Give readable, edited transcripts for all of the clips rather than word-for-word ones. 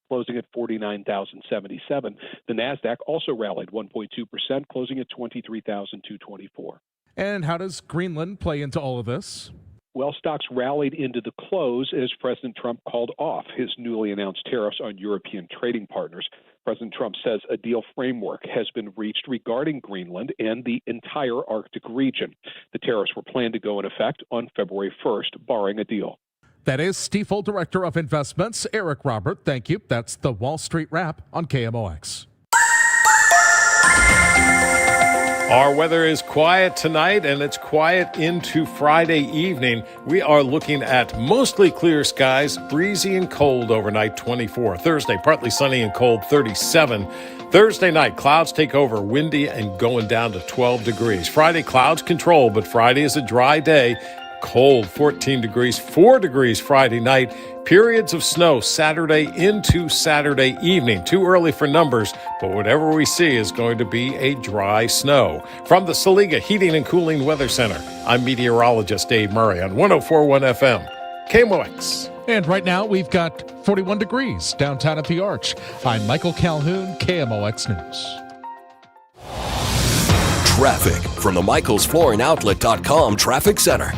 closing at 49,077. The NASDAQ also rallied 1.2%, closing at 23,224. And how does Greenland play into all of this? Well, stocks rallied into the close as President Trump called off his newly announced tariffs on European trading partners. President Trump says a deal framework has been reached regarding Greenland and the entire Arctic region. The tariffs were planned to go in effect on February 1st, barring a deal. That is Stifel Director of Investments, Eric Robert. Thank you. That's the Wall Street Wrap on KMOX. Our weather is quiet tonight, and it's quiet into Friday evening. We are looking at mostly clear skies, breezy and cold overnight, 24. Thursday, partly sunny and cold, 37. Thursday night, clouds take over, windy and going down to 12 degrees. Friday, clouds control, but Friday is a dry day. Cold, 14 degrees, 4 degrees Friday night. Periods of snow Saturday into Saturday evening. Too early for numbers, but whatever we see is going to be a dry snow. From the Saliga Heating and Cooling Weather Center, I'm meteorologist Dave Murray on 104.1 FM, KMOX. And right now, we've got 41 degrees downtown at the Arch. I'm Michael Calhoun, KMOX News. Traffic from the MichaelsFlooringOutlet.com Traffic Center.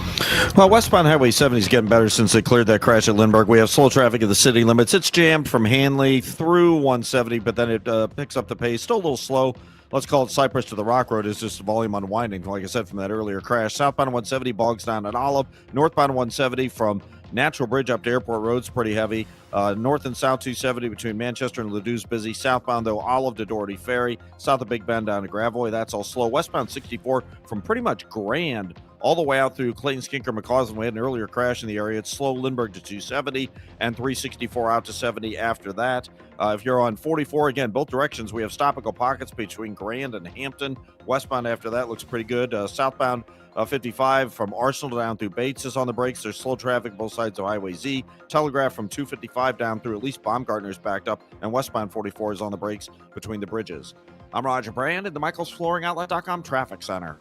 Well, westbound Highway 70 is getting better since they cleared that crash at Lindbergh. We have slow traffic at the city limits. It's jammed from Hanley through 170, but then it picks up the pace. Still a little slow. Let's call it Cypress to the Rock Road. Is just volume unwinding, like I said, from that earlier crash. Southbound 170 bogs down at Olive. Northbound 170 from Natural Bridge up to Airport Road's pretty heavy. North and South 270 between Manchester and Ladou's busy. Southbound, though, Olive to Doherty Ferry. South of Big Bend down to Gravois. That's all slow. Westbound 64 from pretty much Grand all the way out through Clayton, Skinker, McCausland. We had an earlier crash in the area. It's slow Lindbergh to 270 and 364 out to 70 after that. If you're on 44, again, both directions, we have stop-and-go pockets between Grand and Hampton. Westbound after that looks pretty good. Southbound 55 from Arsenal down through Bates is on the brakes. There's slow traffic both sides of Highway Z. Telegraph from 255 down through at least Baumgartner is backed up, and westbound 44 is on the brakes between the bridges. I'm Roger Brand at the MichaelsFlooringOutlet.com Traffic Center.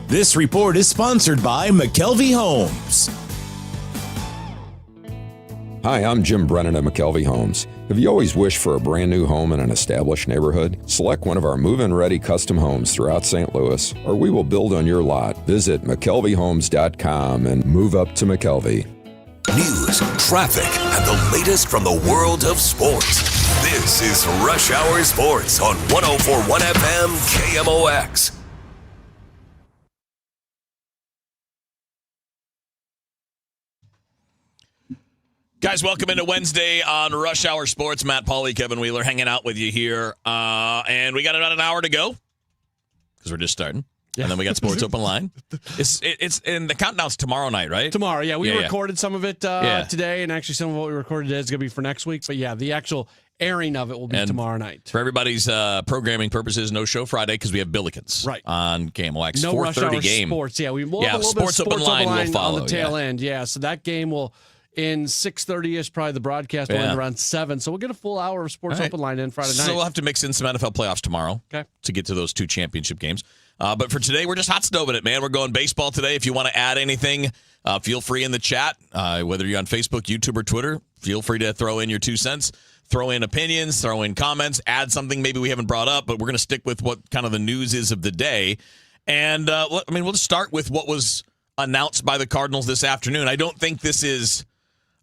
This report is sponsored by McKelvey Homes. Hi, I'm Jim Brennan at McKelvey Homes. Have you always wished for a brand new home in an established neighborhood? Select one of our move-in ready custom homes throughout St. Louis, or we will build on your lot. Visit McKelveyHomes.com and move up to McKelvey. News, traffic, and the latest from the world of sports. This is Rush Hour Sports on 104.1 FM KMOX. Guys, welcome into Wednesday on Rush Hour Sports. Matt Pauley, Kevin Wheeler hanging out with you here. And we got about an hour to go because we're just starting. Yeah. And then we got Sports Open Line. It's and the countdown's tomorrow night, right? Tomorrow, yeah. We recorded some of it today, and actually some of what we recorded today is going to be for next week. But yeah, the actual airing of it will be tomorrow night. For everybody's programming purposes, no show Friday because we have Billikens on KMOX. No 4:30 Rush Hour game. Sports, yeah. We will have a little bit of Sports Open Line will follow, on the tail end, yeah. So that game will... in 6:30ish, probably the broadcast will end around 7. So we'll get a full hour of Sports Open Line in Friday night. So we'll have to mix in some NFL playoffs tomorrow to get to those 2 championship games. But for today, we're just hot stoving it, man. We're going baseball today. If you want to add anything, feel free in the chat. Whether you're on Facebook, YouTube, or Twitter, feel free to throw in your 2 cents. Throw in opinions, throw in comments, add something maybe we haven't brought up, but we're going to stick with what kind of the news is of the day. And, we'll just start with what was announced by the Cardinals this afternoon. I don't think this is...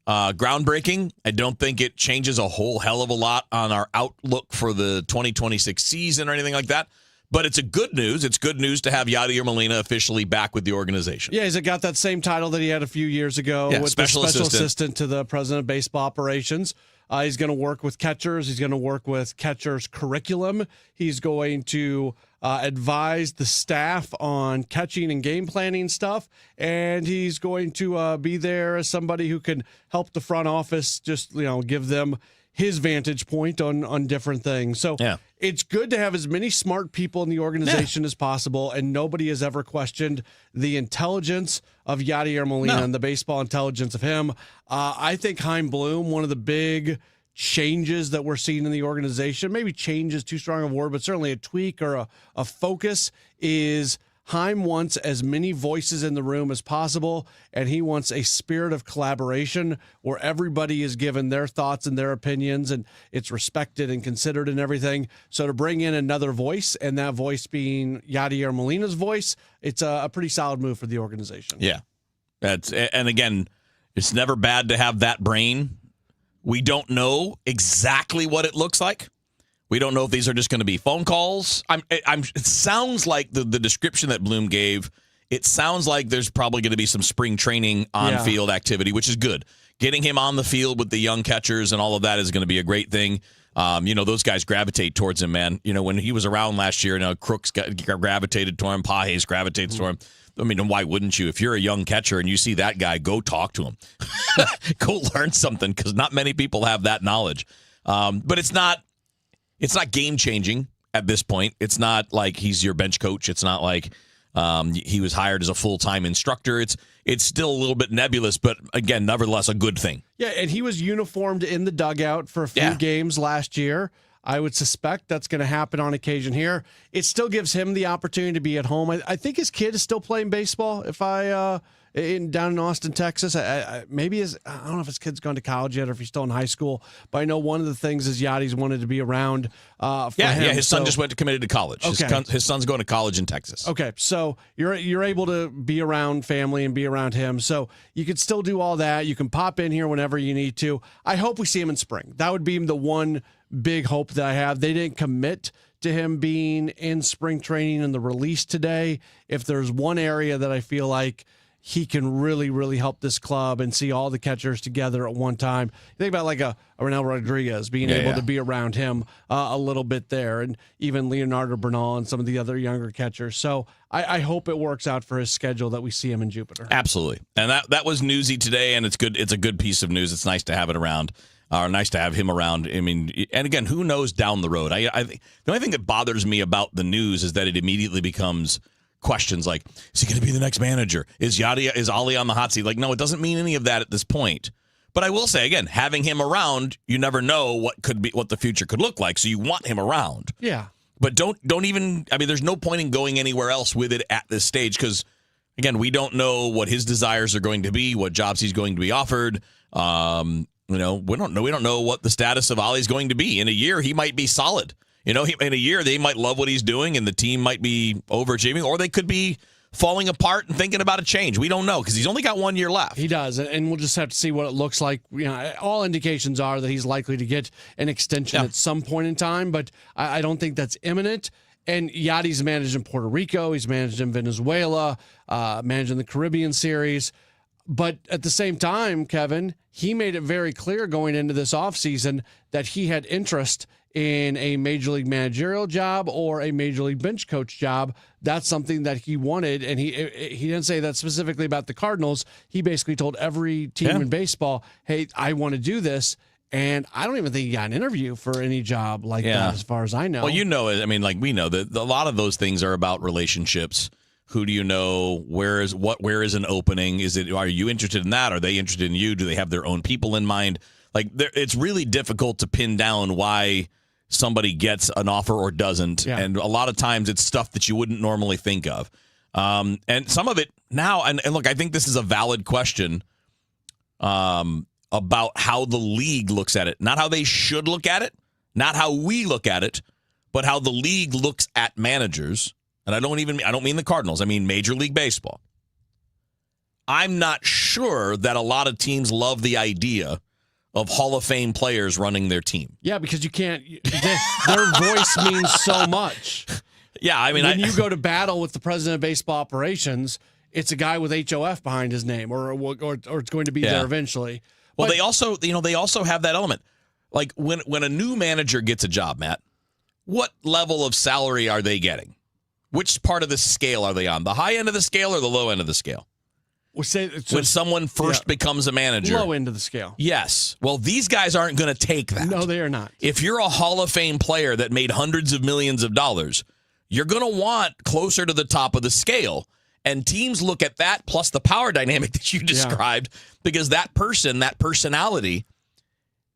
groundbreaking. I don't think it changes a whole hell of a lot on our outlook for the 2026 season or anything like that. But it's good news. It's good news to have Yadier Molina officially back with the organization. Yeah, he's got that same title that he had a few years ago with special the special assistant to the president of baseball operations. He's going to work with catchers. He's going to work with catchers' curriculum. He's going to advise the staff on catching and game planning stuff. And he's going to be there as somebody who can help the front office just, give them his vantage point on different things. So it's good to have as many smart people in the organization as possible, and nobody has ever questioned the intelligence of Yadier Molina and the baseball intelligence of him. I think Chaim Bloom, one of the big changes that we're seeing in the organization, maybe change is too strong a word, but certainly a tweak or a focus, is Heim wants as many voices in the room as possible, and he wants a spirit of collaboration where everybody is given their thoughts and their opinions, and it's respected and considered and everything. So to bring in another voice, and that voice being Yadier Molina's voice, it's a pretty solid move for the organization. Yeah. And again, it's never bad to have that brain. We don't know exactly what it looks like. We don't know if these are just going to be phone calls. It sounds like the description that Bloom gave, it sounds like there's probably going to be some spring training on-field activity, which is good. Getting him on the field with the young catchers and all of that is going to be a great thing. Those guys gravitate towards him, man. When he was around last year, Crooks gravitated to him, Pajes gravitates to him. I mean, why wouldn't you? If you're a young catcher and you see that guy, go talk to him. Go learn something, because not many people have that knowledge. But it's not game-changing at this point. It's not like he's your bench coach. It's not like he was hired as a full-time instructor. It's still a little bit nebulous, but, again, nevertheless, a good thing. Yeah, and he was uniformed in the dugout for a few games last year. I would suspect that's going to happen on occasion here. It still gives him the opportunity to be at home. I think his kid is still playing baseball. Down in Austin, Texas, I don't know if his kid's gone to college yet or if he's still in high school. But I know one of the things is Yadi's wanted to be around. For him. Yeah. His son just committed to college. Okay. His son's going to college in Texas. Okay, so you're able to be around family and be around him. So you could still do all that. You can pop in here whenever you need to. I hope we see him in spring. That would be the one big hope that I have. They didn't commit to him being in spring training in the release today. If there's one area that I feel like he can really, really help this club and see all the catchers together at one time. Think about like a Ronel Rodriguez being able to be around him a little bit there, and even Leonardo Bernal and some of the other younger catchers. So I hope it works out for his schedule that we see him in Jupiter. Absolutely. And that was newsy today, and it's good. It's a good piece of news. It's nice to have it around. Nice to have him around. I mean, and again, who knows down the road? I think the only thing that bothers me about the news is that it immediately becomes questions like, is he going to be the next manager? Is Ali on the hot seat? Like, no, it doesn't mean any of that at this point. But I will say, again, having him around, you never know what the future could look like. So you want him around. Yeah. But don't even, I mean, there's no point in going anywhere else with it at this stage, because, again, we don't know what his desires are going to be, what jobs he's going to be offered. We don't know what the status of Ali's going to be. In a year, he might be solid. In a year, they might love what he's doing, and the team might be overachieving, or they could be falling apart and thinking about a change. We don't know, because he's only got 1 year left. He does, and we'll just have to see what it looks like. All indications are that he's likely to get an extension at some point in time, but I don't think that's imminent. And Yadi's managed in Puerto Rico. He's managed in Venezuela, managed in the Caribbean Series. But at the same time, Kevin, he made it very clear going into this offseason that he had interest in a major league managerial job or a major league bench coach job. That's something that he wanted, and he didn't say that specifically about the Cardinals. He basically told every team in baseball, hey, I want to do this. And I don't even think he got an interview for any job like that, as far as I know. Well, I mean, like, we know that a lot of those things are about relationships. Who do you know? Where is an opening? Are you interested in that? Are they interested in you? Do they have their own people in mind? Like, it's really difficult to pin down why somebody gets an offer or doesn't. Yeah. And a lot of times it's stuff that you wouldn't normally think of. And some of it now, and look, I think this is a valid question about how the league looks at it. Not how they should look at it, not how we look at it, but how the league looks at managers. And I don't mean the Cardinals. I mean Major League Baseball. I'm not sure that a lot of teams love the idea of Hall of Fame players running their team. Yeah, because you can't. Their voice means so much. Yeah, I mean, when you go to battle with the president of baseball operations, it's a guy with HOF behind his name, or it's going to be there eventually. Well, they also have that element. Like when a new manager gets a job, Matt, what level of salary are they getting? Which part of the scale are they on? The high end of the scale or the low end of the scale? When someone first becomes a manager. Low end of the scale. Yes. Well, these guys aren't going to take that. No, they are not. If you're a Hall of Fame player that made hundreds of millions of dollars, you're going to want closer to the top of the scale. And teams look at that plus the power dynamic that you described, because that person, that personality,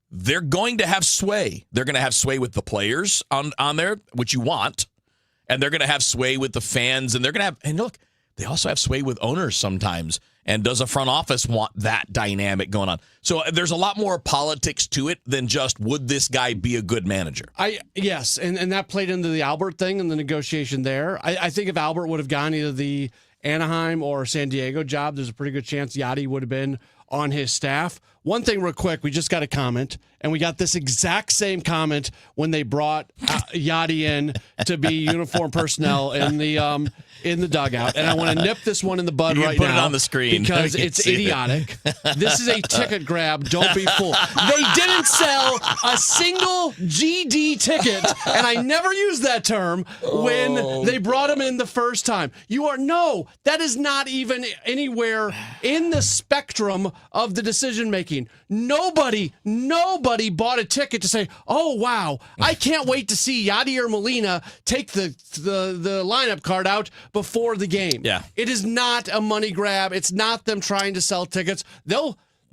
they're going to have sway. They're going to have sway with the players on there, which you want. and they're going to have sway with the fans, and they're going to have, and look, they also have sway with owners sometimes. And does a front office want that dynamic going on? So there's a lot more politics to it than just, would this guy be a good manager? Yes, and that played into the Albert thing and the negotiation there. I think if Albert would have gone either the Anaheim or San Diego job, there's a pretty good chance Yachty would have been on his staff. One thing real quick, we just got a comment, and we got this exact same comment when they brought Yachty in to be uniform personnel in the dugout. And I want to nip this one in the bud right now. Put it on the screen because it's idiotic. This is a ticket grab. Don't be fooled. They didn't sell a single GD ticket, and I never used that term when they brought him in the first time. That is not even anywhere in the spectrum of the decision making. Nobody bought a ticket to say, oh, wow, I can't wait to see Yachty or Molina take the lineup card out before the game. Yeah. It is not a money grab. It's not them trying to sell tickets.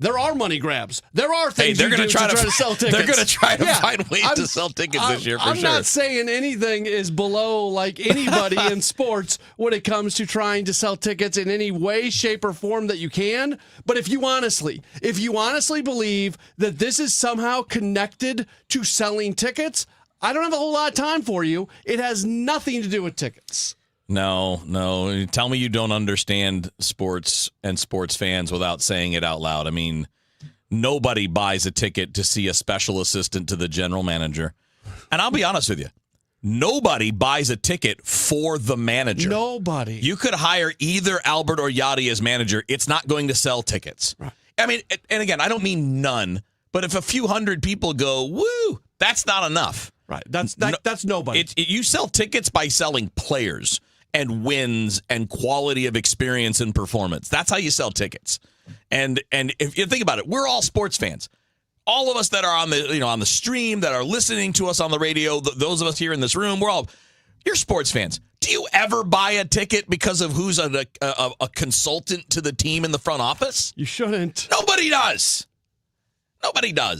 There are money grabs. There are things they're going to try to sell tickets. They're going to try to find ways to sell tickets this year for sure. I'm not saying anything is below like anybody in sports when it comes to trying to sell tickets in any way, shape, or form that you can. But if you honestly believe that this is somehow connected to selling tickets, I don't have a whole lot of time for you. It has nothing to do with tickets. No. Tell me you don't understand sports and sports fans without saying it out loud. I mean, nobody buys a ticket to see a special assistant to the general manager. And I'll be honest with you, nobody buys a ticket for the manager. Nobody. You could hire either Albert or Yachty as manager. It's not going to sell tickets. Right. I mean, and again, I don't mean none, but if a few hundred people go, woo, that's not enough. Right. That's nobody. You sell tickets by selling players and wins and quality of experience and performance. That's how you sell tickets. And if you think about it, we're all sports fans. All of us that are on the stream, that are listening to us on the radio, those of us here in this room, you're sports fans. Do you ever buy a ticket because of who's a consultant to the team in the front office? You shouldn't. Nobody does.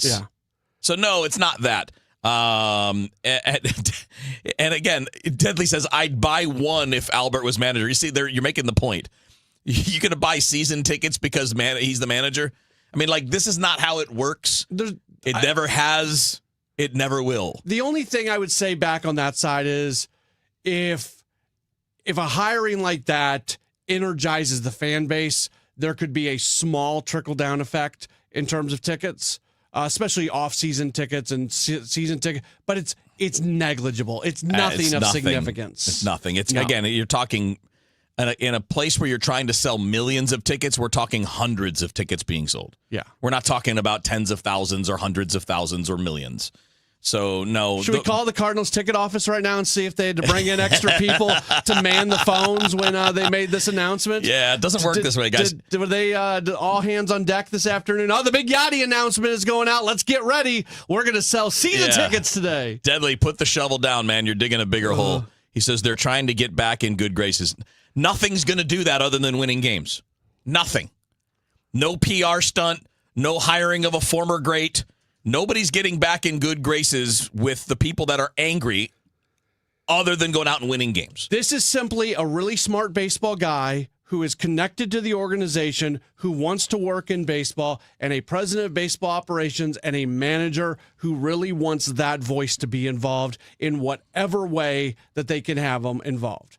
Yeah. So no, it's not that. And again, Deadly says, I'd buy one if Albert was manager. You see, you're making the point. You're going to buy season tickets because he's the manager? I mean, like, this is not how it works. It never has. It never will. The only thing I would say back on that side is if a hiring like that energizes the fan base, there could be a small trickle-down effect in terms of tickets. Especially off-season tickets and season tickets, but it's negligible. It's nothing of significance. It's nothing. Again, you're talking in a place where you're trying to sell millions of tickets. We're talking hundreds of tickets being sold. Yeah, we're not talking about tens of thousands or hundreds of thousands or millions. So, no. Should we call the Cardinals ticket office right now and see if they had to bring in extra people to man the phones when they made this announcement? Yeah, it doesn't work this way, guys. Were they all hands on deck this afternoon? Oh, the big Yachty announcement is going out. Let's get ready. We're going to sell season tickets today. Deadly, put the shovel down, man. You're digging a bigger hole. He says they're trying to get back in good graces. Nothing's going to do that other than winning games. Nothing. No PR stunt. No hiring of a former great. Nobody's getting back in good graces with the people that are angry other than going out and winning games. This is simply a really smart baseball guy who is connected to the organization, who wants to work in baseball, and a president of baseball operations and a manager who really wants that voice to be involved in whatever way that they can have them involved.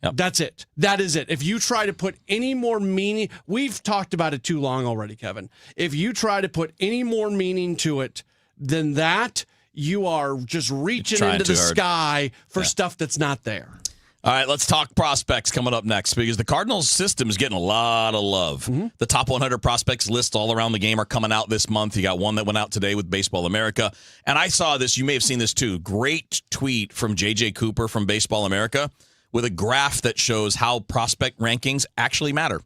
Yep. That's it. That is it. If you try to put any more meaning, we've talked about it too long already, Kevin. If you try to put any more meaning to it than that, you are just reaching into the sky for stuff that's not there. All right, let's talk prospects coming up next because the Cardinals system is getting a lot of love. Mm-hmm. The top 100 prospects lists all around the game are coming out this month. You got one that went out today with Baseball America. And I saw this. You may have seen this too. Great tweet from J.J. Cooper from Baseball America with a graph that shows how prospect rankings actually matter.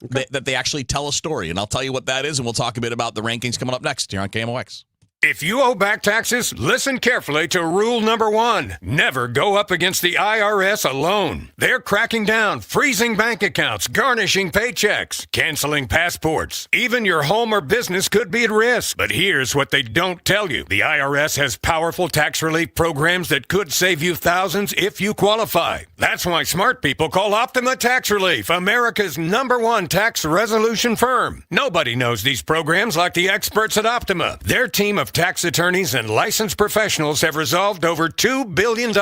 Okay. That they actually tell a story. And I'll tell you what that is, and we'll talk a bit about the rankings coming up next here on KMOX. If you owe back taxes, listen carefully to rule number 1. Never go up against the IRS alone. They're cracking down, freezing bank accounts, garnishing paychecks, canceling passports. Even your home or business could be at risk. But here's what they don't tell you. The IRS has powerful tax relief programs that could save you thousands if you qualify. That's why smart people call Optima Tax Relief, America's #1 tax resolution firm. Nobody knows these programs like the experts at Optima. Their team of tax attorneys and licensed professionals have resolved over $2 billion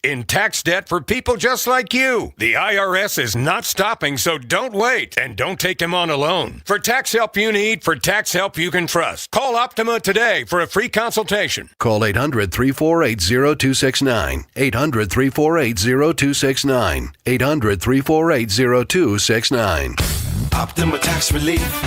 in tax debt for people just like you. The IRS is not stopping, so don't wait. And don't take them on alone. For tax help you need, for tax help you can trust, call Optima today for a free consultation. Call 800-348-0269. 800-348-0269. 800-348-0269. Optima Tax Relief.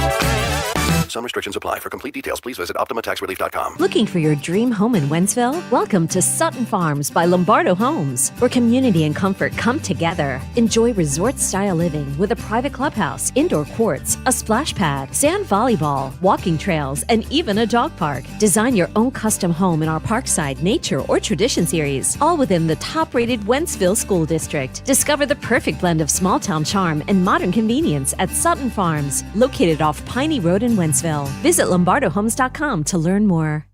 Some restrictions apply. For complete details, please visit OptimaTaxRelief.com. Looking for your dream home in Wentzville? Welcome to Sutton Farms by Lombardo Homes, where community and comfort come together. Enjoy resort-style living with a private clubhouse, indoor courts, a splash pad, sand volleyball, walking trails, and even a dog park. Design your own custom home in our Parkside, Nature, or Tradition series, all within the top-rated Wentzville School District. Discover the perfect blend of small-town charm and modern convenience at Sutton Farms, located off Piney Road in Wentzville. Visit LombardoHomes.com to learn more.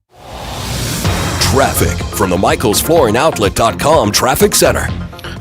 Traffic from the MichaelsFlooringOutlet.com Traffic Center.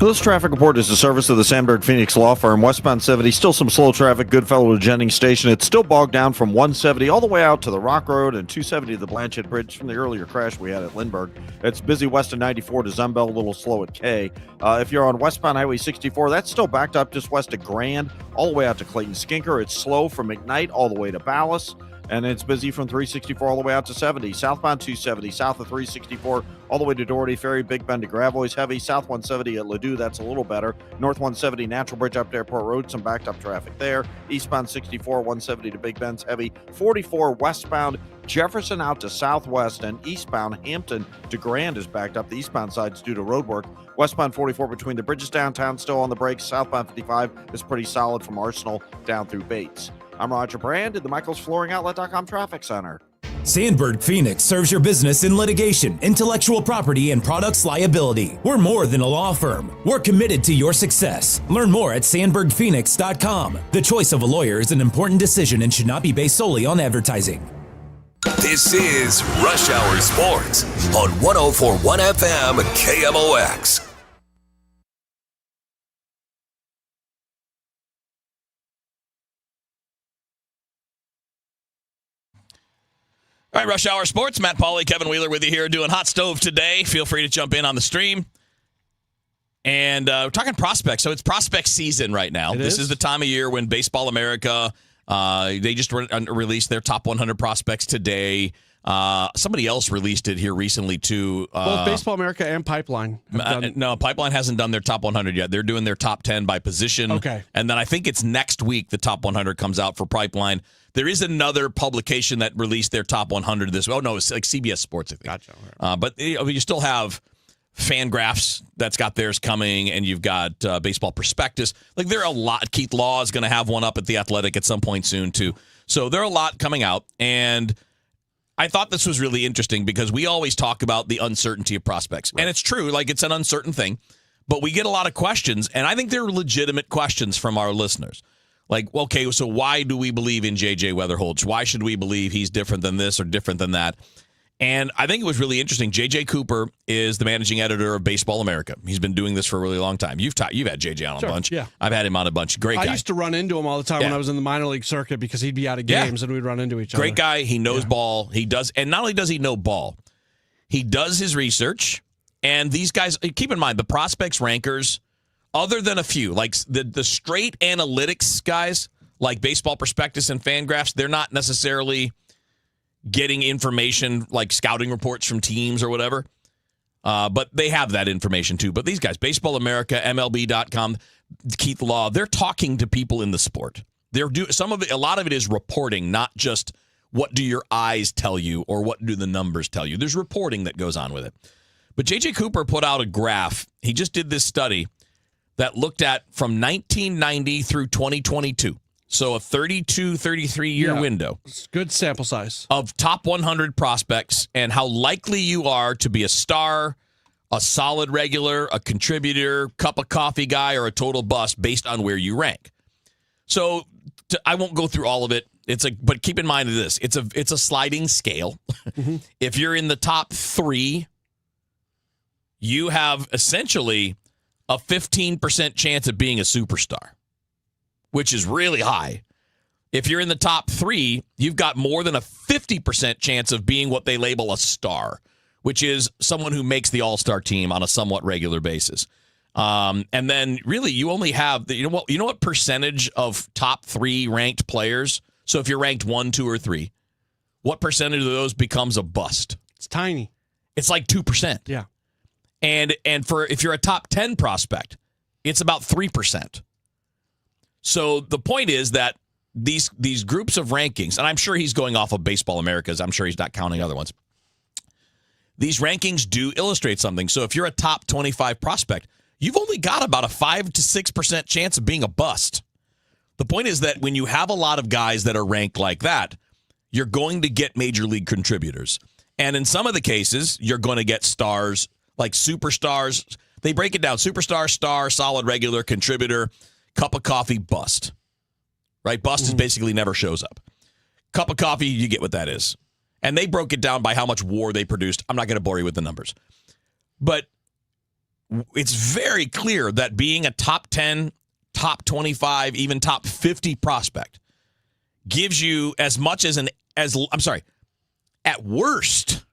This traffic report is the service of the Sandberg Phoenix Law Firm. Westbound 70, still some slow traffic, Goodfellow to Jennings Station. It's still bogged down from 170 all the way out to the Rock Road and 270 to the Blanchett Bridge from the earlier crash we had at Lindbergh. It's busy west of 94 to Zumbell, a little slow at K. If you're on westbound Highway 64, that's still backed up just west of Grand, all the way out to Clayton Skinker. It's slow from McKnight all the way to Ballas. And it's busy from 364 all the way out to 70. Southbound 270, south of 364, all the way to Doherty Ferry. Big Bend to Gravois heavy. South 170 at Ladue, that's a little better. North 170, Natural Bridge up to Airport Road, some backed up traffic there. Eastbound 64, 170 to Big Bend's heavy. 44 westbound Jefferson out to Southwest, and eastbound Hampton to Grand is backed up. The eastbound side's due to road work. Westbound 44 between the bridges downtown still on the brakes. Southbound 55 is pretty solid from Arsenal down through Bates. I'm Roger Brand at the MichaelsFlooringOutlet.com Traffic Center. Sandberg Phoenix serves your business in litigation, intellectual property, and products liability. We're more than a law firm. We're committed to your success. Learn more at SandbergPhoenix.com. The choice of a lawyer is an important decision and should not be based solely on advertising. This is Rush Hour Sports on 104.1 FM KMOX. All right, Rush Hour Sports. Matt Pauley, Kevin Wheeler with you here doing Hot Stove today. Feel free to jump in on the stream. And we're talking prospects. So it's prospect season right now. This is the time of year when Baseball America, they just released their top 100 prospects today. Somebody else released it here recently, too. Both Baseball America and Pipeline. No, Pipeline hasn't done their top 100 yet. They're doing their top 10 by position. Okay. And then I think it's next week the top 100 comes out for Pipeline. There is another publication that released their top 100 this week. Oh, no, it's like CBS Sports, I think. Gotcha. But you still have Fangraphs that's got theirs coming, and you've got Baseball Prospectus. Like, there are a lot. Keith Law is going to have one up at The Athletic at some point soon, too. So there are a lot coming out, and I thought this was really interesting because we always talk about the uncertainty of prospects. Right. And it's true, like it's an uncertain thing, but we get a lot of questions, and I think they're legitimate questions from our listeners. Like, okay, so why do we believe in J.J. Weatherholtz? Why should we believe he's different than this or different than that? And I think it was really interesting. J.J. Cooper is the managing editor of Baseball America. He's been doing this for a really long time. You've had J.J. on a bunch. Yeah. I've had him on a bunch. Great guy. I used to run into him all the time when I was in the minor league circuit because he'd be out of games and we'd run into each other. Great guy. He knows ball. He does. And not only does he know ball, he does his research. And these guys, keep in mind, the prospects rankers, other than a few, like the straight analytics guys, like Baseball Prospectus and Fangraphs, they're not necessarily getting information like scouting reports from teams or whatever. But they have that information too. But these guys, Baseball America, MLB.com, Keith Law, they're talking to people in the sport. A lot of it is reporting, not just what do your eyes tell you or what do the numbers tell you. There's reporting that goes on with it. But J.J. Cooper put out a graph. He just did this study that looked at from 1990 through 2022. So a 32, 33-year window. It's good sample size. Of top 100 prospects and how likely you are to be a star, a solid regular, a contributor, cup of coffee guy, or a total bust based on where you rank. So I won't go through all of it. But keep in mind this. It's a sliding scale. Mm-hmm. If you're in the top 3, you have essentially a 15% chance of being a superstar, which is really high. If you're in the top 3, you've got more than a 50% chance of being what they label a star, which is someone who makes the all-star team on a somewhat regular basis. And then really you only have, you know what percentage of top 3 ranked players, so if you're ranked 1, 2, or 3, what percentage of those becomes a bust? It's tiny. It's like 2%. Yeah. And if you're a top 10 prospect, it's about 3%. So the point is that these groups of rankings, and I'm sure he's going off of Baseball America's, I'm sure he's not counting other ones. These rankings do illustrate something. So if you're a top 25 prospect, you've only got about a 5 to 6% chance of being a bust. The point is that when you have a lot of guys that are ranked like that, you're going to get major league contributors. And in some of the cases, you're going to get stars, like superstars. They break it down. Superstar, star, solid regular, contributor, cup of coffee, bust. Right? Bust is basically never shows up. Cup of coffee, you get what that is. And they broke it down by how much WAR they produced. I'm not going to bore you with the numbers. But it's very clear that being a top 10, top 25, even top 50 prospect gives you as much as at worst,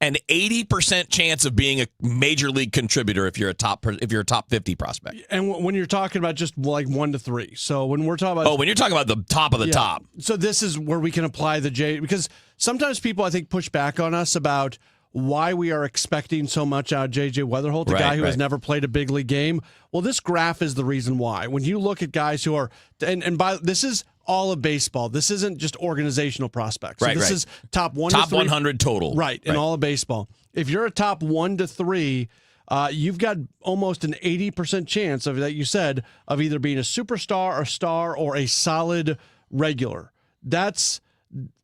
an 80% chance of being a major league contributor if you're a top 50 prospect. And when you're talking about just like 1 to 3, so when we're talking about when you're talking about the top of the top, so this is where we can apply the J, because sometimes people I think push back on us about why we are expecting so much out of J.J. Weatherholt, a guy who has never played a big league game. Well, this graph is the reason why. When you look at guys who are, this is all of baseball. This isn't just organizational prospects. So this is top 1 to 3. 100 total. Right, in all of baseball. If you're a top 1 to 3, you've got almost an 80% chance of that you said of either being a superstar, a star, or a solid regular.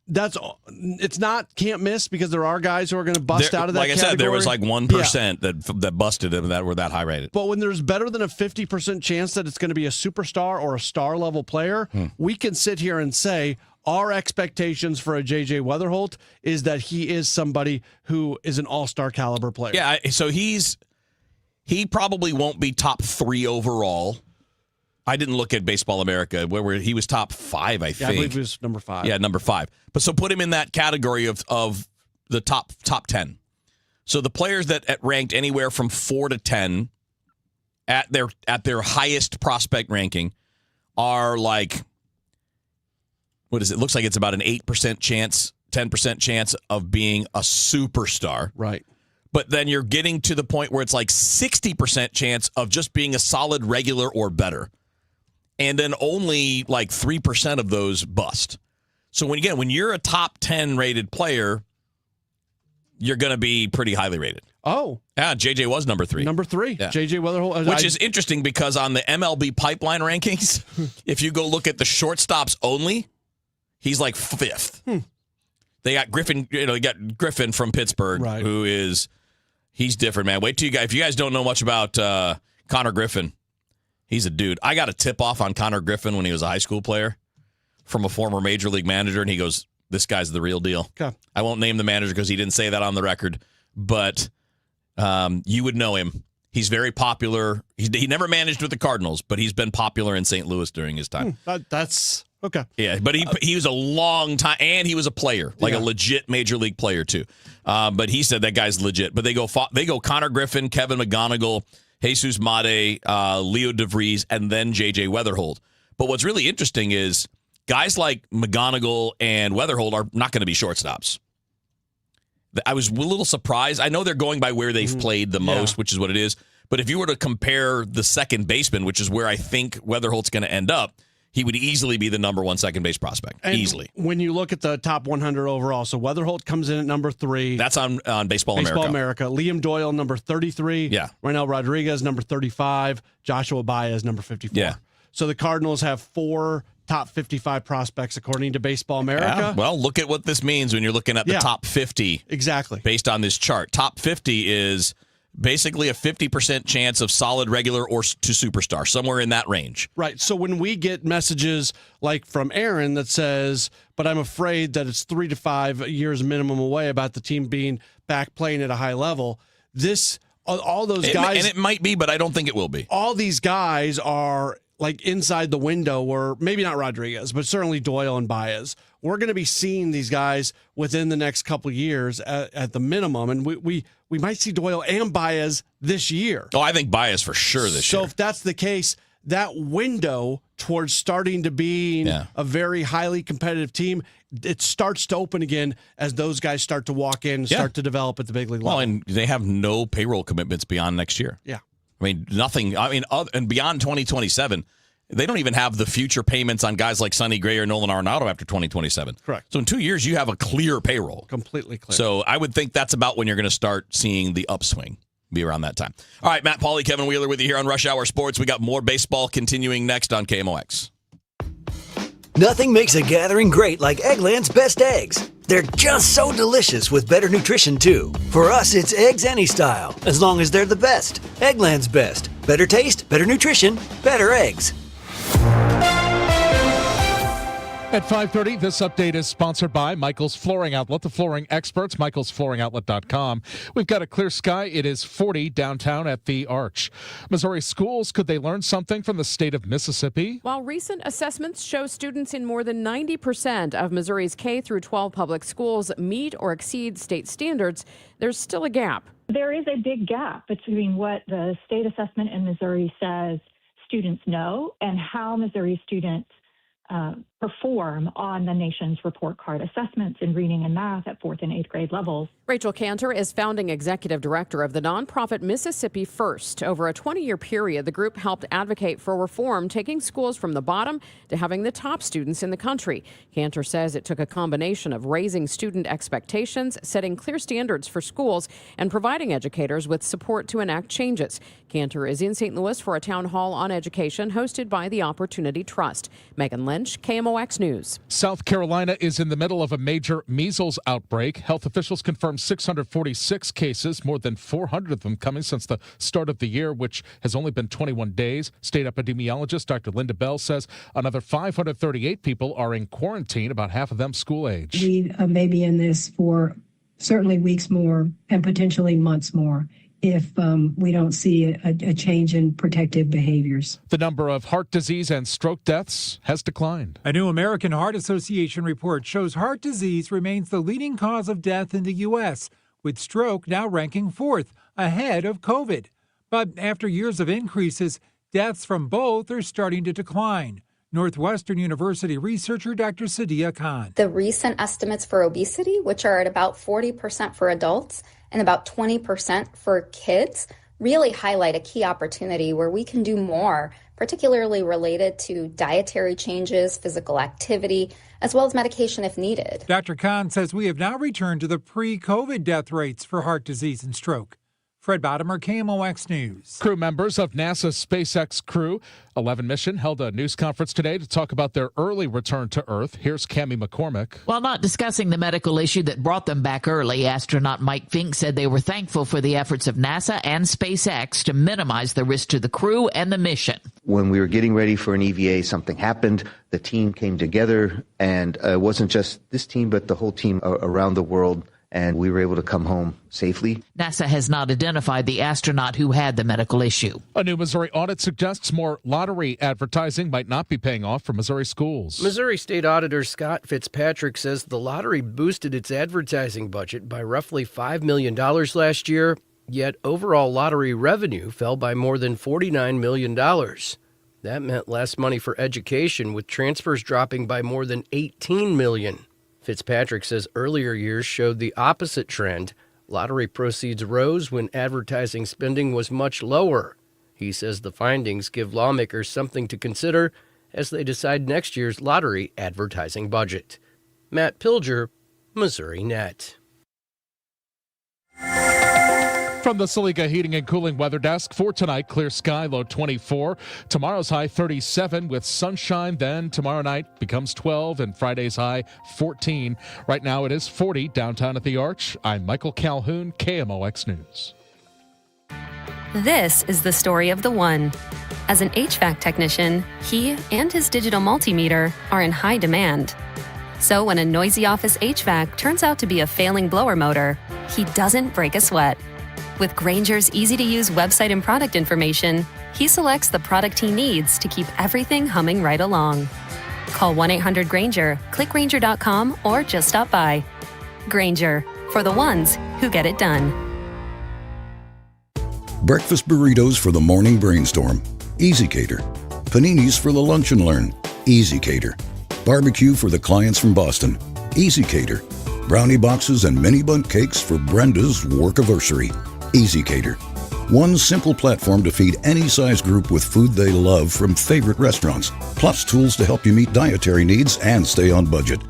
It's not can't miss, because there are guys who are going to bust out of that category. Like I said, there was like 1% that busted them that were that high rated. But when there's better than a 50% chance that it's going to be a superstar or a star level player, we can sit here and say our expectations for a J.J. Weatherholt is that he is somebody who is an all-star caliber player. Yeah, so he probably won't be top 3 overall. I didn't look at Baseball America, where he was top 5, I think. Yeah, I believe he was number 5. Yeah, number 5. But so put him in that category of the top 10. So the players that ranked anywhere from 4 to 10 at their highest prospect ranking are like, what is it? Looks like it's about an 8% chance, 10% chance of being a superstar. Right. But then you're getting to the point where it's like 60% chance of just being a solid regular or better. And then only like 3% of those bust. So when you're a top 10 rated player, you're going to be pretty highly rated. Oh. Yeah, JJ was number 3. Number 3. Yeah. JJ Weatherholt. Which is interesting because on the MLB pipeline rankings, if you go look at the shortstops only, he's like 5th. They got Griffin, they got Griffin from Pittsburgh, he's different, man. Wait till if you guys don't know much about Connor Griffin, he's a dude. I got a tip-off on Connor Griffin when he was a high school player from a former major league manager, and he goes, this guy's the real deal. Okay. I won't name the manager because he didn't say that on the record, but you would know him. He's very popular. He never managed with the Cardinals, but he's been popular in St. Louis during his time. That's okay. Yeah, but he was a long time, and he was a player, like a legit major league player too. But he said that guy's legit. But they go Connor Griffin, Kevin McGonigal, Jesus Mate, Leo DeVries, and then J.J. Weatherholt. But what's really interesting is guys like McGonigal and Weatherholt are not going to be shortstops. I was a little surprised. I know they're going by where they've played the most, which is what it is. But if you were to compare the second baseman, which is where I think Weatherholt's going to end up, he would easily be the number 1 second base prospect. And easily. When you look at the top 100 overall, so Weatherholt comes in at number 3. That's on Baseball America. Liam Doyle, number 33. Yeah. Reinel Rodriguez, number 35. Joshua Baez, number 54. Yeah. So the Cardinals have 4 top 55 prospects according to Baseball America. Yeah, well, look at what this means when you're looking at the top 50. Exactly. Based on this chart. Top 50 is basically a 50% chance of solid regular or to superstar, somewhere in that range. Right. So when we get messages like from Aaron that says, but I'm afraid that it's 3 to 5 years minimum away about the team being back playing at a high level, all those guys. And it might be, but I don't think it will be. All these guys are like inside the window, or maybe not Rodriguez, but certainly Doyle and Baez. We're going to be seeing these guys within the next couple of years at the minimum, and we might see Doyle and Baez this year. Oh, I think Baez for sure this year. So if that's the case, that window towards starting to being a very highly competitive team, it starts to open again as those guys start to walk in and start to develop at the big league level. Well, and they have no payroll commitments beyond next year. Yeah. I mean, nothing. I mean, and beyond 2027, they don't even have the future payments on guys like Sonny Gray or Nolan Arenado after 2027. Correct. So in 2 years, you have a clear payroll. Completely clear. So I would think that's about when you're going to start seeing the upswing. Be around that time. All right, Matt Pauley, Kevin Wheeler with you here on Rush Hour Sports. We got more baseball continuing next on KMOX. Nothing makes a gathering great like Eggland's Best Eggs. They're just so delicious with better nutrition, too. For us, it's eggs any style, as long as they're the best. Eggland's Best. Better taste, better nutrition, better eggs. At 5:30, this update is sponsored by Michael's Flooring Outlet, the flooring experts, michaelsflooringoutlet.com. We've got a clear sky. It is 40 downtown at the Arch. Missouri schools, could they learn something from the state of Mississippi? While recent assessments show students in more than 90% of Missouri's K through 12 public schools meet or exceed state standards, there's still a gap. There is a big gap between what the state assessment in Missouri says students know and how Missouri students perform on the nation's report card assessments in reading and math at 4th and 8th grade levels. Rachel Cantor is founding executive director of the nonprofit Mississippi First. Over a 20-year period, the group helped advocate for reform, taking schools from the bottom to having the top students in the country. Cantor says it took a combination of raising student expectations, setting clear standards for schools, and providing educators with support to enact changes. Cantor is in St. Louis for a town hall on education hosted by the Opportunity Trust. Megan Lynch, KMOX News. South Carolina is in the middle of a major measles outbreak. Health officials confirmed 646 cases, more than 400 of them coming since the start of the year, which has only been 21 days. State epidemiologist Dr. Linda Bell says another 538 people are in quarantine, about half of them school age. We may be in this for certainly weeks more and potentially months more if we don't see a change in protective behaviors. The number of heart disease and stroke deaths has declined. A new American Heart Association report shows heart disease remains the leading cause of death in the U.S., with stroke now ranking 4th, ahead of COVID. But after years of increases, deaths from both are starting to decline. Northwestern University researcher Dr. Sadia Khan. The recent estimates for obesity, which are at about 40% for adults and about 20% for kids, really highlight a key opportunity where we can do more, particularly related to dietary changes, physical activity, as well as medication if needed. Dr. Khan says we have now returned to the pre-COVID death rates for heart disease and stroke. Fred Bottomer, KMOX News. Crew members of NASA's SpaceX Crew 11 mission held a news conference today to talk about their early return to Earth. Here's Cammie McCormick. While not discussing the medical issue that brought them back early, astronaut Mike Fink said they were thankful for the efforts of NASA and SpaceX to minimize the risk to the crew and the mission. When we were getting ready for an EVA, something happened. The team came together, and it wasn't just this team, but the whole team around the world. And we were able to come home safely. NASA has not identified the astronaut who had the medical issue. A new Missouri audit suggests more lottery advertising might not be paying off for Missouri schools. Missouri State Auditor Scott Fitzpatrick says the lottery boosted its advertising budget by roughly $5 million last year, yet overall lottery revenue fell by more than $49 million. That meant less money for education, with transfers dropping by more than $18 million. Fitzpatrick says earlier years showed the opposite trend. Lottery proceeds rose when advertising spending was much lower. He says the findings give lawmakers something to consider as they decide next year's lottery advertising budget. Matt Pilger, Missouri Net. From the Saliga Heating and Cooling Weather Desk, for tonight, clear sky, low 24. Tomorrow's high 37 with sunshine. Then tomorrow night becomes 12 and Friday's high 14. Right now it is 40 downtown at the Arch. I'm Michael Calhoun, KMOX News. This is the story of the one. As an HVAC technician, he and his digital multimeter are in high demand. So when a noisy office HVAC turns out to be a failing blower motor, he doesn't break a sweat. With Grainger's easy-to-use website and product information, he selects the product he needs to keep everything humming right along. Call 1-800-GRAINGER, click Grainger.com, or just stop by. Grainger, for the ones who get it done. Breakfast burritos for the morning brainstorm. Easy Cater. Paninis for the lunch and learn. Easy Cater. Barbecue for the clients from Boston. Easy Cater. Brownie boxes and mini bundt cakes for Brenda's workiversary. Easy Cater. One simple platform to feed any size group with food they love from favorite restaurants, plus tools to help you meet dietary needs and stay on budget.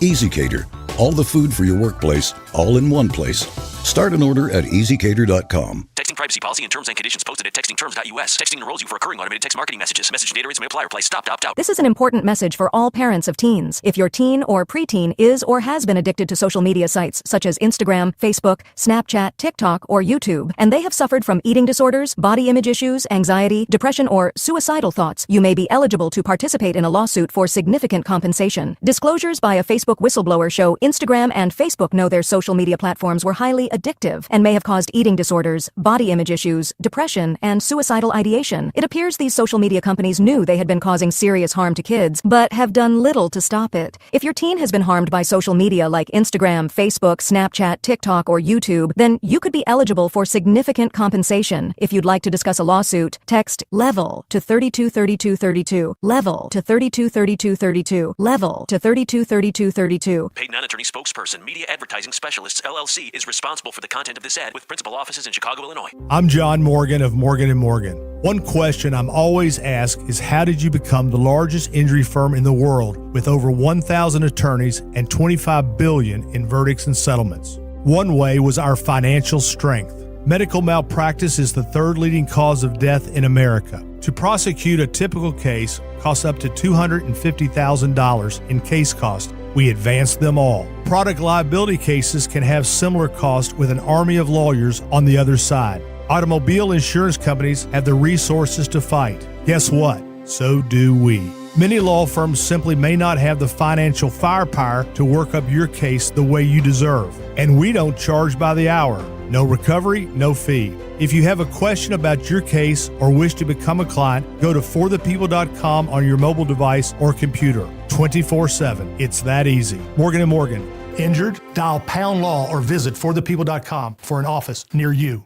Easy Cater. All the food for your workplace, all in one place. Start an order at easycater.com. Texting privacy policy and terms and conditions posted at textingterms.us. Texting enrolls you for recurring automated text marketing messages. Message and data rates may apply. Reply stop to opt out. This is an important message for all parents of teens. If your teen or preteen is or has been addicted to social media sites such as Instagram, Facebook, Snapchat, TikTok, or YouTube, and they have suffered from eating disorders, body image issues, anxiety, depression, or suicidal thoughts, you may be eligible to participate in a lawsuit for significant compensation. Disclosures by a Facebook whistleblower show Instagram and Facebook know their social media platforms were highly addictive and may have caused eating disorders, body image issues, depression, and suicidal ideation. It appears these social media companies knew they had been causing serious harm to kids, but have done little to stop it. If your teen has been harmed by social media like Instagram, Facebook, Snapchat, TikTok, or YouTube, then you could be eligible for significant compensation. If you'd like to discuss a lawsuit, text LEVEL to 323232. LEVEL to 323232. LEVEL to 323232. Paid non-attorney spokesperson, Media Advertising Specialists, LLC, is responsible for the content of this ad with principal offices in Chicago, Illinois. I'm John Morgan of Morgan & Morgan. One question I'm always asked is, how did you become the largest injury firm in the world with over 1,000 attorneys and $25 billion in verdicts and settlements? One way was our financial strength. Medical malpractice is the third leading cause of death in America. To prosecute a typical case costs up to $250,000 in case cost. We advance them all. Product liability cases can have similar costs with an army of lawyers on the other side. Automobile insurance companies have the resources to fight. Guess what? So do we. Many law firms simply may not have the financial firepower to work up your case the way you deserve. And we don't charge by the hour. No recovery, no fee. If you have a question about your case or wish to become a client, go to forthepeople.com on your mobile device or computer. 24/7. It's that easy. Morgan & Morgan. Injured? Dial pound law or visit forthepeople.com for an office near you.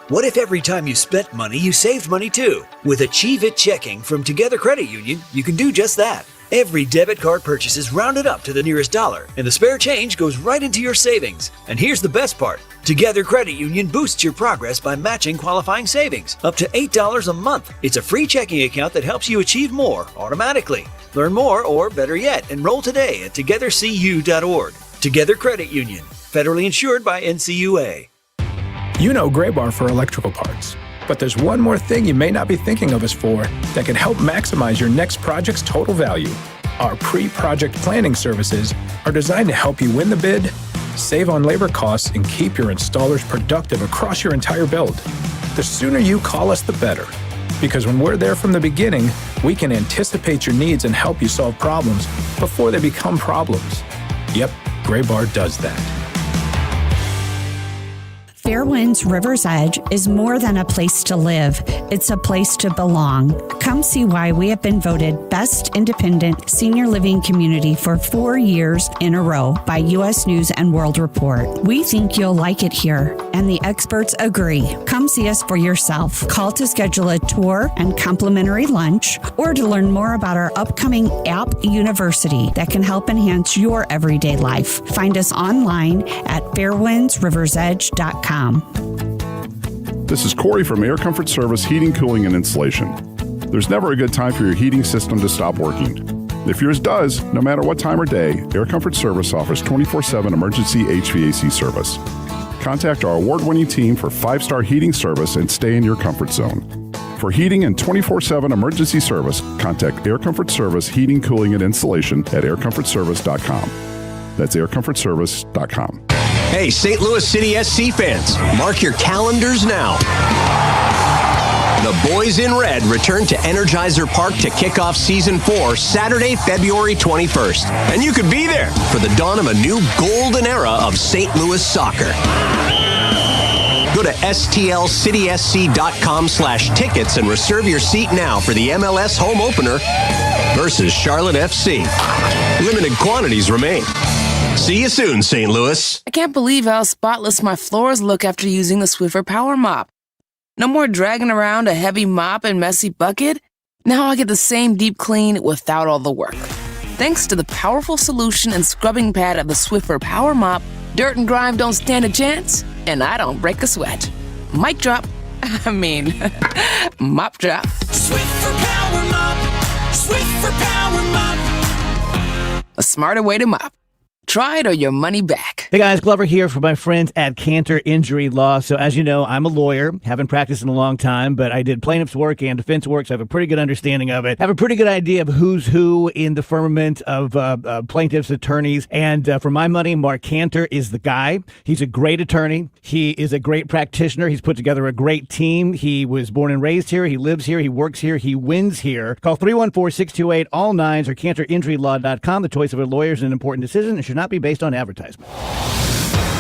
What if every time you spent money, you saved money too? With Achieve It Checking from Together Credit Union, you can do just that. Every debit card purchase is rounded up to the nearest dollar, and the spare change goes right into your savings. And here's the best part. Together Credit Union boosts your progress by matching qualifying savings, up to $8 a month. It's a free checking account that helps you achieve more automatically. Learn more, or better yet, enroll today at togethercu.org. Together Credit Union, federally insured by NCUA. You know Gray Bar for electrical parts. But there's one more thing you may not be thinking of us for that can help maximize your next project's total value. Our pre-project planning services are designed to help you win the bid, save on labor costs, and keep your installers productive across your entire build. The sooner you call us, the better. Because when we're there from the beginning, we can anticipate your needs and help you solve problems before they become problems. Yep, Gray Bar does that. Fairwinds River's Edge is more than a place to live. It's a place to belong. Come see why we have been voted Best Independent Senior Living Community for 4 years in a row by U.S. News and World Report. We think you'll like it here, and the experts agree. Come see us for yourself. Call to schedule a tour and complimentary lunch, or to learn more about our upcoming app university that can help enhance your everyday life. Find us online at fairwindsriversedge.com. This is Corey from Air Comfort Service Heating, Cooling, and Insulation. There's never a good time for your heating system to stop working. If yours does, no matter what time or day, Air Comfort Service offers 24/7 emergency HVAC service. Contact our award-winning team for 5-star heating service and stay in your comfort zone. For heating and 24/7 emergency service, contact Air Comfort Service Heating, Cooling, and Installation at aircomfortservice.com. That's aircomfortservice.com. Hey, St. Louis City SC fans, mark your calendars now. The Boys in Red return to Energizer Park to kick off Season 4 Saturday, February 21st. And you could be there for the dawn of a new golden era of St. Louis soccer. Go to stlcitysc.com/tickets and reserve your seat now for the MLS home opener versus Charlotte FC. Limited quantities remain. See you soon, St. Louis. I can't believe how spotless my floors look after using the Swiffer Power Mop. No more dragging around a heavy mop and messy bucket. Now I get the same deep clean without all the work. Thanks to the powerful solution and scrubbing pad of the Swiffer Power Mop, dirt and grime don't stand a chance, and I don't break a sweat. Mic drop. Mop drop. Swiffer Power Mop. Swiffer Power Mop. A smarter way to mop. Try it or your money back. Hey guys, Glover here for my friends at Cantor Injury Law. So as you know, I'm a lawyer, haven't practiced in a long time, but I did plaintiff's work and defense work, so I have a pretty good understanding of it. I have a pretty good idea of who's who in the firmament of plaintiffs' attorneys. And for my money, Mark Cantor is the guy. He's a great attorney. He is a great practitioner. He's put together a great team. He was born and raised here. He lives here. He works here. He wins here. Call 314-628-ALL-9s or CantorInjuryLaw.com. The choice of a lawyer is an important decision and should not be based on advertisement.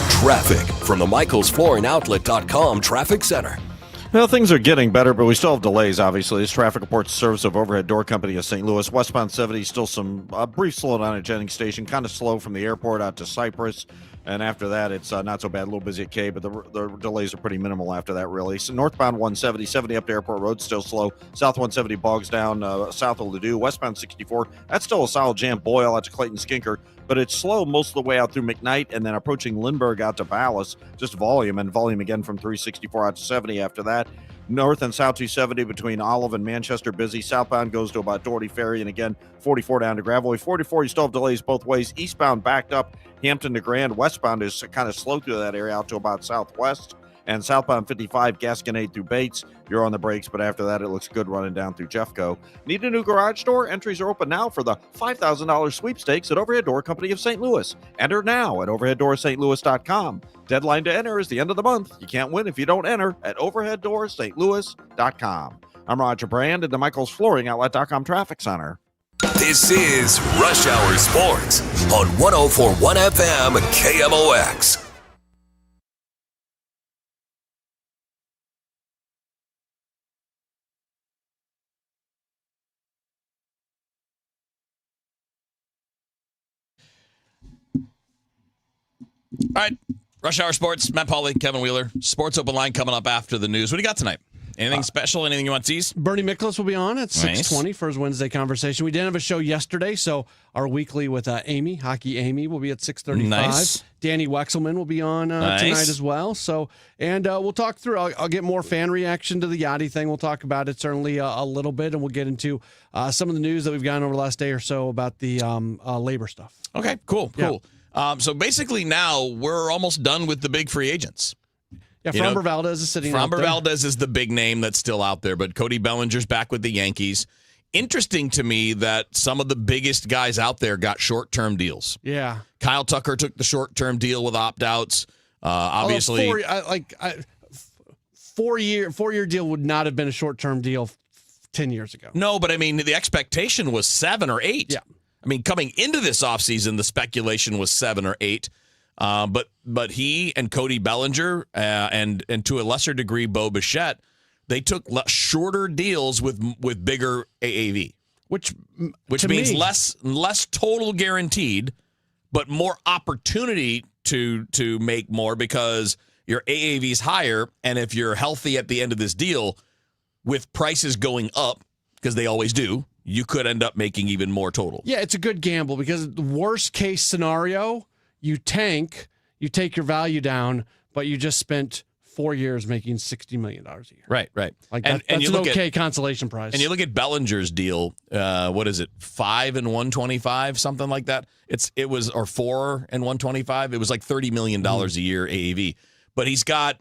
Traffic from the MichaelsFlooringOutlet.com Traffic Center. Well, things are getting better, but we still have delays, obviously. This traffic report service of Overhead Door Company of St. Louis. Westbound 70, still some brief slowdown at Jennings Station. Kind of slow from the airport out to Cypress. And after that, it's not so bad. A little busy at K, but the delays are pretty minimal after that, really. So northbound 170, 70 up to Airport Road, still slow. South 170 bogs down south of Ladue. Westbound 64, that's still a solid jam. Boyle out to Clayton Skinker. But it's slow most of the way out through McKnight and then approaching Lindbergh out to Ballas. Just volume, and volume again from 364 out to 70 after that. North and South 270 between Olive and Manchester busy. Southbound goes to about Doherty Ferry, and again 44 down to Gravois. 44, you still have delays both ways. Eastbound backed up Hampton to Grand. Westbound is kind of slow through that area out to about Southwest. And southbound 55, Gasconade through Bates. You're on the brakes, but after that, it looks good running down through Jeffco. Need a new garage door? Entries are open now for the $5,000 sweepstakes at Overhead Door Company of St. Louis. Enter now at overheaddoorsstlouis.com. Deadline to enter is the end of the month. You can't win if you don't enter at overheaddoorsstlouis.com. I'm Roger Brand at the Michaels Flooring Outlet.com Traffic Center. This is Rush Hour Sports on 104.1 FM KMOX. All right, Rush Hour Sports, Matt Pauley, Kevin Wheeler. Sports Open Line coming up after the news. What do you got tonight? Anything special? Anything you want to tease? Bernie Miklasz will be on at 6:20 for his Wednesday conversation. We didn't have a show yesterday, so our weekly with Amy, Hockey Amy, will be at 6:35. Nice. Danny Wexelman will be on tonight as well. So, and we'll talk through. I'll get more fan reaction to the Yachty thing. We'll talk about it certainly a little bit, and we'll get into some of the news that we've gotten over the last day or so about the labor stuff. Okay, cool. Yeah. So basically now we're almost done with the big free agents. Yeah, Framber Valdez is sitting out there. Framber Valdez is the big name that's still out there, but Cody Bellinger's back with the Yankees. Interesting to me that some of the biggest guys out there got short-term deals. Yeah. Kyle Tucker took the short-term deal with opt-outs. Obviously, four-year deal would not have been a short-term deal 10 years ago. No, but I mean, the expectation was 7 or 8. Yeah. I mean, coming into this offseason, the speculation was 7 or 8. But he and Cody Bellinger and to a lesser degree Bo Bichette, they took shorter deals with bigger AAV, which means less total guaranteed, but more opportunity to make more because your AAV is higher, and if you're healthy at the end of this deal, with prices going up because they always do, you could end up making even more total. Yeah, it's a good gamble because the worst case scenario, you tank, you take your value down, but you just spent 4 years making $60 million a year. Right. Like that's an okay consolation price. And you look at Bellinger's deal, what is it, 5 and 125, something like that? It was 4 and 125. It was like $30 million a year AAV. but he's got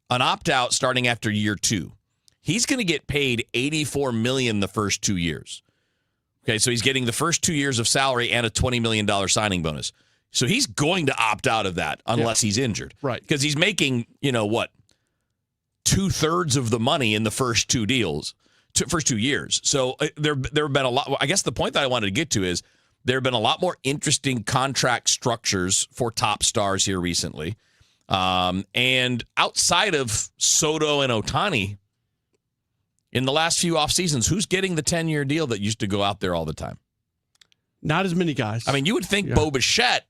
an opt-out starting after year 2. He's going to get paid $84 million the first 2 years. Okay, so he's getting the first 2 years of salary and a $20 million signing bonus. So he's going to opt out of that unless he's injured. Right. Because he's making, 2/3 of the money in the first 2 deals, first 2 years. So there have been a lot. I guess the point that I wanted to get to is there have been a lot more interesting contract structures for top stars here recently. And outside of Soto and Ohtani, in the last few off seasons, who's getting the 10-year deal that used to go out there all the time? Not as many guys. I mean, you would think Bo Bichette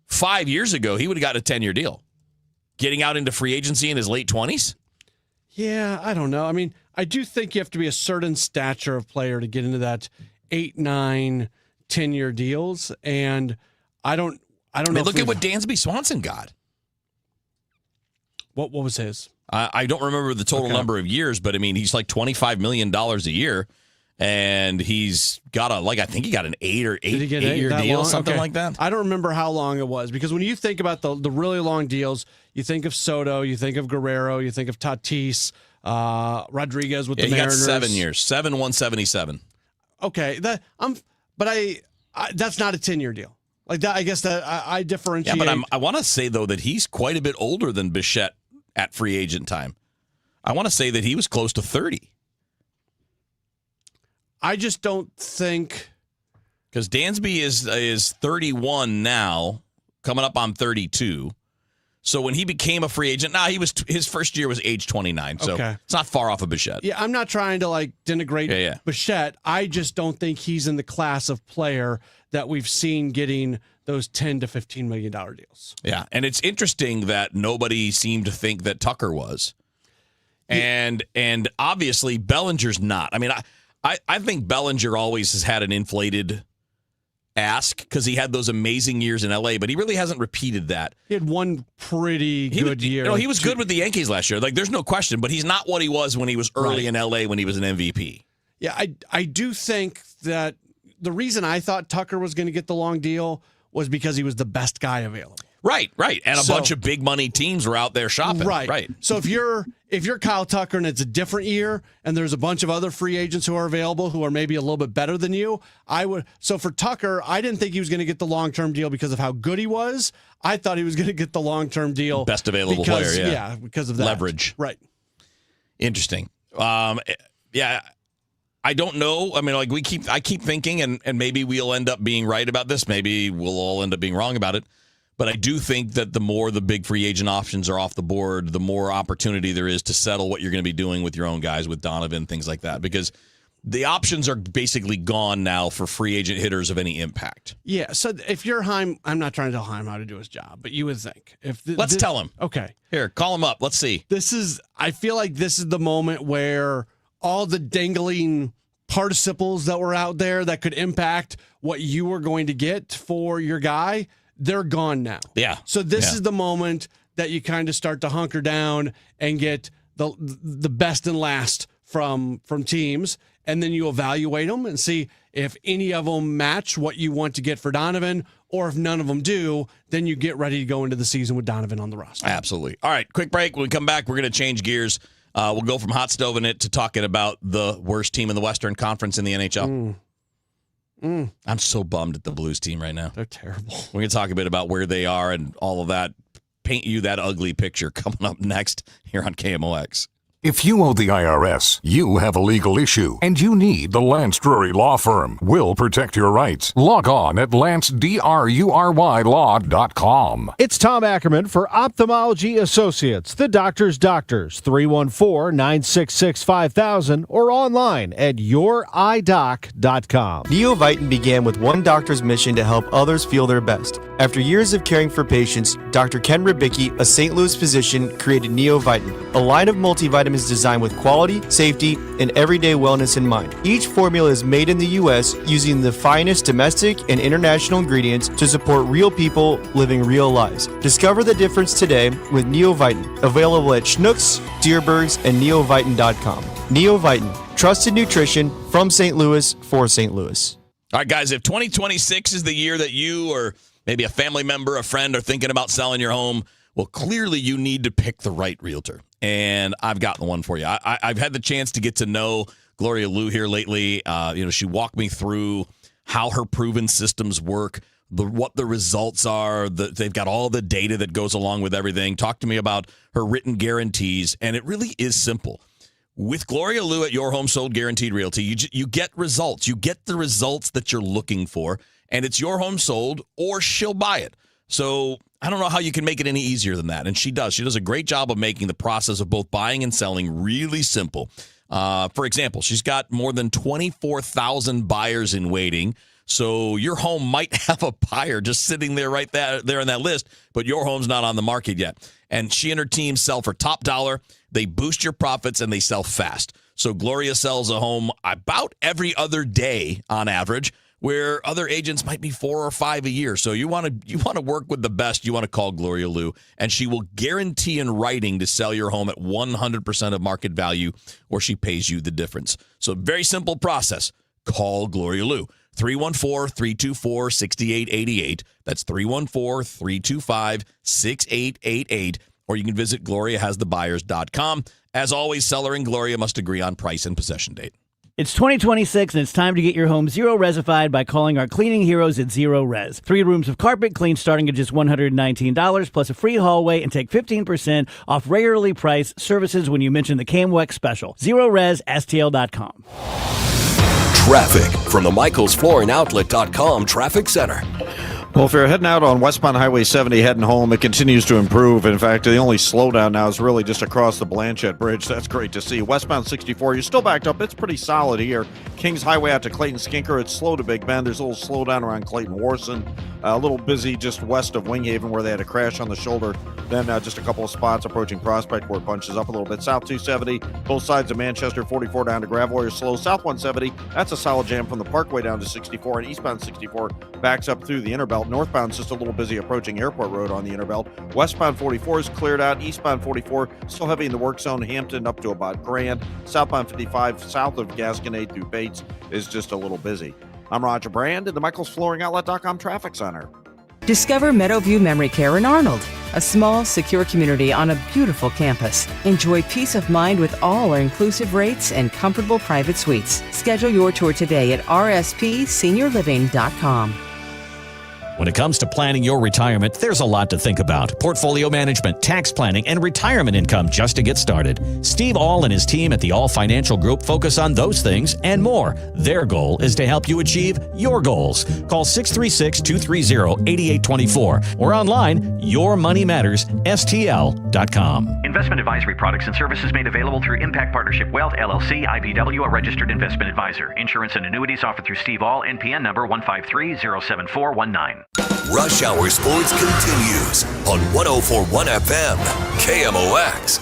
5 years ago, he would have got a 10-year deal. Getting out into free agency in his late 20s? Yeah, I don't know. I mean, I do think you have to be a certain stature of player to get into that 8, 9, 10-year deals. And I don't know. Look at what Dansby Swanson got. What was his? I don't remember the total number of years, but I mean, he's like $25 million a year, and he's got I think he got an 8-year deal, something like that. I don't remember how long it was, because when you think about the really long deals, you think of Soto, you think of Guerrero, you think of Tatis, Rodriguez with the Mariners. He got 7 years, 177. Okay, that's not a 10-year deal. Like that, I guess that I differentiate. Yeah, but I want to say though that he's quite a bit older than Bichette at free agent time. I want to say that he was close to 30. I just don't think, because Dansby is 31 now, coming up on 32. So when he became a free agent, his first year was age 29. So it's not far off of Bichette. Yeah, I'm not trying to denigrate Bichette. I just don't think he's in the class of player that we've seen getting those $10 to $15 million deals. Yeah, and it's interesting that nobody seemed to think that Tucker was. And obviously Bellinger's not. I mean, I think Bellinger always has had an inflated ask because he had those amazing years in L.A., but he really hasn't repeated that. He had one pretty good year. He was good with the Yankees last year. Like, there's no question, but he's not what he was when he was early in L.A. when he was an MVP. Yeah, I do think that the reason I thought Tucker was going to get the long deal was because he was the best guy available. Right. And a bunch of big money teams were out there shopping. Right. So if you're Kyle Tucker and it's a different year and there's a bunch of other free agents who are available who are maybe a little bit better than you, so for Tucker, I didn't think he was going to get the long-term deal because of how good he was. I thought he was going to get the long-term deal. Best available player, yeah. Yeah, because of that. Leverage. Right. Interesting. Yeah. I don't know. I mean, I keep thinking, and maybe we'll end up being right about this. Maybe we'll all end up being wrong about it. But I do think that the more the big free agent options are off the board, the more opportunity there is to settle what you're going to be doing with your own guys, with Donovan, things like that. Because the options are basically gone now for free agent hitters of any impact. Yeah. So if you're Heim, I'm not trying to tell Heim how to do his job, but you would think let's tell him. Okay. Here, call him up. Let's see. I feel like this is the moment where all the dangling participles that were out there that could impact what you were going to get for your guy, they're gone now. Yeah. So this is the moment that you kind of start to hunker down and get the best and last from teams, and then you evaluate them and see if any of them match what you want to get for Donovan, or if none of them do, then you get ready to go into the season with Donovan on the roster. Absolutely. All right, quick break. When we come back, we're going to change gears. We'll go from hot stove in it to talking about the worst team in the Western Conference in the NHL. I'm so bummed at the Blues team right now. They're terrible. We're going to talk a bit about where they are and all of that. Paint you that ugly picture coming up next here on KMOX. If you owe the IRS, you have a legal issue, and you need the Lance Drury Law Firm. We'll protect your rights. Log on at LanceDruryLaw.com. It's Tom Ackerman for Ophthalmology Associates, the doctor's doctors, 314-966-5000, or online at youridoc.com. Neovitin began with one doctor's mission to help others feel their best. After years of caring for patients, Dr. Ken Ribicki, a St. Louis physician, created Neovitin, a line of multivitamins designed with quality, safety, and everyday wellness in mind. Each formula is made in the U.S. using the finest domestic and international ingredients to support real people living real lives. Discover the difference today with Neovitin, available at Schnucks, Dierbergs, and Neovitin.com. Neovitin, trusted nutrition from St. Louis for St. Louis. All right, guys, if 2026 is the year that you or maybe a family member, a friend are thinking about selling your home, Well, clearly you need to pick the right realtor, and I've gotten one for you. I've had the chance to get to know Gloria Liu here lately. She walked me through how her proven systems work, what the results are. They've got all the data that goes along with everything. Talk to me about her written guarantees, and it really is simple. With Gloria Liu at Your Home Sold Guaranteed Realty, you get results. You get the results that you're looking for, and it's your home sold or she'll buy it. So I don't know how you can make it any easier than that, and she does. She does a great job of making the process of both buying and selling really simple. For example, she's got more than 24,000 buyers in waiting. So your home might have a buyer just sitting there right there on that list, but your home's not on the market yet. And she and her team sell for top dollar. They boost your profits, and they sell fast. So Gloria sells a home about every other day on average, where other agents might be 4 or 5 a year. So you want to work with the best. You want to call Gloria Liu, and she will guarantee in writing to sell your home at 100% of market value, or she pays you the difference. So very simple process. Call Gloria Liu. 314-324-6888. That's 314-325-6888. Or you can visit GloriaHasTheBuyers.com. As always, seller and Gloria must agree on price and possession date. It's 2026, and it's time to get your home zero-resified by calling our cleaning heroes at Zero Res. 3 rooms of carpet cleaned starting at just $119, plus a free hallway, and take 15% off regularly priced services when you mention the KMWEX special. ZeroResSTL.com. Traffic from the MichaelsFlooringOutlet.com Traffic Center. Well, if you're heading out on westbound Highway 70 heading home, it continues to improve. In fact, the only slowdown now is really just across the Blanchette Bridge. That's great to see. Westbound 64, you're still backed up. It's pretty solid here. Kings Highway out to Clayton Skinker, it's slow to Big Bend. There's a little slowdown around Clayton Warson. A little busy just west of Winghaven where they had a crash on the shoulder. Then just a couple of spots approaching Prospect where it bunches up a little bit. South 270, both sides of Manchester, 44 down to Gravel. You're slow. South 170, that's a solid jam from the Parkway down to 64. And eastbound 64 backs up through the Innerbelt. Northbound is just a little busy approaching Airport Road on the Innerbelt. Westbound 44 is cleared out. Eastbound 44 still heavy in the work zone. Hampton up to about Grand. Southbound 55 south of Gasconade through Bates is just a little busy. I'm Roger Brand in the MichaelsFlooringOutlet.com Traffic Center. Discover Meadowview Memory Care in Arnold, a small, secure community on a beautiful campus. Enjoy peace of mind with all our inclusive rates and comfortable private suites. Schedule your tour today at rspseniorliving.com. When it comes to planning your retirement, there's a lot to think about. Portfolio management, tax planning, and retirement income just to get started. Steve All and his team at the All Financial Group focus on those things and more. Their goal is to help you achieve your goals. Call 636-230-8824 or online, yourmoneymattersstl.com. Investment advisory products and services made available through Impact Partnership Wealth, LLC, IBW, a registered investment advisor. Insurance and annuities offered through Steve All, NPN number 153-07419. Rush Hour Sports continues on 104.1 FM, KMOX.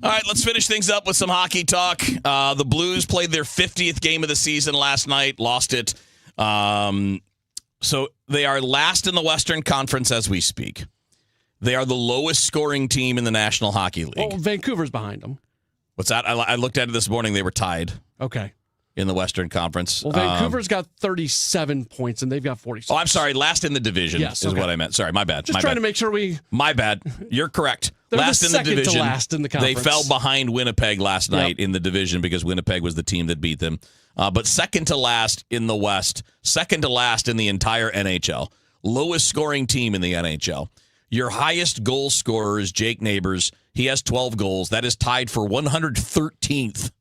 All right, let's finish things up with some hockey talk. The Blues played their 50th game of the season last night, lost it. So they are last in the Western Conference as we speak. They are the lowest scoring team in the National Hockey League. Well, Vancouver's behind them. What's that? I looked at it this morning. They were tied. Okay. In the Western Conference. Well, Vancouver's got 37 points, and they've got 46. Oh, I'm sorry. Last in the division is what I meant. Sorry, my bad. Just trying to make sure we... My bad. You're correct. Last in the division. To last in the conference. They fell behind Winnipeg last night in the division because Winnipeg was the team that beat them. But second to last in the West, second to last in the entire NHL. Lowest scoring team in the NHL. Your highest goal scorer is Jake Neighbors. He has 12 goals. That is tied for 113th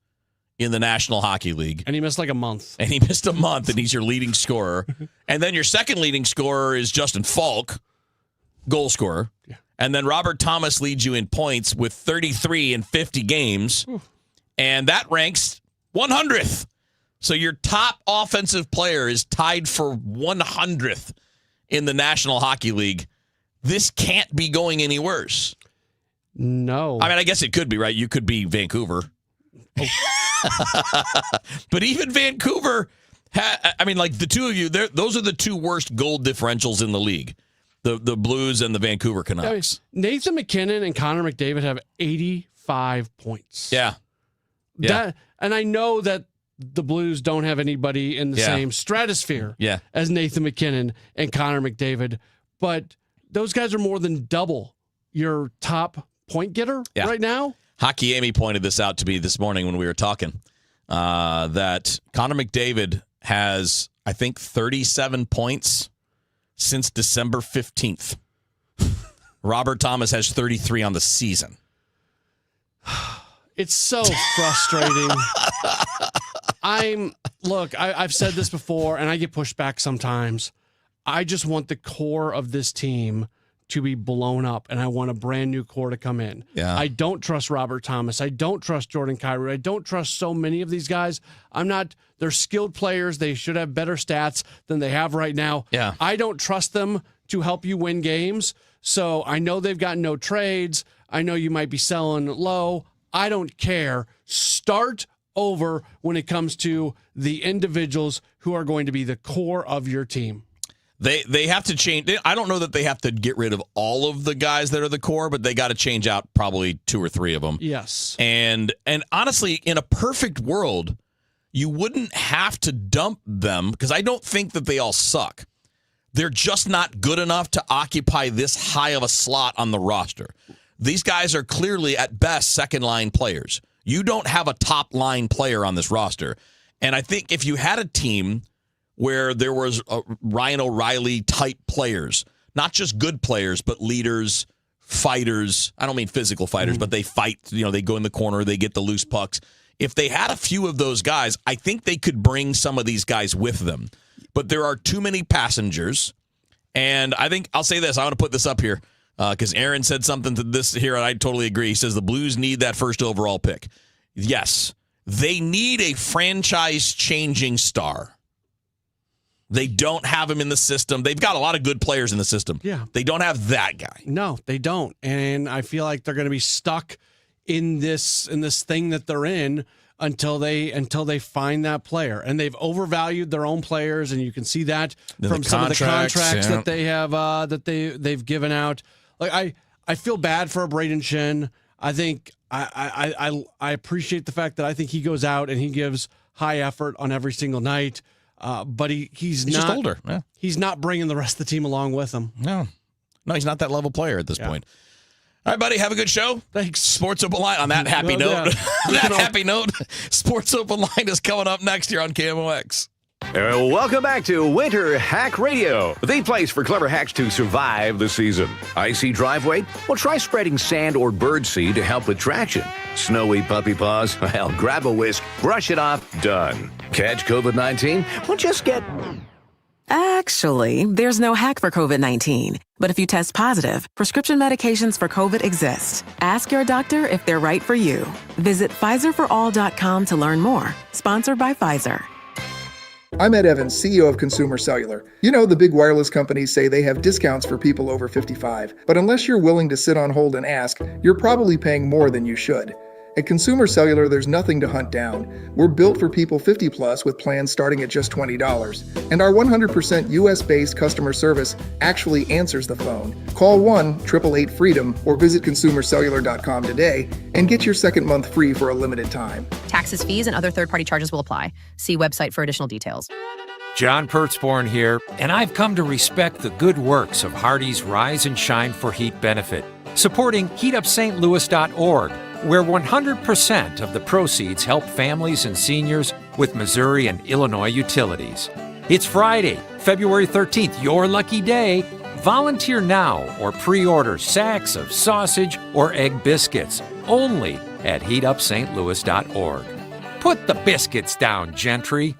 in the National Hockey League. And he missed like a month. And he missed a month, and he's your leading scorer. And then your second leading scorer is Justin Falk, goal scorer. Yeah. And then Robert Thomas leads you in points with 33 in 50 games. And that ranks 100th. So your top offensive player is tied for 100th in the National Hockey League. This can't be going any worse. No. I mean, I guess it could be, right? You could be Vancouver. But even Vancouver, like the two of you, those are the two worst goal differentials in the league. The Blues and the Vancouver Canucks. Nathan McKinnon and Connor McDavid have 85 points. Yeah. And I know that the Blues don't have anybody in the same stratosphere as Nathan McKinnon and Connor McDavid, but those guys are more than double your top point getter right now. Hockey Amy pointed this out to me this morning when we were talking, that Connor McDavid has, I think, 37 points since December 15th. Robert Thomas has 33 on the season. It's so frustrating. I've said this before, and I get pushed back sometimes. I just want the core of this team to be blown up, and I want a brand new core to come in. Yeah. I don't trust Robert Thomas. I don't trust Jordan Kyrou. I don't trust so many of these guys. They're skilled players. They should have better stats than they have right now. Yeah. I don't trust them to help you win games. So I know they've got no trades. I know you might be selling low. I don't care. Start over when it comes to the individuals who are going to be the core of your team. They have to change. I don't know that they have to get rid of all of the guys that are the core, but they got to change out probably 2 or 3 of them. Yes. And honestly, in a perfect world, you wouldn't have to dump them because I don't think that they all suck. They're just not good enough to occupy this high of a slot on the roster. These guys are clearly, at best, second-line players. You don't have a top-line player on this roster. And I think if you had a team where there was Ryan O'Reilly-type players, not just good players, but leaders, fighters. I don't mean physical fighters, but they fight. They go in the corner, they get the loose pucks. If they had a few of those guys, I think they could bring some of these guys with them. But there are too many passengers. And I think I'll say this. I want to put this up here because Aaron said something to this here, and I totally agree. He says the Blues need that first overall pick. Yes, they need a franchise-changing star. They don't have him in the system. They've got a lot of good players in the system. Yeah. They don't have that guy. No, they don't. And I feel like they're going to be stuck in this thing that they're in until they find that player. And they've overvalued their own players, and you can see that from some of the contracts that they have they've given out. Like I feel bad for Braden Shen. I think I appreciate the fact that I think he goes out and he gives high effort on every single night. But he's not, just older. Yeah. He's not bringing the rest of the team along with him. No, he's not that level player at this point. All right, buddy, have a good show. Thanks. Sports Open Line. On that happy note, happy note, Sports Open Line is coming up next here on KMOX. Welcome back to Winter Hack Radio, the place for clever hacks to survive the season. Icy driveway? Well, try spreading sand or birdseed to help with traction. Snowy puppy paws? Well, grab a whisk, brush it off, done. Catch COVID-19? Well, just get... Actually, there's no hack for COVID-19. But if you test positive, prescription medications for COVID exist. Ask your doctor if they're right for you. Visit PfizerForAll.com to learn more. Sponsored by Pfizer. I'm Ed Evans, CEO of Consumer Cellular. You know, the big wireless companies say they have discounts for people over 55. But unless you're willing to sit on hold and ask, you're probably paying more than you should. At Consumer Cellular, there's nothing to hunt down. We're built for people 50 plus with plans starting at just $20. And our 100% US-based customer service actually answers the phone. Call 1-888-FREEDOM or visit consumercellular.com today and get your second month free for a limited time. Taxes, fees, and other third-party charges will apply. See website for additional details. John Pertzborn here, and I've come to respect the good works of Hardy's Rise and Shine for Heat benefit, supporting heatupstlouis.org, where 100% of the proceeds help families and seniors with Missouri and Illinois utilities. It's Friday, February 13th, your lucky day. Volunteer now or pre-order sacks of sausage or egg biscuits only at heatupstlouis.org. Put the biscuits down, gentry.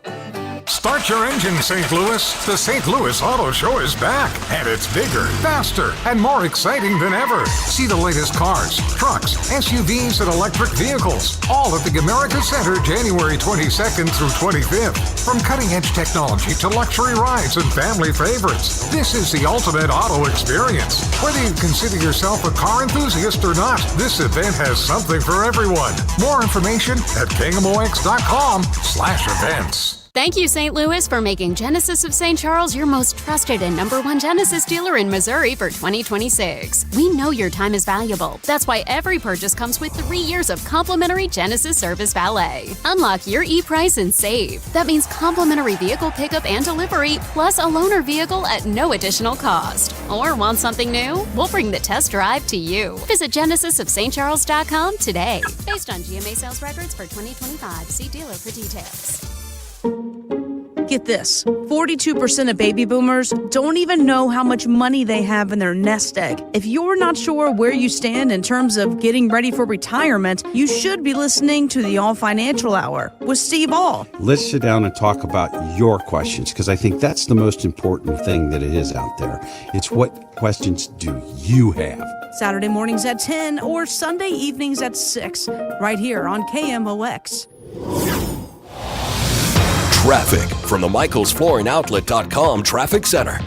Start your engine, St. Louis. The St. Louis Auto Show is back, and it's bigger, faster, and more exciting than ever. See the latest cars, trucks, SUVs, and electric vehicles, all at the Gamerica Center January 22nd through 25th. From cutting-edge technology to luxury rides and family favorites, this is the ultimate auto experience. Whether you consider yourself a car enthusiast or not, this event has something for everyone. More information at KMOX.com/events. Thank you, St. Louis, for making Genesis of St. Charles your most trusted and #1 Genesis dealer in Missouri for 2026. We know your time is valuable. That's why every purchase comes with 3 years of complimentary Genesis Service Valet. Unlock your e-price and save. That means complimentary vehicle pickup and delivery, plus a loaner vehicle at no additional cost. Or want something new? We'll bring the test drive to you. Visit genesisofstcharles.com today. Based on GMA sales records for 2025. See dealer for details. Get this, 42% of baby boomers don't even know how much money they have in their nest egg. If you're not sure where you stand in terms of getting ready for retirement, you should be listening to the All Financial Hour with Steve All. Let's sit down and talk about your questions, because I think that's the most important thing that it is out there. It's what questions do you have? Saturday mornings at 10 or Sunday evenings at 6, right here on KMOX. Traffic from the MichaelsFlooringOutlet.com Traffic Center.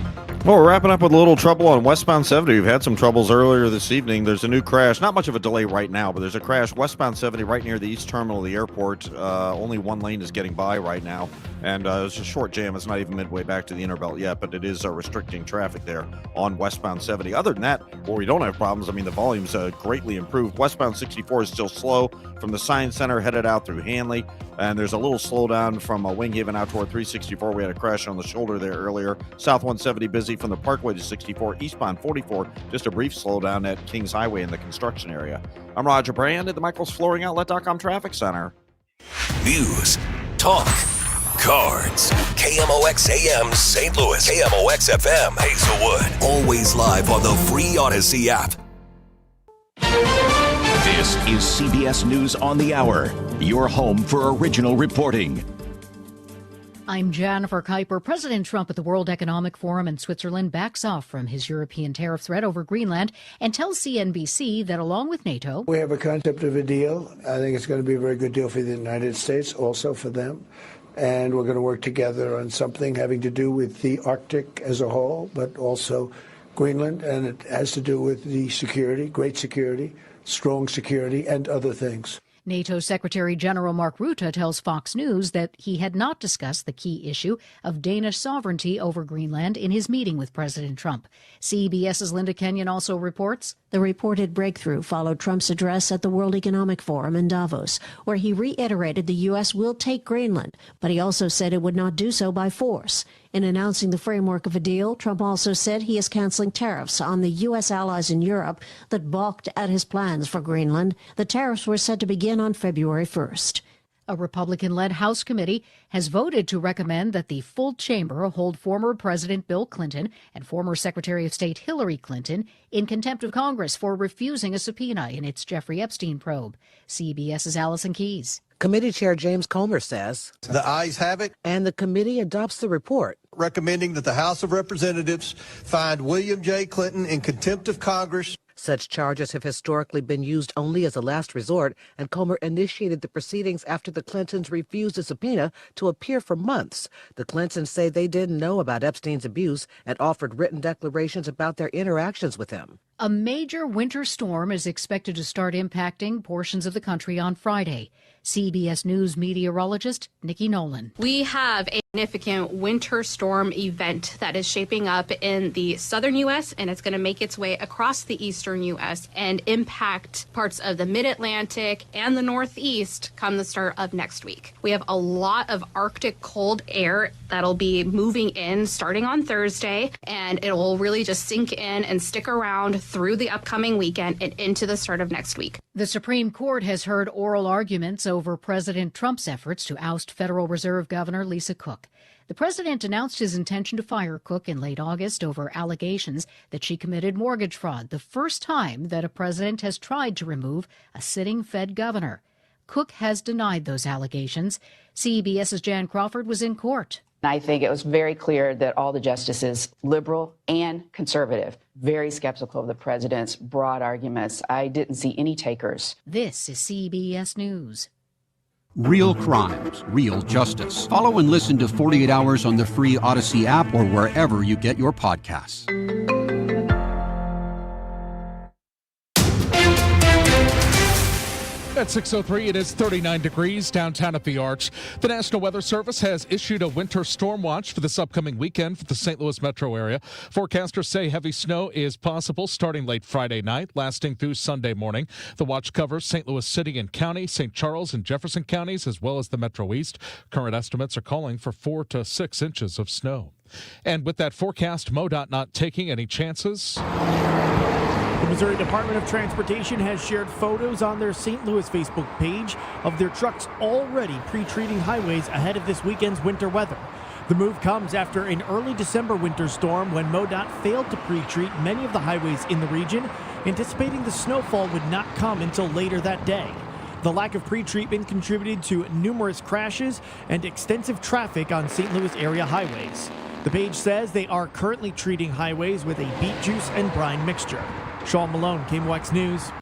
Well, we're wrapping up with a little trouble on westbound 70. We've had some troubles earlier this evening. There's a new crash. Not much of a delay right now, but there's a crash westbound 70 right near the east terminal of the airport. Only one lane is getting by right now. And it's a short jam. It's not even midway back to the inner belt yet, but it is restricting traffic there on westbound 70. Other than that, where we don't have problems, I mean, the volume's greatly improved. Westbound 64 is still slow from the Science Center headed out through Hanley. And there's a little slowdown from Winghaven out toward 364. We had a crash on the shoulder there earlier. South 170 busy from the Parkway to 64. Eastbound 44, just a brief slowdown at Kings Highway in the construction area. I'm Roger Brand at the MichaelsFlooringOutlet.com Traffic Center. News, talk, cards. KMOX AM St. Louis. KMOX FM Hazelwood. Always live on the free Odyssey app. This is CBS News on the Hour, your home for original reporting. I'm Jennifer Kuiper. President Trump at the World Economic Forum in Switzerland backs off from his European tariff threat over Greenland and tells CNBC that along with NATO, we have a concept of a deal. I think it's going to be a very good deal for the United States, also for them. And we're going to work together on something having to do with the Arctic as a whole, but also Greenland. And it has to do with the security, great security, strong security, and other things. NATO Secretary General Mark Rutte tells Fox News that he had not discussed the key issue of Danish sovereignty over Greenland in his meeting with President Trump. CBS's Linda Kenyon also reports. The reported breakthrough followed Trump's address at the World Economic Forum in Davos, where he reiterated the U.S. will take Greenland, but he also said it would not do so by force. In announcing the framework of a deal, Trump also said he is canceling tariffs on the U.S. allies in Europe that balked at his plans for Greenland. The tariffs were set to begin on February 1st. A Republican-led House committee has voted to recommend that the full chamber hold former President Bill Clinton and former Secretary of State Hillary Clinton in contempt of Congress for refusing a subpoena in its Jeffrey Epstein probe. CBS's Allison Keyes. Committee Chair James Comer says, the ayes have it, and the committee adopts the report, recommending that the House of Representatives find William J. Clinton in contempt of Congress. Such charges have historically been used only as a last resort, and Comer initiated the proceedings after the Clintons refused a subpoena to appear for months. The Clintons say they didn't know about Epstein's abuse and offered written declarations about their interactions with him. A major winter storm is expected to start impacting portions of the country on Friday. CBS News meteorologist Nikki Nolan. We have a significant winter storm event that is shaping up in the southern U.S. and it's going to make its way across the eastern U.S. and impact parts of the mid-Atlantic and the Northeast come the start of next week. We have a lot of Arctic cold air that'll be moving in starting on Thursday, and it will really just sink in and stick around through the upcoming weekend and into the start of next week. The Supreme Court has heard oral arguments over President Trump's efforts to oust Federal Reserve Governor Lisa Cook. The president announced his intention to fire Cook in late August over allegations that she committed mortgage fraud, the first time that a president has tried to remove a sitting Fed governor. Cook has denied those allegations. CBS's Jan Crawford was in court. I think it was very clear that all the justices, liberal and conservative, very skeptical of the president's broad arguments. I didn't see any takers. This is CBS News. Real crimes, real justice. Follow and listen to 48 Hours on the free Odyssey app or wherever you get your podcasts. At 6:03, it is 39 degrees downtown at the Arch. The National Weather Service has issued a winter storm watch for this upcoming weekend for the St. Louis metro area. Forecasters say heavy snow is possible starting late Friday night, lasting through Sunday morning. The watch covers St. Louis City and County, St. Charles and Jefferson counties, as well as the Metro East. Current estimates are calling for 4 to 6 inches of snow. And with that forecast, MoDOT not taking any chances. The Missouri Department of Transportation has shared photos on their St. Louis Facebook page of their trucks already pre-treating highways ahead of this weekend's winter weather. The move comes after an early December winter storm when MoDOT failed to pre-treat many of the highways in the region, anticipating the snowfall would not come until later that day. The lack of pre-treatment contributed to numerous crashes and extensive traffic on St. Louis area highways. The page says they are currently treating highways with a beet juice and brine mixture. Sean Malone, KMOX News.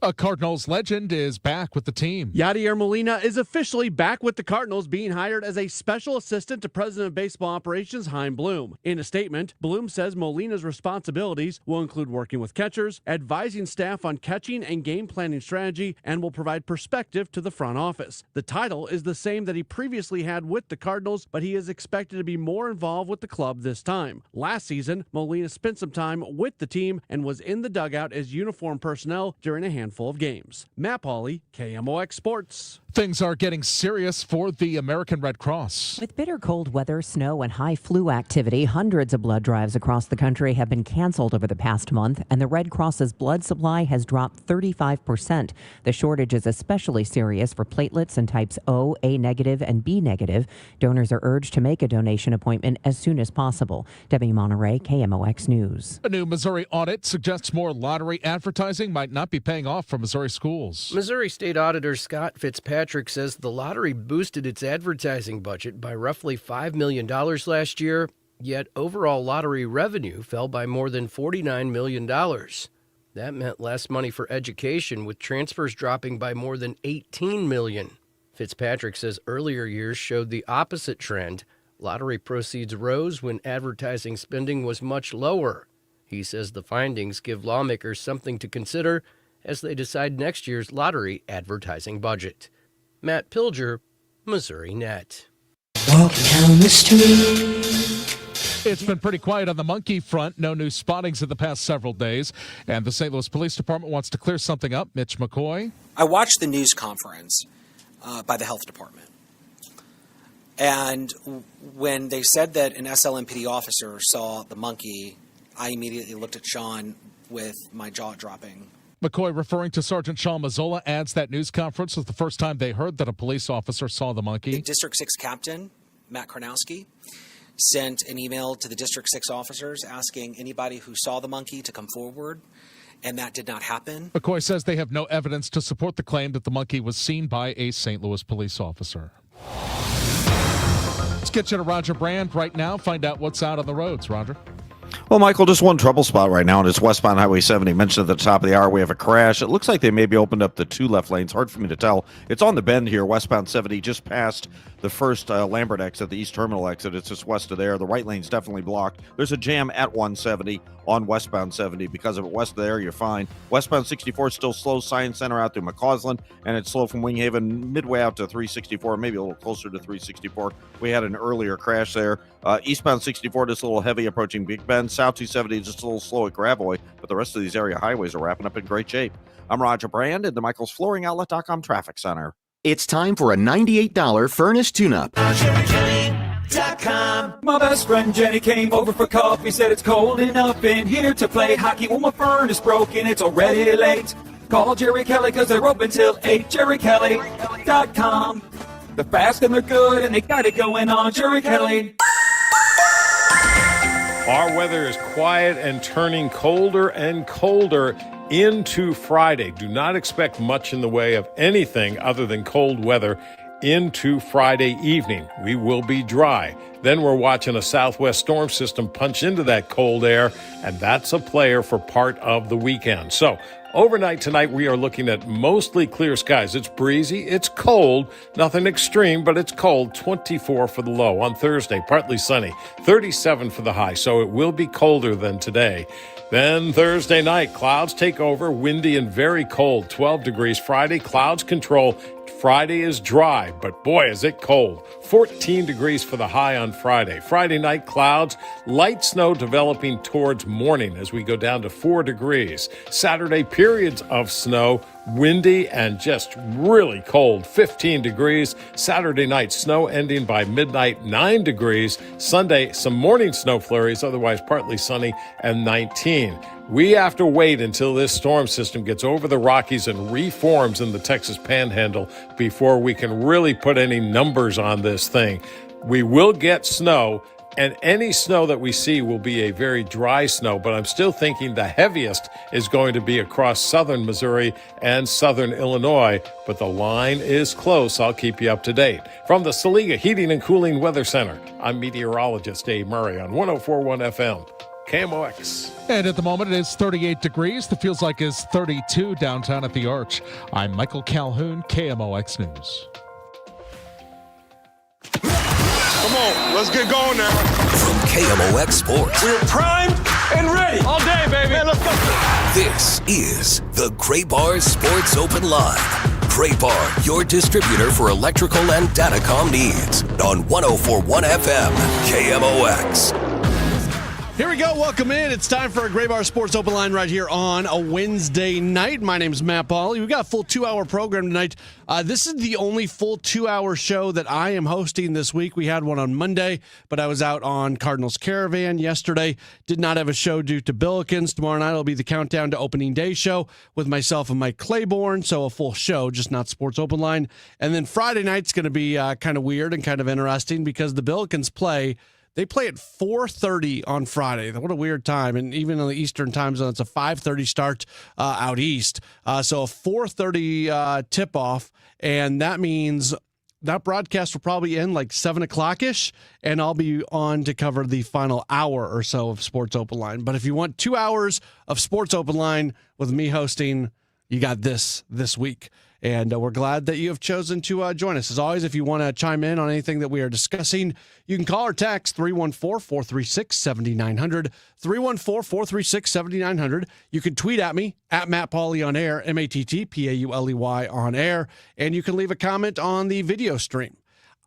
A Cardinals legend is back with the team. Yadier Molina is officially back with the Cardinals, being hired as a special assistant to President of Baseball Operations Chaim Bloom. In a statement, Bloom says Molina's responsibilities will include working with catchers, advising staff on catching and game planning strategy, and will provide perspective to the front office. The title is the same that he previously had with the Cardinals, but he is expected to be more involved with the club this time. Last season, Molina spent some time with the team and was in the dugout as uniform personnel during a handful of games. Matt Pauley, KMOX Sports. Things are getting serious for the American Red Cross. With bitter cold weather, snow, and high flu activity, hundreds of blood drives across the country have been canceled over the past month, and the Red Cross's blood supply has dropped 35%. The shortage is especially serious for platelets in types O, A negative, and B negative. Donors are urged to make a donation appointment as soon as possible. Debbie Monterey, KMOX News. A new Missouri audit suggests more lottery advertising might not be paying off for Missouri schools. Missouri State Auditor Scott Fitzpatrick says the lottery boosted its advertising budget by roughly $5 million last year, yet overall lottery revenue fell by more than $49 million. That meant less money for education, with transfers dropping by more than $18 million. Fitzpatrick says earlier years showed the opposite trend. Lottery proceeds rose when advertising spending was much lower. He says the findings give lawmakers something to consider as they decide next year's lottery advertising budget. Matt Pilger, Missouri Net. Walking down the street. It's been pretty quiet on the monkey front. No new spottings in the past several days. And the St. Louis Police Department wants to clear something up. Mitch McCoy. I watched the news conference by the health department. And when they said that an SLMPD officer saw the monkey, I immediately looked at Sean with my jaw dropping. McCoy, referring to Sergeant Sean Mazzola, adds that news conference was the first time they heard that a police officer saw the monkey. The District 6 captain, Matt Karnowski, sent an email to the District 6 officers asking anybody who saw the monkey to come forward, and that did not happen. McCoy says they have no evidence to support the claim that the monkey was seen by a St. Louis police officer. Let's get you to Roger Brand right now. Find out what's out on the roads, Roger. Well, Michael, just one trouble spot right now, and it's westbound Highway 70. Mentioned at the top of the hour, we have a crash. It looks like they maybe opened up the two left lanes. Hard for me to tell. It's on the bend here, westbound 70, just past the first Lambert exit, the East Terminal exit. It's just west of there. The right lane's definitely blocked. There's a jam at 170 on westbound 70. Because of it, west of there, you're fine. Westbound 64 is still slow. Science Center out through McCausland, and it's slow from Winghaven midway out to 364, maybe a little closer to 364. We had an earlier crash there. Eastbound 64 just a little heavy approaching Big Bend. South 270 just a little slow at Gravois, but the rest of these area highways are wrapping up in great shape. I'm Roger Brand at the Michael's Flooring Outlet.com Traffic Center. It's time for a $98 furnace tune-up. My best friend Jenny came over for coffee, said it's cold enough in here to play hockey. Well, my furnace broken, it's already late. Call Jerry Kelly because they're open till 8. JerryKelly.com. They're fast and they're good and they got it going on. Jerry Kelly. Our weather is quiet and turning colder and colder into Friday. Do not expect much in the way of anything other than cold weather into Friday evening. We will be dry. Then we're watching a southwest storm system punch into that cold air, and that's a player for part of the weekend. So Overnight tonight, we are looking at mostly clear skies. It's breezy, it's cold, nothing extreme, but it's cold. 24 for the low. On Thursday, partly sunny, 37 for the high, so it will be colder than today. Then Thursday night, clouds take over, windy and very cold, 12 degrees. Friday, clouds control. Friday is dry, but boy, is it cold. 14 degrees for the high on Friday. Friday night, clouds, light snow developing towards morning as we go down to 4 degrees. Saturday, periods of snow, windy and just really cold, 15 degrees. Saturday night, snow ending by midnight, 9 degrees. Sunday, some morning snow flurries, otherwise partly sunny, and 19. We have to wait until this storm system gets over the Rockies and reforms in the Texas Panhandle before we can really put any numbers on this thing. We will get snow, and any snow that we see will be a very dry snow, but I'm still thinking the heaviest is going to be across southern Missouri and southern Illinois, but the line is close. I'll keep you up to date. From the Saliga Heating and Cooling Weather Center, I'm meteorologist Dave Murray on 104.1 FM. KMOX. And at the moment, it is 38 degrees. The feels like is 32 downtown at the Arch. I'm Michael Calhoun, KMOX News. Come on, let's get going now. From KMOX Sports. We're primed and ready. All day, baby. Man, let's go. This is the Gray Bar Sports Open Live. Gray Bar, your distributor for electrical and datacom needs. On 104.1 FM, KMOX. Here we go. Welcome in. It's time for a Gray Bar Sports Open Line right here on a Wednesday night. My name is Matt Pauley. We've got a full 2-hour program tonight. This is the only full 2-hour show that I am hosting this week. We had one on Monday, but I was out on Cardinals Caravan yesterday. Did not have a show due to Billikens. Tomorrow night will be the Countdown to Opening Day show with myself and Mike Claiborne. So a full show, just not Sports Open Line. And then Friday night's going to be kind of weird and kind of interesting because the Billikens play. They play at 4:30 on Friday. What a weird time. And even on the Eastern time zone, it's a 5:30 start out east. So a 4:30 tip-off, and that means that broadcast will probably end like 7 o'clock-ish, and I'll be on to cover the final hour or so of Sports Open Line. But if you want 2 hours of Sports Open Line with me hosting, you got this week. And we're glad that you have chosen to join us. As always, if you want to chime in on anything that we are discussing, you can call or text 314-436-7900, 314-436-7900. You can tweet at me, at Matt Pauley on air, MattPauley on air, and you can leave a comment on the video stream.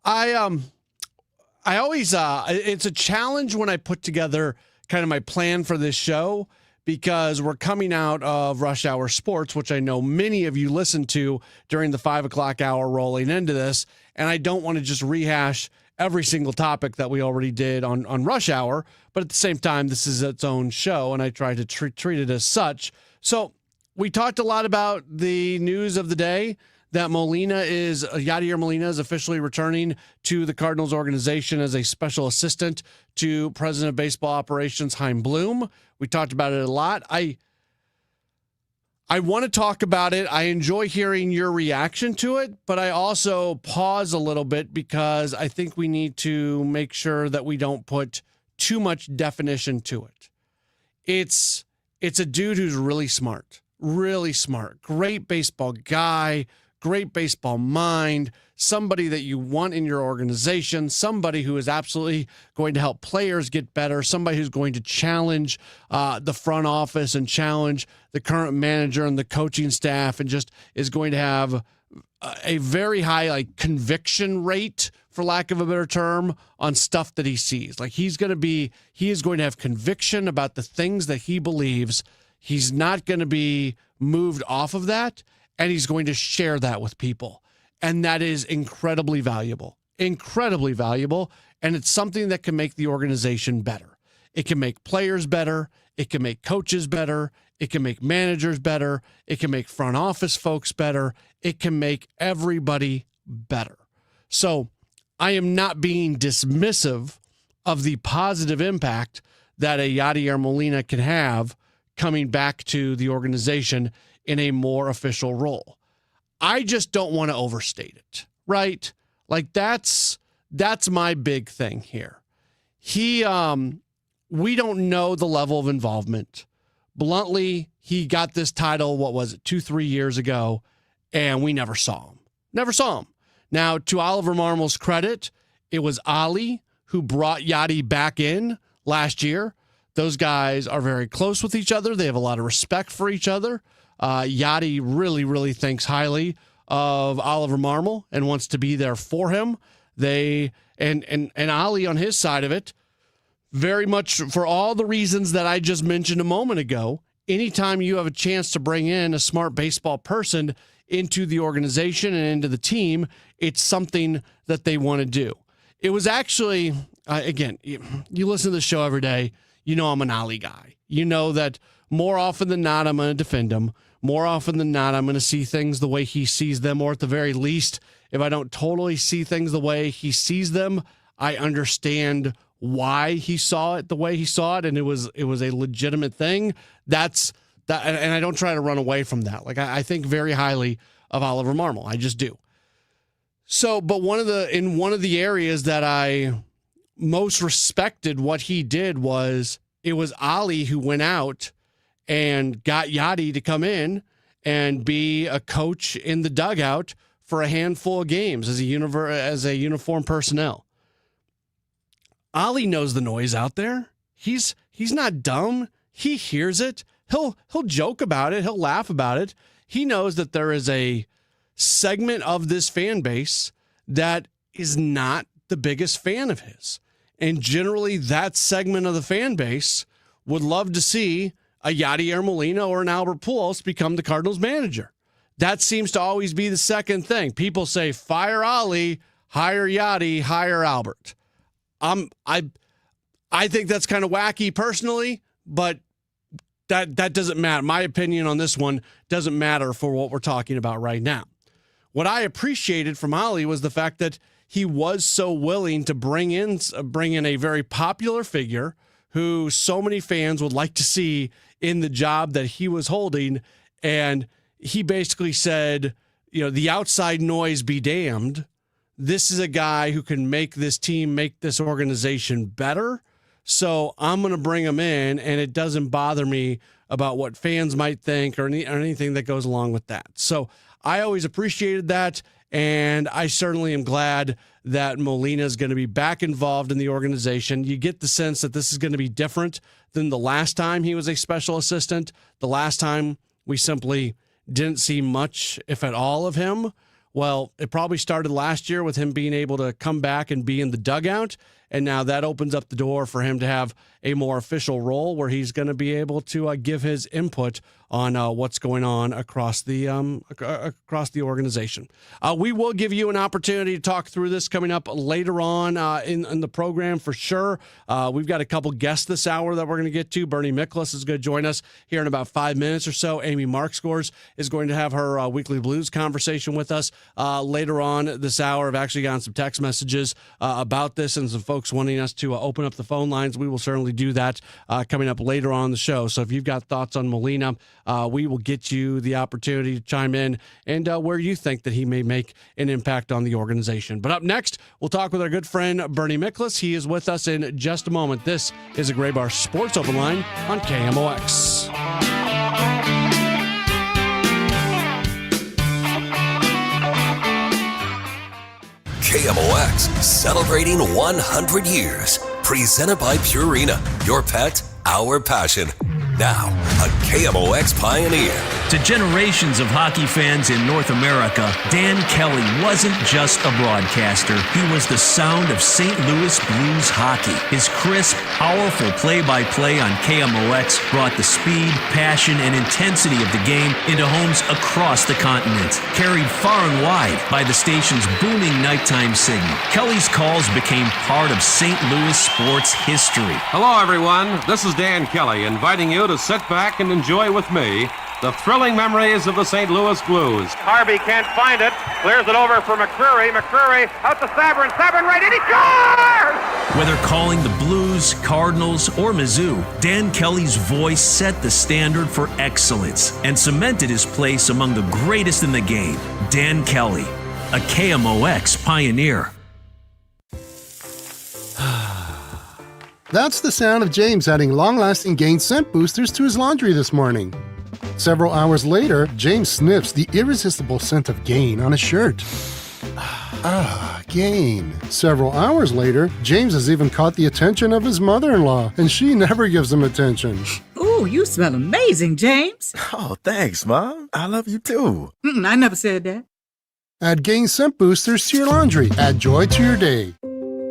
I always, it's a challenge when I put together kind of my plan for this show, because we're coming out of Rush Hour Sports, which I know many of you listen to during the 5 o'clock hour rolling into this, and I don't want to just rehash every single topic that we already did on Rush Hour, but at the same time, this is its own show, and I try to treat it as such. So we talked a lot about the news of the day, that Yadier Molina is officially returning to the Cardinals organization as a special assistant to President of Baseball Operations Chaim Bloom. We talked about it a lot. I want to talk about it. I enjoy hearing your reaction to it, but I also pause a little bit because I think we need to make sure that we don't put too much definition to it. It's a dude who's really smart, great baseball guy, great baseball mind, somebody that you want in your organization, somebody who is absolutely going to help players get better, somebody who's going to challenge the front office and challenge the current manager and the coaching staff, and just is going to have a very high conviction rate, for lack of a better term, on stuff that he sees. He is going to have conviction about the things that he believes. He's not going to be moved off of that. And he's going to share that with people. And that is incredibly valuable. And it's something that can make the organization better. It can make players better. It can make coaches better. It can make managers better. It can make front office folks better. It can make everybody better. So I am not being dismissive of the positive impact that a Yadier Molina can have coming back to the organization in a more official role. I just don't want to overstate it, right? That's my big thing here. We don't know the level of involvement, bluntly, he got this title, 2-3 years ago, and we never saw him. Now, to Oliver Marmol's credit, it was Ali who brought Yadi back in last year. Those guys are very close with each other. They have a lot of respect for each other. Yadi really, really thinks highly of Oliver Marmol and wants to be there for him. And Ali on his side of it, very much for all the reasons that I just mentioned a moment ago, anytime you have a chance to bring in a smart baseball person into the organization and into the team, it's something that they want to do. It was actually, again, you listen to the show every day, you know I'm an Ali guy. You know that more often than not, I'm going to defend him. More often than not, I'm going to see things the way he sees them, or at the very least, if I don't totally see things the way he sees them, I understand why he saw it the way he saw it, and it was a legitimate thing. That's that, and I don't try to run away from that. Like I think very highly of Oliver Marmol. I just do. So, but one of the areas that I most respected what he did was it was Ali who went out and got Yadi to come in and be a coach in the dugout for a handful of games as a uniform personnel. Ali knows the noise out there. He's not dumb. He hears it. He'll joke about it. He'll laugh about it. He knows that there is a segment of this fan base that is not the biggest fan of his. And generally that segment of the fan base would love to see a Yadier Molina or an Albert Pujols become the Cardinals manager. That seems to always be the second thing. People say, fire Ali, hire Yadi, hire Albert. I think that's kind of wacky personally, but that doesn't matter. My opinion on this one doesn't matter for what we're talking about right now. What I appreciated from Ali was the fact that he was so willing to bring in a very popular figure who so many fans would like to see in the job that he was holding. And he basically said, the outside noise be damned. This is a guy who can make this team, make this organization better. So I'm going to bring him in, and it doesn't bother me about what fans might think or anything that goes along with that. So I always appreciated that, and I certainly am glad that Molina is going to be back involved in the organization. You get the sense that this is going to be different than the last time he was a special assistant. The last time we simply didn't see much, if at all, of him. Well, it probably started last year with him being able to come back and be in the dugout, and now that opens up the door for him to have a more official role where he's going to be able to give his input on what's going on across the organization. We will give you an opportunity to talk through this coming up later on in the program for sure. We've got a couple guests this hour that we're going to get to. Bernie Miklas is going to join us here in about 5 minutes or so. Amy Markscores is going to have her weekly blues conversation with us later on this hour. I've actually gotten some text messages about this and some folks wanting us to open up the phone lines. We will certainly do that coming up later on the show. So if you've got thoughts on Molina, we will get you the opportunity to chime in and where you think that he may make an impact on the organization. But up next, we'll talk with our good friend Bernie Miklas. He is with us in just a moment. This is a Gray Bar Sports Open Line on KMOX. KMOX, celebrating 100 years. Presented by Purina, your pet, our passion. Now, a KMOX pioneer. To generations of hockey fans in North America, Dan Kelly wasn't just a broadcaster. He was the sound of St. Louis Blues hockey. His crisp, powerful play-by-play on KMOX brought the speed, passion, and intensity of the game into homes across the continent. Carried far and wide by the station's booming nighttime signal, Kelly's calls became part of St. Louis sports history. Hello, everyone. This is Dan Kelly, inviting you to sit back and enjoy with me the thrilling memories of the St. Louis Blues. Harvey can't find it. Clears it over for McCreary. McCreary out to Sabrin. Sabrin right in. He scores! Whether calling the Blues, Cardinals, or Mizzou, Dan Kelly's voice set the standard for excellence and cemented his place among the greatest in the game. Dan Kelly, a KMOX pioneer. That's the sound of James adding long-lasting Gain scent boosters to his laundry this morning. Several hours later, James sniffs the irresistible scent of Gain on his shirt. Gain. Several hours later, James has even caught the attention of his mother-in-law, and she never gives him attention. Ooh, you smell amazing, James. Oh, thanks, Mom. I love you too. I never said that. Add Gain scent boosters to your laundry. Add joy to your day.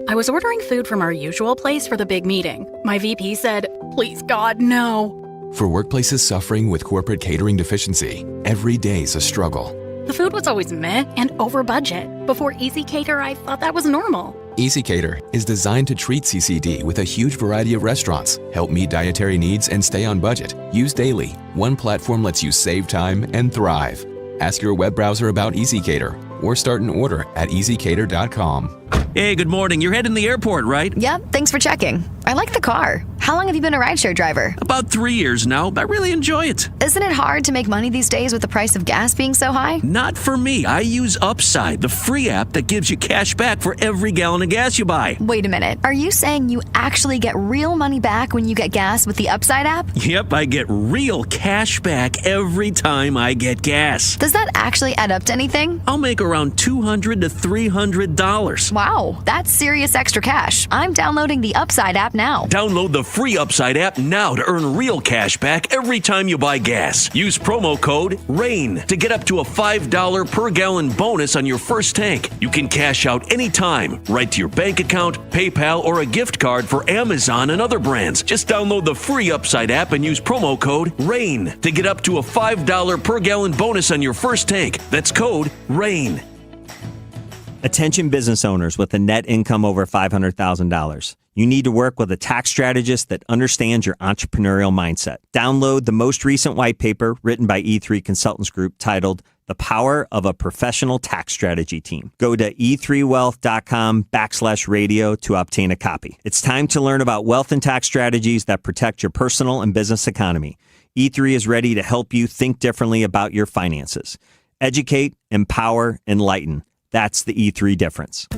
I was ordering food from our usual place for the big meeting. My VP said, "Please, God, no." For workplaces suffering with corporate catering deficiency, every day's a struggle. The food was always meh and over budget. Before Easy Cater, I thought that was normal. Easy Cater is designed to treat CCD with a huge variety of restaurants, help meet dietary needs, and stay on budget. Use daily. One platform lets you save time and thrive. Ask your web browser about Easy Cater or start an order at easycater.com. Hey, good morning. You're heading to the airport, right? Yep, thanks for checking. I like the car. How long have you been a rideshare driver? About 3 years now, but I really enjoy it. Isn't it hard to make money these days with the price of gas being so high? Not for me. I use Upside, the free app that gives you cash back for every gallon of gas you buy. Wait a minute. Are you saying you actually get real money back when you get gas with the Upside app? Yep, I get real cash back every time I get gas. Does that actually add up to anything? I'll make around $200 to $300. Wow, that's serious extra cash. I'm downloading the Upside app now. Download the free Upside app now to earn real cash back every time you buy gas. Use promo code RAIN to get up to a $5 per gallon bonus on your first tank. You can cash out anytime, right to your bank account, PayPal, or a gift card for Amazon and other brands. Just download the free Upside app and use promo code RAIN to get up to a $5 per gallon bonus on your first tank. That's code RAIN. Attention business owners with a net income over $500,000. You need to work with a tax strategist that understands your entrepreneurial mindset. Download the most recent white paper written by E3 Consultants Group titled The Power of a Professional Tax Strategy Team. Go to e3wealth.com/radio to obtain a copy. It's time to learn about wealth and tax strategies that protect your personal and business economy. E3 is ready to help you think differently about your finances. Educate, empower, enlighten. That's the E3 difference.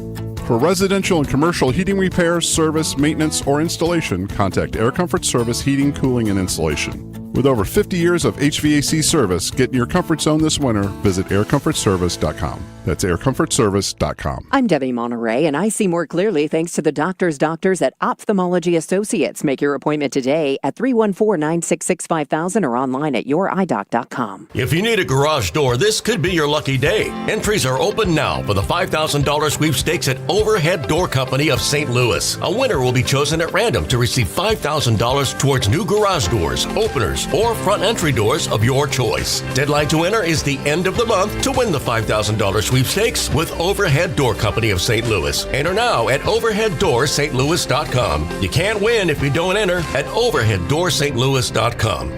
For residential and commercial heating repairs, service, maintenance, or installation, contact Air Comfort Service Heating, Cooling, and Installation. With over 50 years of HVAC service, get in your comfort zone this winter. Visit aircomfortservice.com. That's aircomfortservice.com. I'm Debbie Monterey, and I see more clearly thanks to the doctors at Ophthalmology Associates. Make your appointment today at 314-966-5000 or online at youridoc.com. If you need a garage door, this could be your lucky day. Entries are open now for the $5,000 sweepstakes at Overhead Door Company of St. Louis. A winner will be chosen at random to receive $5,000 towards new garage doors, openers, or front entry doors of your choice. Deadline to enter is the end of the month to win the $5,000 sweepstakes with Overhead Door Company of St. Louis. Enter now at overheaddoorstlouis.com. You can't win if you don't enter at overheaddoorstlouis.com.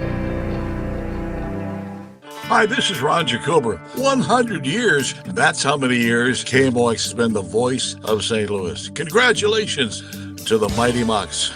Hi, this is Ron Jacober. 100 years. That's how many years KMOX has been the voice of St. Louis. Congratulations to the Mighty Mocs.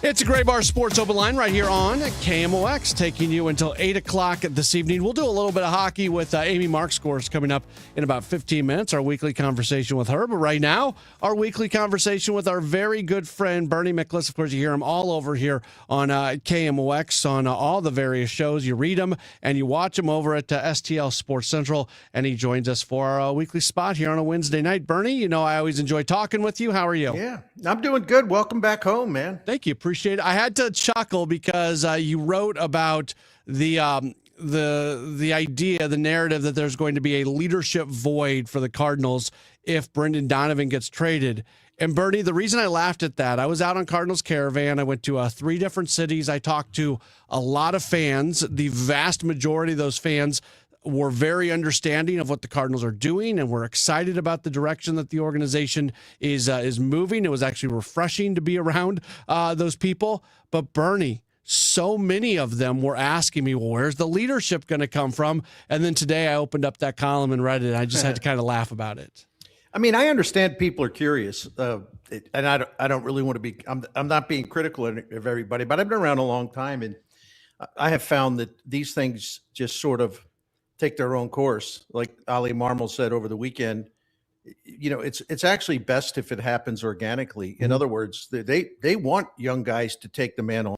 It's a Gray Bar Sports Open Line right here on KMOX, taking you until 8 o'clock this evening. We'll do a little bit of hockey with Amy Markscourse coming up in about 15 minutes, our weekly conversation with her. But right now, our weekly conversation with our very good friend, Bernie Miklas. Of course, you hear him all over here on KMOX on all the various shows. You read him and you watch him over at STL Sports Central, and he joins us for our weekly spot here on a Wednesday night. Bernie, you know I always enjoy talking with you. How are you? Yeah, I'm doing good. Welcome back home, man. Thank you. Appreciate it. I had to chuckle because you wrote about the idea, the narrative that there's going to be a leadership void for the Cardinals if Brendan Donovan gets traded. And Bernie, the reason I laughed at that, I was out on Cardinals Caravan. I went to 3 different cities. I talked to a lot of fans. The vast majority of those fans were very understanding of what the Cardinals are doing, and we're excited about the direction that the organization is moving. It was actually refreshing to be around those people. But Bernie, so many of them were asking me, well, where's the leadership going to come from? And then today I opened up that column and read it, and I just had to kind of laugh about it. I mean, I understand people are curious, and I don't really want to be. I'm not being critical of everybody, but I've been around a long time, and I have found that these things just sort of take their own course. Like Ali Marmol said over the weekend, it's actually best if it happens organically. In other words, they want young guys to take the mantle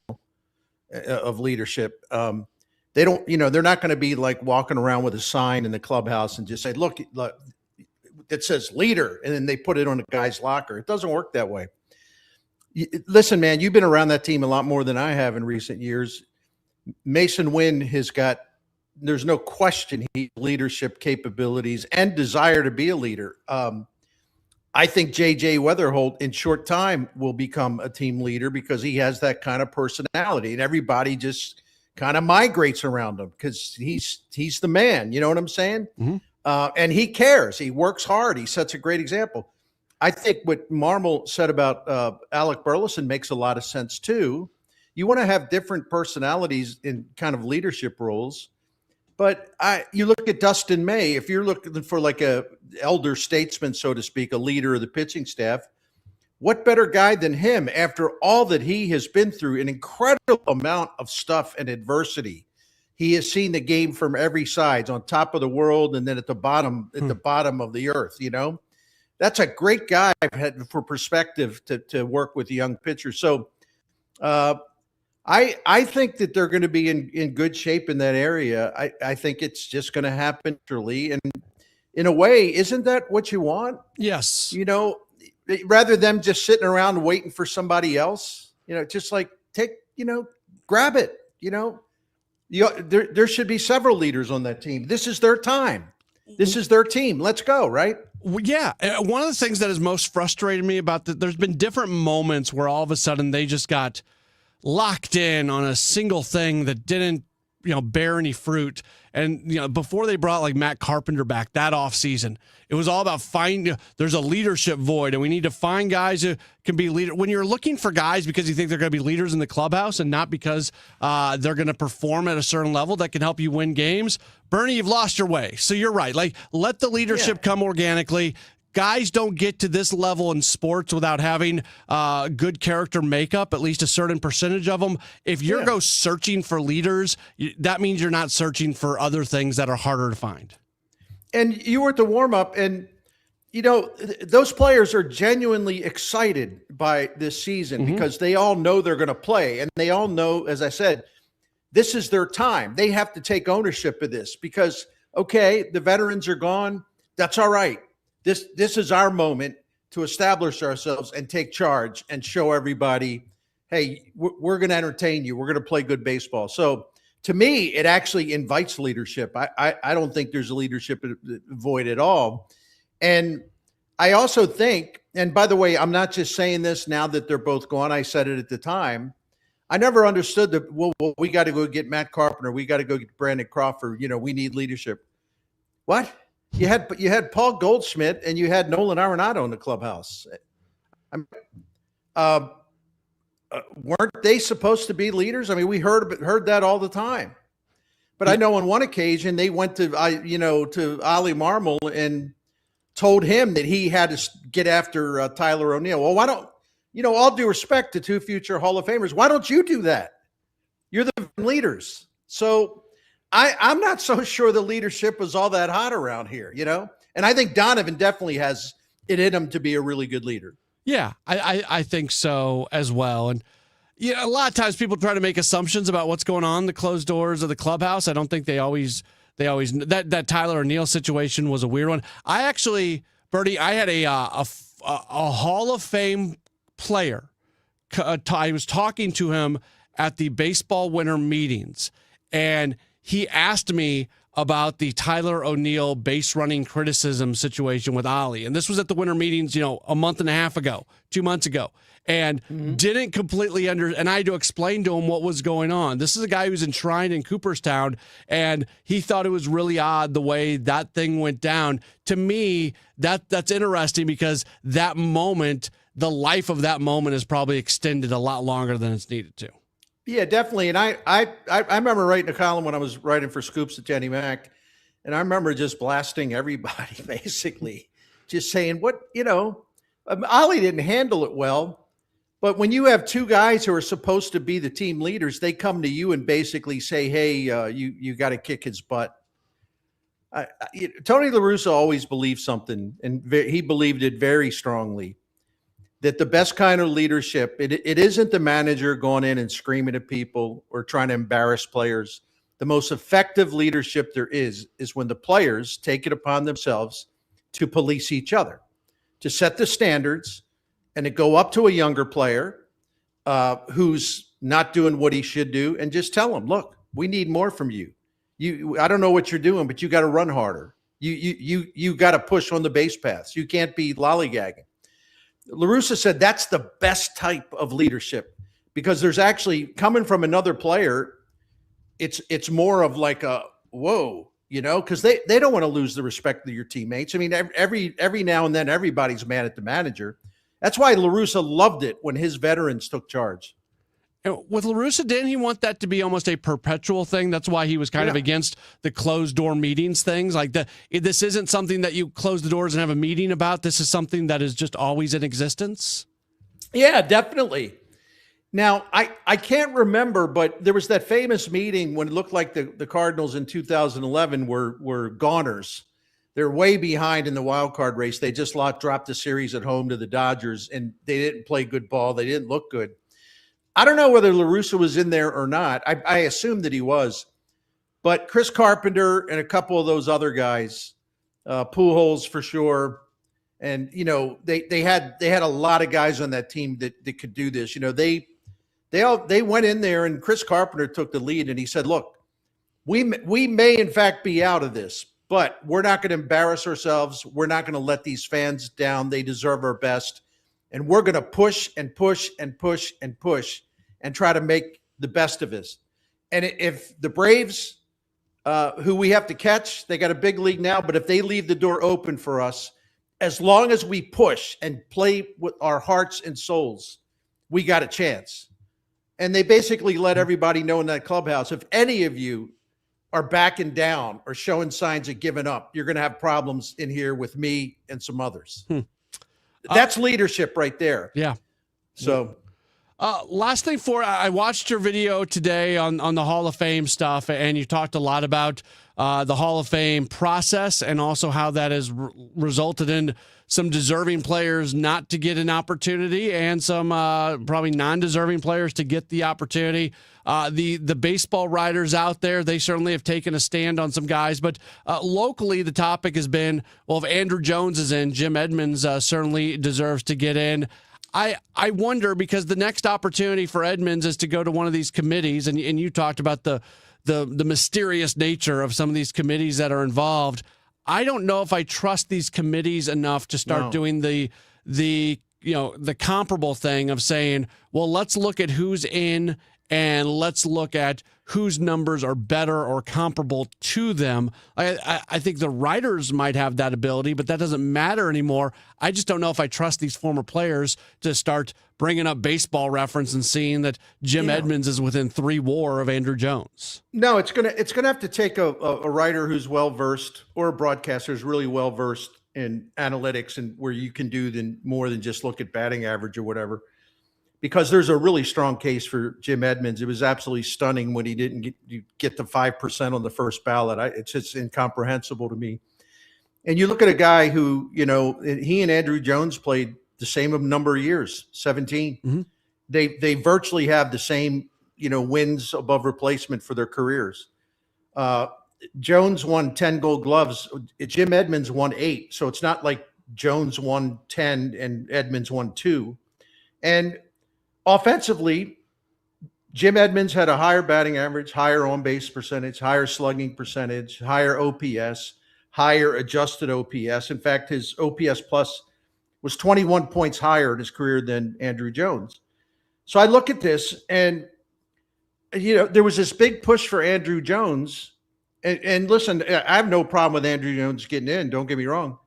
of leadership. They don't, they're not going to be like walking around with a sign in the clubhouse and just say, look, it says leader, and then they put it on a guy's locker. It doesn't work that way. Listen, man, you've been around that team a lot more than I have in recent years. Mason Wynn there's no question he leadership capabilities and desire to be a leader. I think J.J. Weatherholt in short time will become a team leader because he has that kind of personality, and everybody just kind of migrates around him because he's the man. You know what I'm saying? Mm-hmm. And he cares. He works hard. He sets a great example. I think what Marmol said about Alec Burleson makes a lot of sense too. You want to have different personalities in kind of leadership roles. But you look at Dustin May, if you're looking for like a elder statesman, so to speak, a leader of the pitching staff, what better guy than him after all that he has been through, an incredible amount of stuff and adversity. He has seen the game from every side, on top of the world and then at the bottom of the earth, That's a great guy for perspective to work with the young pitchers. So I think that they're going to be in good shape in that area. I think it's just going to happen naturally. And in a way, isn't that what you want? Yes. Rather than just sitting around waiting for somebody else, just like grab it, there should be several leaders on that team. This is their time. This is their team. Let's go, right? Well, yeah. One of the things that has most frustrated me about there's been different moments where all of a sudden they just got locked in on a single thing that didn't, bear any fruit. And, before they brought like Matt Carpenter back that offseason, it was all about there's a leadership void and we need to find guys who can be leaders. When you're looking for guys because you think they're going to be leaders in the clubhouse and not because they're going to perform at a certain level that can help you win games, Bernie, you've lost your way. So you're right. Like, let the leadership come organically. Guys don't get to this level in sports without having good character makeup, at least a certain percentage of them. If you're go searching for leaders, that means you're not searching for other things that are harder to find. And you were at the warm-up, and, those players are genuinely excited by this season because they all know they're going to play. And they all know, as I said, this is their time. They have to take ownership of this because, okay, the veterans are gone. That's all right. This is our moment to establish ourselves and take charge and show everybody, hey, we're going to entertain you. We're going to play good baseball. So to me, it actually invites leadership. I don't think there's a leadership void at all. And I also think, and by the way, I'm not just saying this now that they're both gone. I said it at the time. I never understood that, well, we got to go get Matt Carpenter. We got to go get Brandon Crawford. We need leadership. What? You had Paul Goldschmidt and you had Nolan Arenado in the clubhouse. Weren't they supposed to be leaders? I mean, we heard that all the time. But I know on one occasion they went to Ali Marmol and told him that he had to get after Tyler O'Neill. Well, why don't all due respect to two future Hall of Famers, why don't you do that? You're the leaders. So I'm not so sure the leadership was all that hot around here, And I think Donovan definitely has it in him to be a really good leader. Yeah, I think so as well. And a lot of times people try to make assumptions about what's going on in the closed doors of the clubhouse. I don't think they always that Tyler O'Neill situation was a weird one. I actually, Bertie, I had a Hall of Fame player. I was talking to him at the baseball winter meetings, and he asked me about the Tyler O'Neill base running criticism situation with Ollie. And this was at the winter meetings, a month and a half ago, 2 months ago, and didn't completely and I had to explain to him what was going on. This is a guy who's enshrined in Cooperstown, and he thought it was really odd the way that thing went down. To me, that's interesting because that moment, the life of that moment is probably extended a lot longer than it's needed to. Yeah, definitely. And I remember writing a column when I was writing for Scoops at Jenny Mac, and I remember just blasting everybody, basically, just saying Ollie didn't handle it well, but when you have two guys who are supposed to be the team leaders, they come to you and basically say, hey, you got to kick his butt. Tony La Russa always believed something, and he believed it very strongly, that the best kind of leadership, it isn't the manager going in and screaming at people or trying to embarrass players. The most effective leadership there is when the players take it upon themselves to police each other, to set the standards, and to go up to a younger player who's not doing what he should do and just tell him, look, we need more from you. I don't know what you're doing, but you got to run harder. You got to push on the base paths. You can't be lollygagging. La Russa said that's the best type of leadership, because there's actually, coming from another player, it's more of like a whoa, because they don't want to lose the respect of your teammates. I mean, every now and then everybody's mad at the manager. That's why La Russa loved it when his veterans took charge. With La Russa, didn't he want that to be almost a perpetual thing? That's why he was kind of against the closed door meetings things. Like this isn't something that you close the doors and have a meeting about. This is something that is just always in existence. Yeah, definitely. Now, I can't remember, but there was that famous meeting when it looked like the Cardinals in 2011 were goners. They're way behind in the wild card race. They just dropped the series at home to the Dodgers, and they didn't play good ball. They didn't look good. I don't know whether La Russa was in there or not. I assume that he was. But Chris Carpenter and a couple of those other guys, Pujols for sure, and they had a lot of guys on that team that could do this. They went in there, and Chris Carpenter took the lead, and he said, "Look, we may in fact be out of this, but we're not going to embarrass ourselves. We're not going to let these fans down. They deserve our best, and we're going to push and push and push and push." And try to make the best of this. And if the Braves, who we have to catch, they got a big lead now, but if they leave the door open for us, as long as we push and play with our hearts and souls, we got a chance. And they basically let everybody know in that clubhouse, if any of you are backing down or showing signs of giving up, you're going to have problems in here with me and some others. That's leadership right there. Yeah. So... last thing I watched your video today on the Hall of Fame stuff, and you talked a lot about the Hall of Fame process and also how that has resulted in some deserving players not to get an opportunity and some probably non-deserving players to get the opportunity. The baseball writers out there, they certainly have taken a stand on some guys, but locally the topic has been, well, if Andrew Jones is in, Jim Edmonds certainly deserves to get in. I wonder, because the next opportunity for Edmonds is to go to one of these committees, and you talked about the mysterious nature of some of these committees that are involved. I don't know if I trust these committees enough to start doing the comparable thing of saying, well, let's look at who's in and let's look at whose numbers are better or comparable to them. I think the writers might have that ability, but that doesn't matter anymore. I just don't know if I trust these former players to start bringing up Baseball Reference and seeing that Jim Edmonds is within 3 WAR of Andrew Jones. No, it's gonna have to take a writer who's well versed, or a broadcaster who's really well versed in analytics, and where you can do more than just look at batting average or whatever. Because there's a really strong case for Jim Edmonds. It was absolutely stunning when he didn't get the 5% on the first ballot. It's just incomprehensible to me. And you look at a guy who, he and Andrew Jones played the same number of years, 17. Mm-hmm. They virtually have the same, wins above replacement for their careers. Jones won 10 Gold Gloves. Jim Edmonds won 8. So it's not like Jones won 10 and Edmonds won 2. And offensively, Jim Edmonds had a higher batting average, higher on-base percentage, higher slugging percentage, higher OPS, higher adjusted OPS. In fact, his OPS plus was 21 points higher in his career than Andrew Jones. So I look at this, and there was this big push for Andrew Jones. And listen, I have no problem with Andrew Jones getting in, don't get me wrong.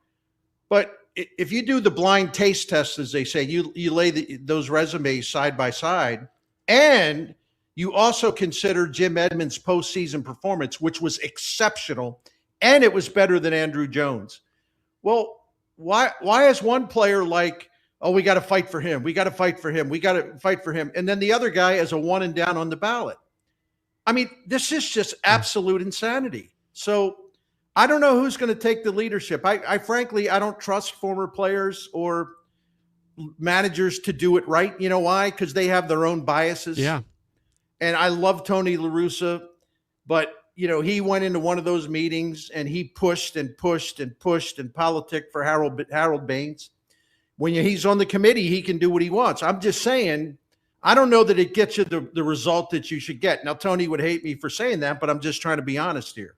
But if you do the blind taste test, as they say, you lay those resumes side by side, and you also consider Jim Edmonds' postseason performance, which was exceptional, and it was better than Andrew Jones. Well, why is one player like, oh, we got to fight for him, we got to fight for him, we got to fight for him, and then the other guy is a one and down on the ballot? I mean, this is just absolute insanity. So I don't know who's going to take the leadership. I frankly, I don't trust former players or managers to do it right. You know why? Because they have their own biases. Yeah. And I love Tony La Russa, but he went into one of those meetings and he pushed and pushed and pushed and politic for Harold Baines. When he's on the committee, he can do what he wants. I'm just saying, I don't know that it gets you the result that you should get. Now, Tony would hate me for saying that, but I'm just trying to be honest here.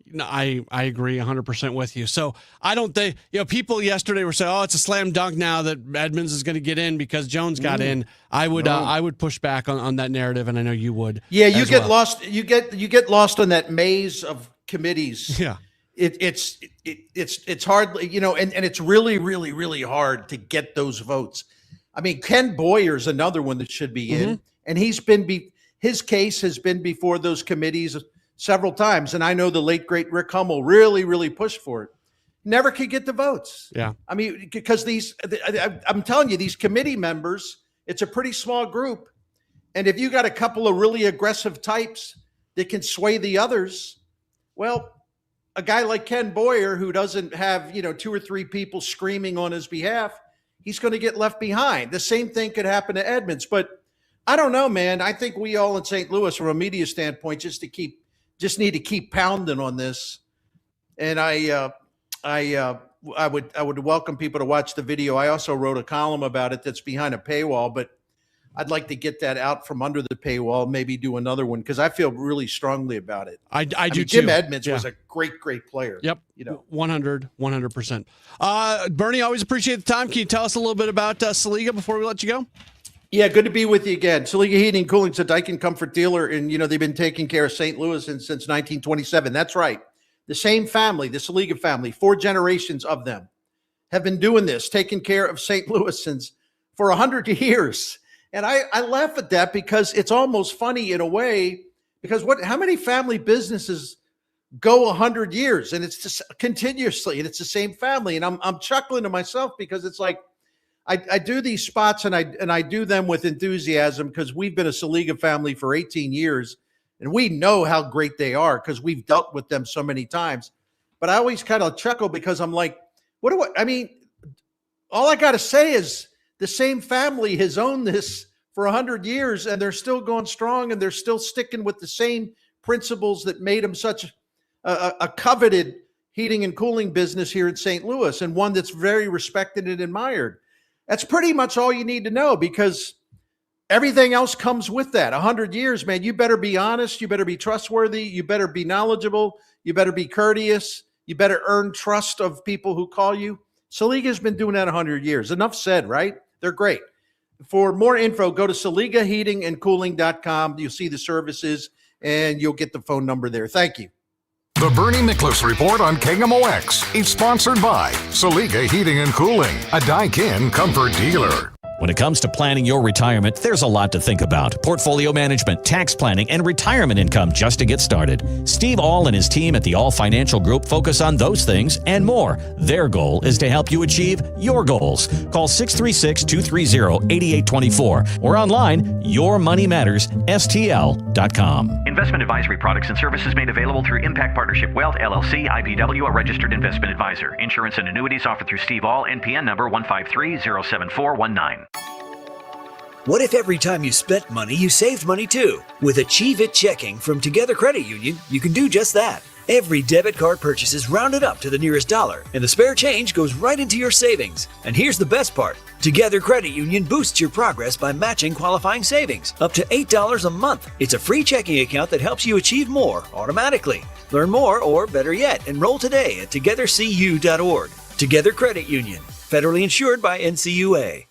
No, I agree 100% with you. So I don't think, people yesterday were saying, oh, it's a slam dunk now that Edmonds is going to get in because Jones got in. I would push back on that narrative, and I know you would. Yeah, you get lost. You get lost on that maze of committees. Yeah. It's hard, and it's really, really, really hard to get those votes. I mean, Ken Boyer's another one that should be in, and his case has been before those committees several times. And I know the late, great Rick Hummel really, really pushed for it. Never could get the votes. Yeah. I mean, because I'm telling you, these committee members, it's a pretty small group. And if you got a couple of really aggressive types that can sway the others, well, a guy like Ken Boyer, who doesn't have, 2 or 3 people screaming on his behalf, he's going to get left behind. The same thing could happen to Edmonds. But I don't know, man. I think we all in St. Louis, from a media standpoint, just need to keep pounding on this. And I would welcome people to watch the video. I also wrote a column about it that's behind a paywall, but I'd like to get that out from under the paywall, maybe do another one, because I feel really strongly about it. I do mean, too. Jim Edmonds was a great player. Yep. 100%. Bernie, always appreciate the time. Can you tell us a little bit about Saliga before we let you go? Yeah, good to be with you again. Saliga Heating and Cooling's a Daikin Comfort dealer, and they've been taking care of St. Louis since 1927. That's right. The same family, the Saliga family, 4 generations of them have been doing this, taking care of St. Louis for 100 years. And I laugh at that because it's almost funny in a way, because how many family businesses go 100 years and it's just continuously, and it's the same family. And I'm chuckling to myself because it's like, I do these spots and I do them with enthusiasm because we've been a Saliga family for 18 years and we know how great they are because we've dealt with them so many times. But I always kind of chuckle because I'm like, all I got to say is the same family has owned this for 100 years and they're still going strong and they're still sticking with the same principles that made them such a coveted heating and cooling business here in St. Louis, and one that's very respected and admired. That's pretty much all you need to know, because everything else comes with that. 100 years, man, you better be honest. You better be trustworthy. You better be knowledgeable. You better be courteous. You better earn trust of people who call you. Saliga's been doing that 100 years. Enough said, right? They're great. For more info, go to SaligaHeatingandCooling.com. You'll see the services and you'll get the phone number there. Thank you. The Bernie Nicholas Report on KMOX is sponsored by Saliga Heating and Cooling, a Daikin Comfort dealer. When it comes to planning your retirement, there's a lot to think about. Portfolio management, tax planning, and retirement income just to get started. Steve All and his team at the All Financial Group focus on those things and more. Their goal is to help you achieve your goals. Call 636-230-8824 or online, yourmoneymattersstl.com. Investment advisory products and services made available through Impact Partnership Wealth, LLC, IPW, a registered investment advisor. Insurance and annuities offered through Steve All, NPN number 153-07419. What if every time you spent money, you saved money too? With Achieve It Checking from Together Credit Union, you can do just that. Every debit card purchase is rounded up to the nearest dollar, and the spare change goes right into your savings. And here's the best part. Together Credit Union boosts your progress by matching qualifying savings up to $8 a month. It's a free checking account that helps you achieve more automatically. Learn more, or better yet, enroll today at togethercu.org. Together Credit Union, federally insured by NCUA.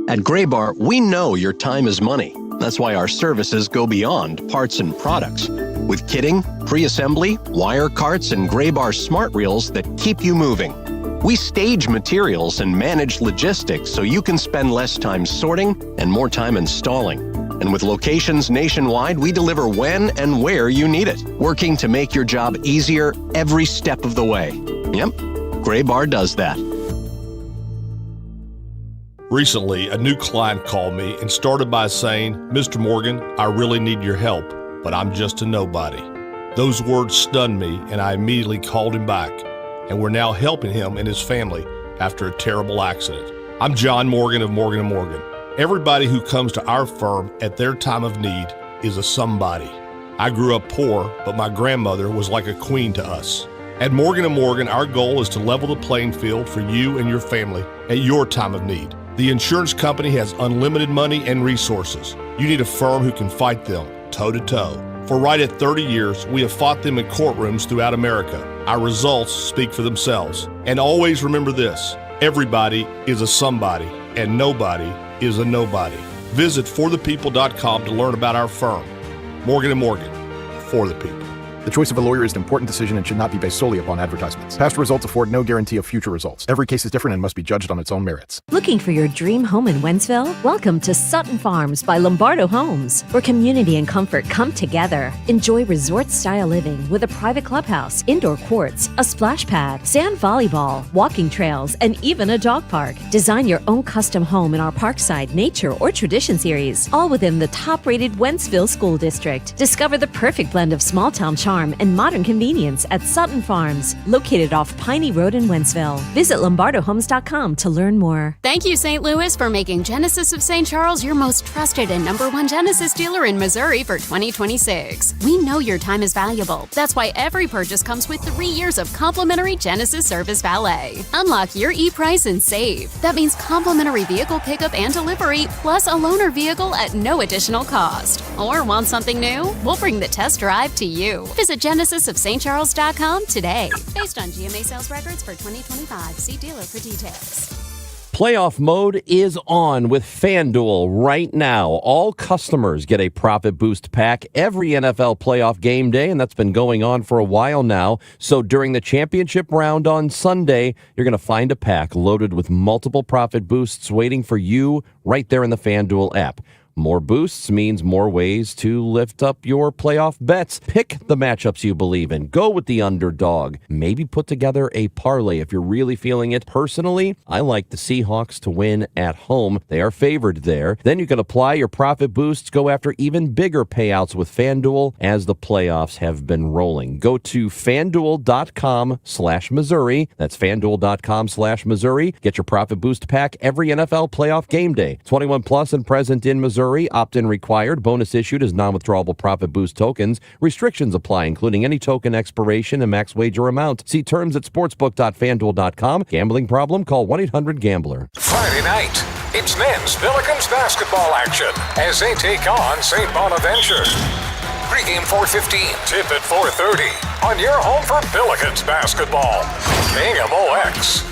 At Graybar, we know your time is money. That's why our services go beyond parts and products. With kitting, pre-assembly, wire carts, and Graybar smart reels that keep you moving. We stage materials and manage logistics so you can spend less time sorting and more time installing. And with locations nationwide, we deliver when and where you need it, working to make your job easier every step of the way. Yep, Graybar does that. Recently, a new client called me and started by saying, "Mr. Morgan, I really need your help, but I'm just a nobody." Those words stunned me, and I immediately called him back, and we're now helping him and his family after a terrible accident. I'm John Morgan of Morgan & Morgan. Everybody who comes to our firm at their time of need is a somebody. I grew up poor, but my grandmother was like a queen to us. At Morgan & Morgan, our goal is to level the playing field for you and your family at your time of need. The insurance company has unlimited money and resources. You need a firm who can fight them toe-to-toe. For right at 30 years, we have fought them in courtrooms throughout America. Our results speak for themselves. And always remember this, everybody is a somebody, and nobody is a nobody. Visit forthepeople.com to learn about our firm. Morgan & Morgan, for the people. The choice of a lawyer is an important decision and should not be based solely upon advertisements. Past results afford no guarantee of future results. Every case is different and must be judged on its own merits. Looking for your dream home in Wentzville? Welcome to Sutton Farms by Lombardo Homes, where community and comfort come together. Enjoy resort-style living with a private clubhouse, indoor courts, a splash pad, sand volleyball, walking trails, and even a dog park. Design your own custom home in our Parkside, Nature, or Tradition series, all within the top-rated Wentzville School District. Discover the perfect blend of small-town charm and modern convenience at Sutton Farms, located off Piney Road in Wentzville. Visit LombardoHomes.com to learn more. Thank you, St. Louis, for making Genesis of St. Charles your most trusted and #1 Genesis dealer in Missouri for 2026. We know your time is valuable. That's why every purchase comes with 3 years of complimentary Genesis Service Valet. Unlock your e-price and save. That means complimentary vehicle pickup and delivery, plus a loaner vehicle at no additional cost. Or want something new? We'll bring the test drive to you. Visit genesisofstcharles.com today. Based on GMA sales records for 2025. See dealer for details. Playoff mode is on with FanDuel right now. All customers get a profit boost pack every NFL playoff game day, and that's been going on for a while now. So during the championship round on Sunday, you're going to find a pack loaded with multiple profit boosts waiting for you right there in the FanDuel app. More boosts means more ways to lift up your playoff bets. Pick the matchups you believe in. Go with the underdog. Maybe put together a parlay if you're really feeling it. Personally, I like the Seahawks to win at home. They are favored there. Then you can apply your profit boosts, go after even bigger payouts with FanDuel as the playoffs have been rolling. Go to FanDuel.com/Missouri. That's FanDuel.com/Missouri. Get your profit boost pack every NFL playoff game day. 21 plus and present in Missouri. Opt-in required. Bonus issued as non-withdrawable profit boost tokens. Restrictions apply, including any token expiration and max wager amount. See terms at sportsbook.fanduel.com. Gambling problem? Call 1-800-GAMBLER. Friday night, it's men's Billikens basketball action as they take on St. Bonaventure. Pregame 4:15, tip at 4:30 on your home for Billikens basketball. KMOX.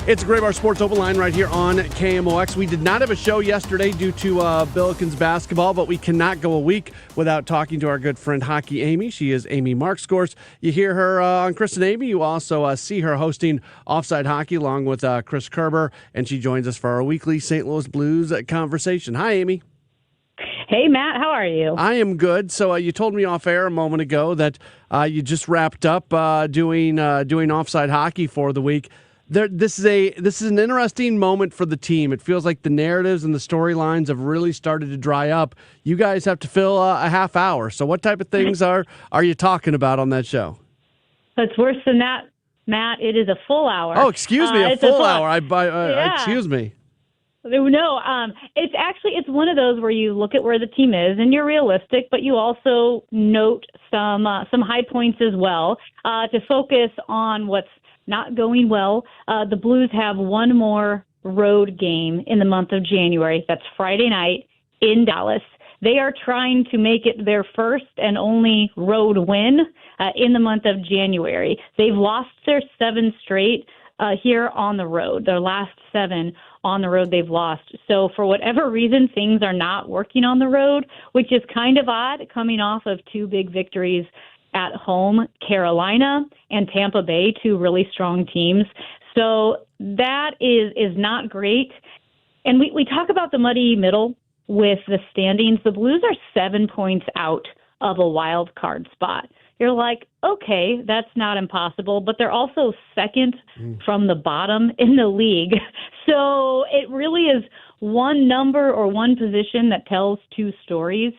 It's a Graybar Sports Open Line right here on KMOX. We did not have a show yesterday due to Billikens basketball, but we cannot go a week without talking to our good friend Hockey Amy. She is Amy Markscourse. You hear her on Chris and Amy. You also see her hosting Offside Hockey along with Chris Kerber, and she joins us for our weekly St. Louis Blues conversation. Hi, Amy. Hey, Matt. How are you? I am good. So you told me off air a moment ago that you just wrapped up doing Offside Hockey for the week. This is an interesting moment for the team. It feels like the narratives and the storylines have really started to dry up. You guys have to fill a half hour. So what type of things are you talking about on that show? It's worse than that, Matt. It is a full hour. Oh, excuse me, a full hour. Excuse me. No, it's one of those where you look at where the team is and you're realistic, but you also note some high points as well to focus on what's not going well. The Blues have one more road game in the month of January. That's Friday night in Dallas. They are trying to make it their first and only road win in the month of January. They've lost their 7 straight here on the road. Their last 7 on the road they've lost. So for whatever reason, things are not working on the road, which is kind of odd coming off of 2 big victories at home, Carolina and Tampa Bay, 2 really strong teams. So that is not great. And we talk about the muddy middle with the standings. The Blues are 7 points out of a wild card spot. you're like, okay, that's not impossible, but they're also second from the bottom in the league. So it really is one number or one position that tells two stories.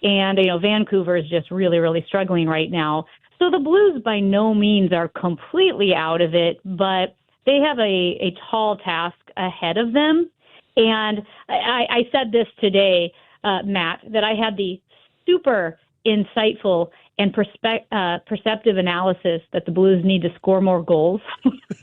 And, Vancouver is just really, really struggling right now. So the Blues by no means are completely out of it, but they have a tall task ahead of them. And I said this today, Matt, that I had the super insightful and perceptive analysis that the Blues need to score more goals.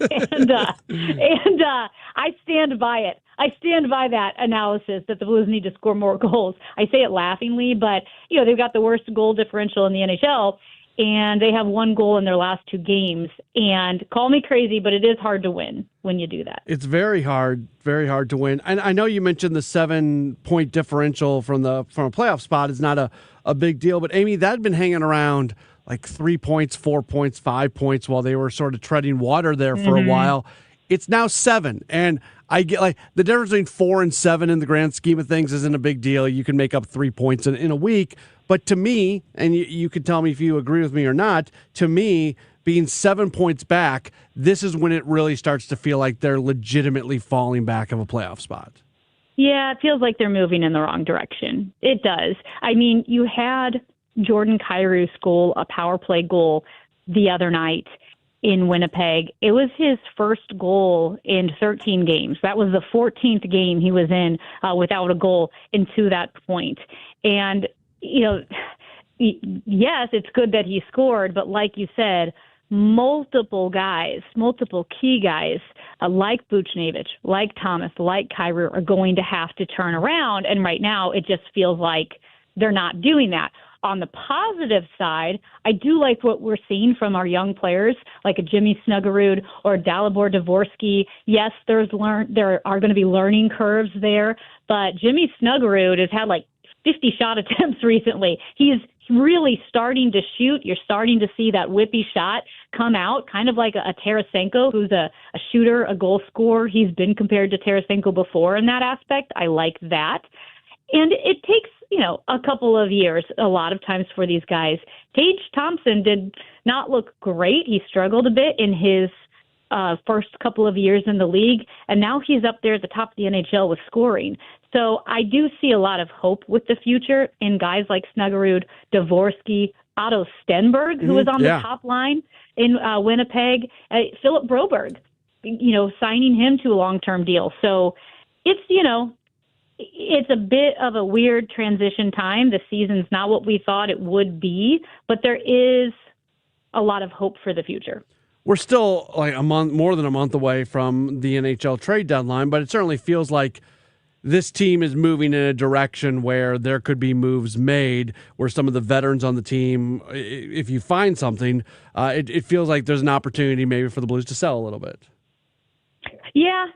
and I stand by it. I stand by that analysis that the Blues need to score more goals. I say it laughingly, but they've got the worst goal differential in the NHL, and they have one goal in their last two games. And call me crazy, but it is hard to win when you do that. It's very hard to win. And I know you mentioned the 7-point differential from a playoff spot is not a big deal, but Amy, that had been hanging around like 3 points, 4 points, 5 points while they were sort of treading water there for a while. It's now 7. And I get like the difference between 4 and 7 in the grand scheme of things isn't a big deal. You can make up 3 points in a week. But to me, and you can tell me if you agree with me or not, to me, being 7 points back, this is when it really starts to feel like they're legitimately falling back of a playoff spot. Yeah, it feels like they're moving in the wrong direction. It does. I mean, you had Jordan Kyrou goal, a power play goal, the other night in Winnipeg. It was his first goal in 13 games. That was the 14th game he was in without a goal into that point. And, yes, it's good that he scored, but like you said, multiple key guys like Buchnevich, like Thomas, like Kyrou are going to have to turn around. And right now it just feels like they're not doing that. On the positive side, I do like what we're seeing from our young players, like a Jimmy Snuggerud or Dalibor Dvorsky. Yes, there are going to be learning curves there, but Jimmy Snuggerud has had like 50 shot attempts recently. He's really starting to shoot. You're starting to see that whippy shot come out, kind of like a Tarasenko, who's a shooter, a goal scorer. He's been compared to Tarasenko before in that aspect. I like that. And it takes, a couple of years, a lot of times for these guys. Tage Thompson did not look great. He struggled a bit in his first couple of years in the league, and now he's up there at the top of the NHL with scoring. So I do see a lot of hope with the future in guys like Snuggerud, Dvorsky, Otto Stenberg, who was on the top line in Winnipeg, Philip Broberg, signing him to a long-term deal. So it's, it's a bit of a weird transition time. The season's not what we thought it would be, but there is a lot of hope for the future. We're still like more than a month away from the NHL trade deadline, but it certainly feels like this team is moving in a direction where there could be moves made where some of the veterans on the team, if you find something, it feels like there's an opportunity maybe for the Blues to sell a little bit. Yeah,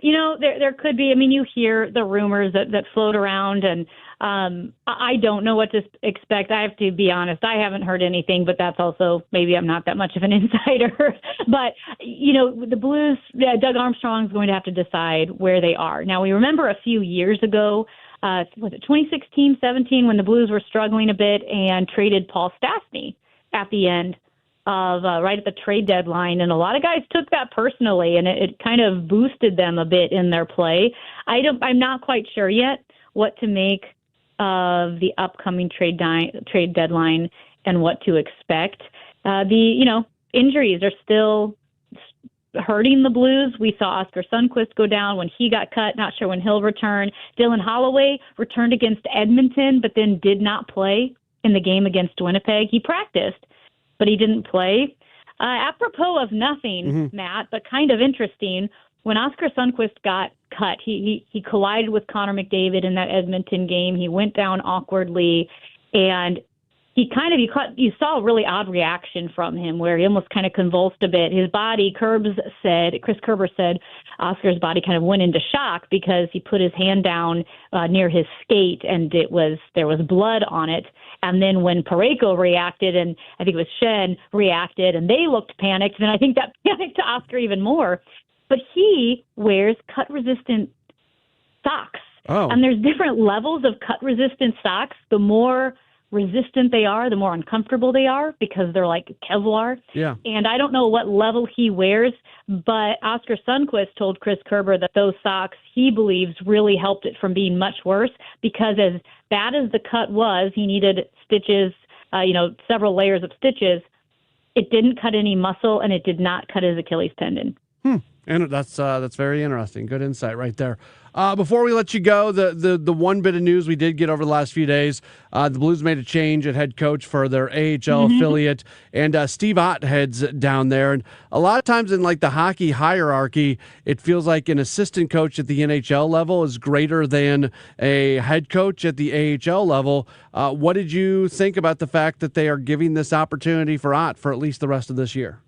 there could be. I mean, you hear the rumors that float around, and I don't know what to expect. I have to be honest. I haven't heard anything, but that's also maybe I'm not that much of an insider. But, the Blues, Doug Armstrong's going to have to decide where they are. Now, we remember a few years ago, was it 2016-17, when the Blues were struggling a bit and traded Paul Stastny at the end of right at the trade deadline, and a lot of guys took that personally, and it kind of boosted them a bit in their play. I'm not quite sure yet what to make of the upcoming trade deadline and what to expect. The injuries are still hurting the Blues. We saw Oscar Sundqvist go down when he got cut. Not sure when he'll return. Dylan Holloway returned against Edmonton, but then did not play in the game against Winnipeg. He practiced, but he didn't play. Apropos of nothing, Matt, but kind of interesting, when Oscar Sundqvist got cut, he collided with Connor McDavid in that Edmonton game. He went down awkwardly, and you saw a really odd reaction from him where he almost kind of convulsed a bit. His body, Chris Kerber said, Oscar's body kind of went into shock because he put his hand down near his skate, and there was blood on it. And then when Parayko reacted, and I think it was Shen reacted, and they looked panicked, then I think that panicked Oscar even more. But he wears cut-resistant socks. Oh. And there's different levels of cut-resistant socks. The more resistant they are, the more uncomfortable they are because they're like Kevlar. Yeah. And I don't know what level he wears, but Oscar Sundquist told Chris Kerber that those socks, he believes, really helped it from being much worse because as bad as the cut was, he needed stitches, several layers of stitches. It didn't cut any muscle, and it did not cut his Achilles tendon. And that's very interesting. Good insight right there. Before we let you go, the one bit of news we did get over the last few days, the Blues made a change at head coach for their AHL affiliate, and Steve Ott heads down there. And a lot of times in like the hockey hierarchy, it feels like an assistant coach at the NHL level is greater than a head coach at the AHL level. What did you think about the fact that they are giving this opportunity for Ott for at least the rest of this year?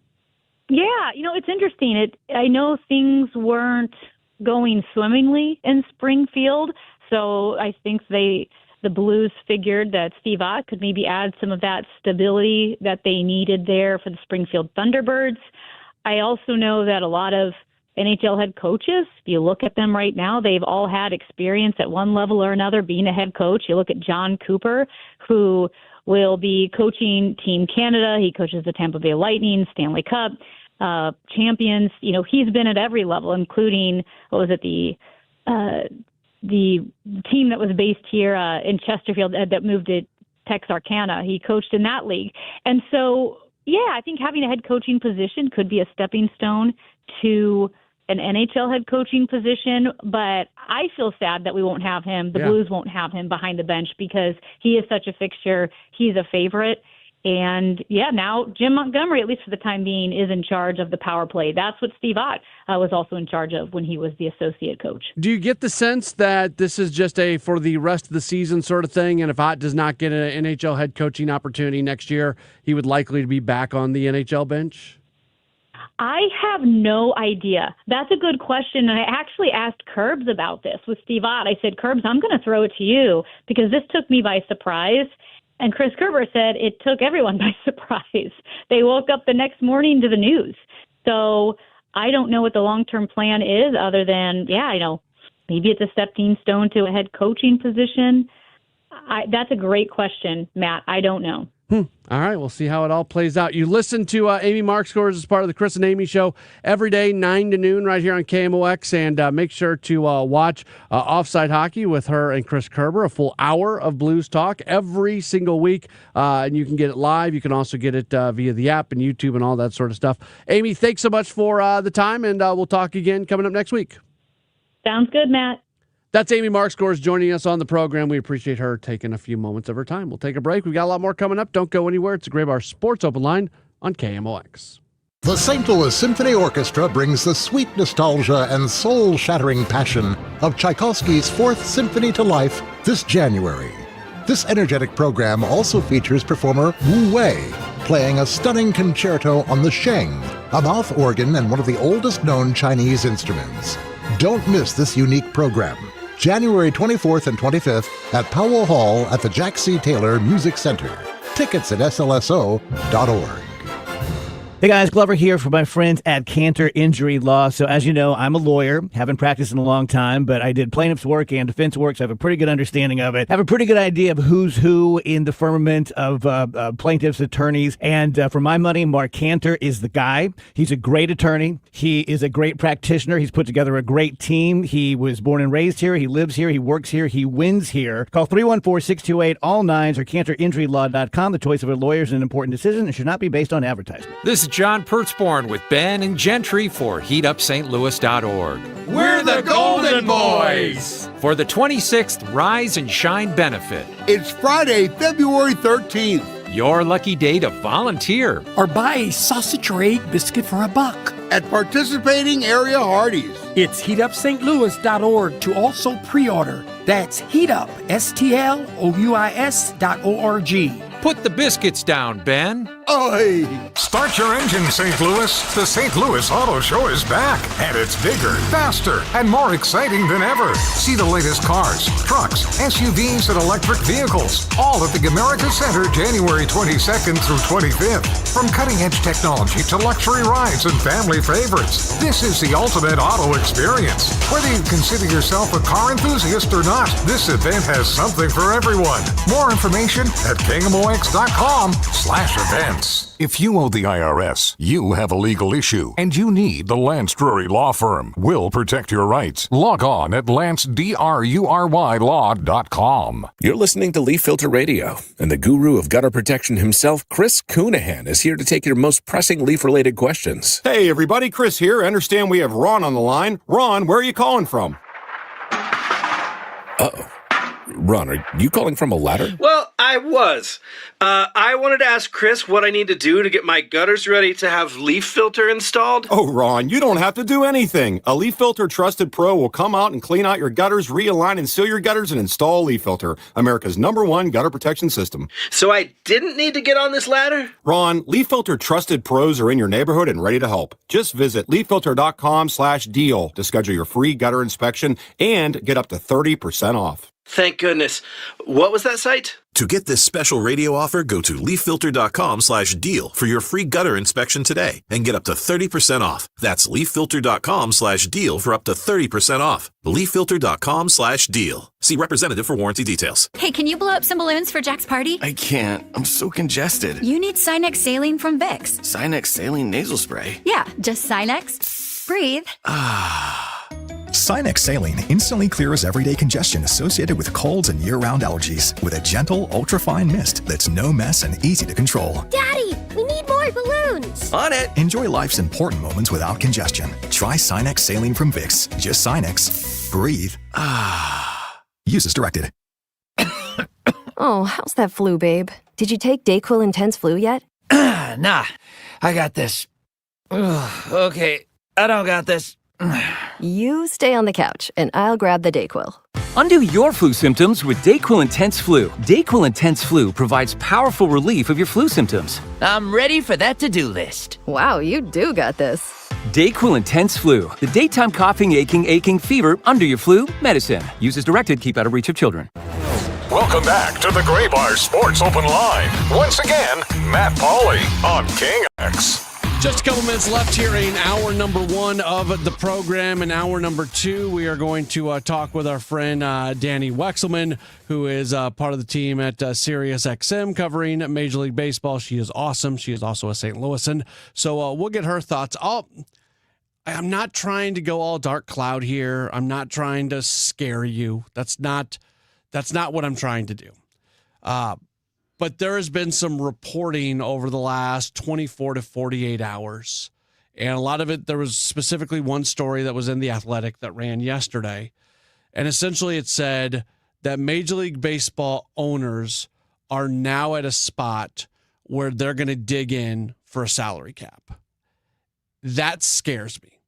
Yeah, it's interesting. I know things weren't going swimmingly in Springfield, so I think the Blues figured that Steve Ott could maybe add some of that stability that they needed there for the Springfield Thunderbirds. I also know that a lot of NHL head coaches, if you look at them right now, they've all had experience at one level or another being a head coach. You look at John Cooper, who will be coaching Team Canada. He coaches the Tampa Bay Lightning, Stanley Cup champions. He's been at every level, including the team that was based here in Chesterfield that moved to Texarkana. He coached in that league. And so, I think having a head coaching position could be a stepping stone to an NHL head coaching position, but I feel sad that we won't have him. The Blues won't have him behind the bench because he is such a fixture. He's a favorite. And now Jim Montgomery, at least for the time being, is in charge of the power play. That's what Steve Ott was also in charge of when he was the associate coach. Do you get the sense that this is just a for the rest of the season sort of thing? And if Ott does not get an NHL head coaching opportunity next year, he would likely to be back on the NHL bench? I have no idea. That's a good question. And I actually asked Curbs about this with Steve Ott. I said, Curbs, I'm going to throw it to you because this took me by surprise. And Chris Kerber said it took everyone by surprise. They woke up the next morning to the news. So I don't know what the long-term plan is other than, maybe it's a stepping stone to a head coaching position. That's a great question, Matt. I don't know. All right, we'll see how it all plays out. You listen to Amy Markscores as part of the Chris and Amy Show every day, 9 to noon, right here on KMOX. And make sure to watch Offside Hockey with her and Chris Kerber, a full hour of Blues talk every single week. And you can get it live. You can also get it via the app and YouTube and all that sort of stuff. Amy, thanks so much for the time, and we'll talk again coming up next week. Sounds good, Matt. That's Amy Markscores joining us on the program. We appreciate her taking a few moments of her time. We'll take a break. We've got a lot more coming up. Don't go anywhere. It's a Graybar Sports Open Line on KMOX. The St. Louis Symphony Orchestra brings the sweet nostalgia and soul-shattering passion of Tchaikovsky's Fourth Symphony to life this January. This energetic program also features performer Wu Wei playing a stunning concerto on the sheng, a mouth organ and one of the oldest known Chinese instruments. Don't miss this unique program. January 24th and 25th at Powell Hall at the Jack C. Taylor Music Center. Tickets at slso.org. Hey guys, Glover here for my friends at Cantor Injury Law. So as you know, I'm a lawyer, haven't practiced in a long time, but I did plaintiff's work and defense work, so I have a pretty good understanding of it. I have a pretty good idea of who's who in the firmament of plaintiffs' attorneys. And for my money, Mark Cantor is the guy. He's a great attorney. He is a great practitioner. He's put together a great team. He was born and raised here. He lives here. He works here. He wins here. Call 314-628-ALL-9s or CantorInjuryLaw.com. The choice of a lawyer is an important decision and should not be based on advertisement. This is John Pertzborn with Ben and Gentry for HeatUpSt.Louis.org. We're the Golden Boys! For the 26th Rise and Shine benefit. It's Friday, February 13th. Your lucky day to volunteer. Or buy a sausage or egg biscuit for $1. At participating area Hardee's. It's HeatUpSt.Louis.org to also pre-order. That's HeatUp, STLOUIS.org. Put the biscuits down, Ben. Oi! Start your engine, St. Louis. The St. Louis Auto Show is back, and it's bigger, faster, and more exciting than ever. See the latest cars, trucks, SUVs, and electric vehicles, all at the Gamerica Center January 22nd through 25th. From cutting-edge technology to luxury rides and family favorites, this is the ultimate auto experience. Whether you consider yourself a car enthusiast or not, this event has something for everyone. More information at kmox.com/events. If you owe the IRS, you have a legal issue, and you need the Lance Drury Law Firm. We'll protect your rights. Log on at lancedrurylaw.com. You're listening to Leaf Filter Radio, and the guru of gutter protection himself, Chris Coonahan, is here to take your most pressing leaf-related questions. Hey, everybody, Chris here. I understand we have Ron on the line. Ron, where are you calling from? Uh-oh. Ron, are you calling from a ladder? Well, I was. I wanted to ask Chris what I need to do to get my gutters ready to have leaf filter installed. Oh, Ron, you don't have to do anything. A Leaf Filter Trusted Pro will come out and clean out your gutters, realign and seal your gutters, and install Leaf Filter, America's #1 gutter protection system. So I didn't need to get on this ladder? Ron, Leaf Filter Trusted Pros are in your neighborhood and ready to help. Just visit leaffilter.com/deal to schedule your free gutter inspection and get up to 30% off. Thank goodness. What was that site? To get this special radio offer, go to leaffilter.com/deal for your free gutter inspection today and get up to 30% off. That's leaffilter.com/deal for up to 30% off. leaffilter.com/deal. See representative for warranty details. Hey, can you blow up some balloons for Jack's party? I can't. I'm so congested. You need Sinex Saline from Vicks. Sinex Saline Nasal Spray? Yeah, just Sinex. Breathe. Sinex Saline instantly clears everyday congestion associated with colds and year-round allergies with a gentle, ultra-fine mist that's no mess and easy to control. Daddy, we need more balloons. On it. Enjoy life's important moments without congestion. Try Sinex Saline from Vicks. Just Sinex. Breathe. Use as directed. Oh, how's that flu, babe? Did you take Dayquil Intense Flu yet? Nah, I got this. Okay, I don't got this. You stay on the couch, and I'll grab the Dayquil. Undo your flu symptoms with Dayquil Intense Flu. Dayquil Intense Flu provides powerful relief of your flu symptoms. I'm ready for that to-do list. Wow, you do got this. Dayquil Intense Flu. The daytime coughing, aching, fever, under your flu, medicine. Use as directed, keep out of reach of children. Welcome back to the Gray Bar Sports Open Line. Once again, Matt Pauley on King X. Just a couple minutes left here in hour number 1 of the program. In hour number 2, we are going to talk with our friend Danny Wexelman, who is part of the team at Sirius XM covering Major League Baseball. She is awesome. She is also a St. Louisan. So we'll get her thoughts. I'm not trying to go all dark cloud here. I'm not trying to scare you. That's not what I'm trying to do. But there has been some reporting over the last 24 to 48 hours. And a lot of it, there was specifically one story that was in The Athletic that ran yesterday. And essentially it said that Major League Baseball owners are now at a spot where they're going to dig in for a salary cap. That scares me.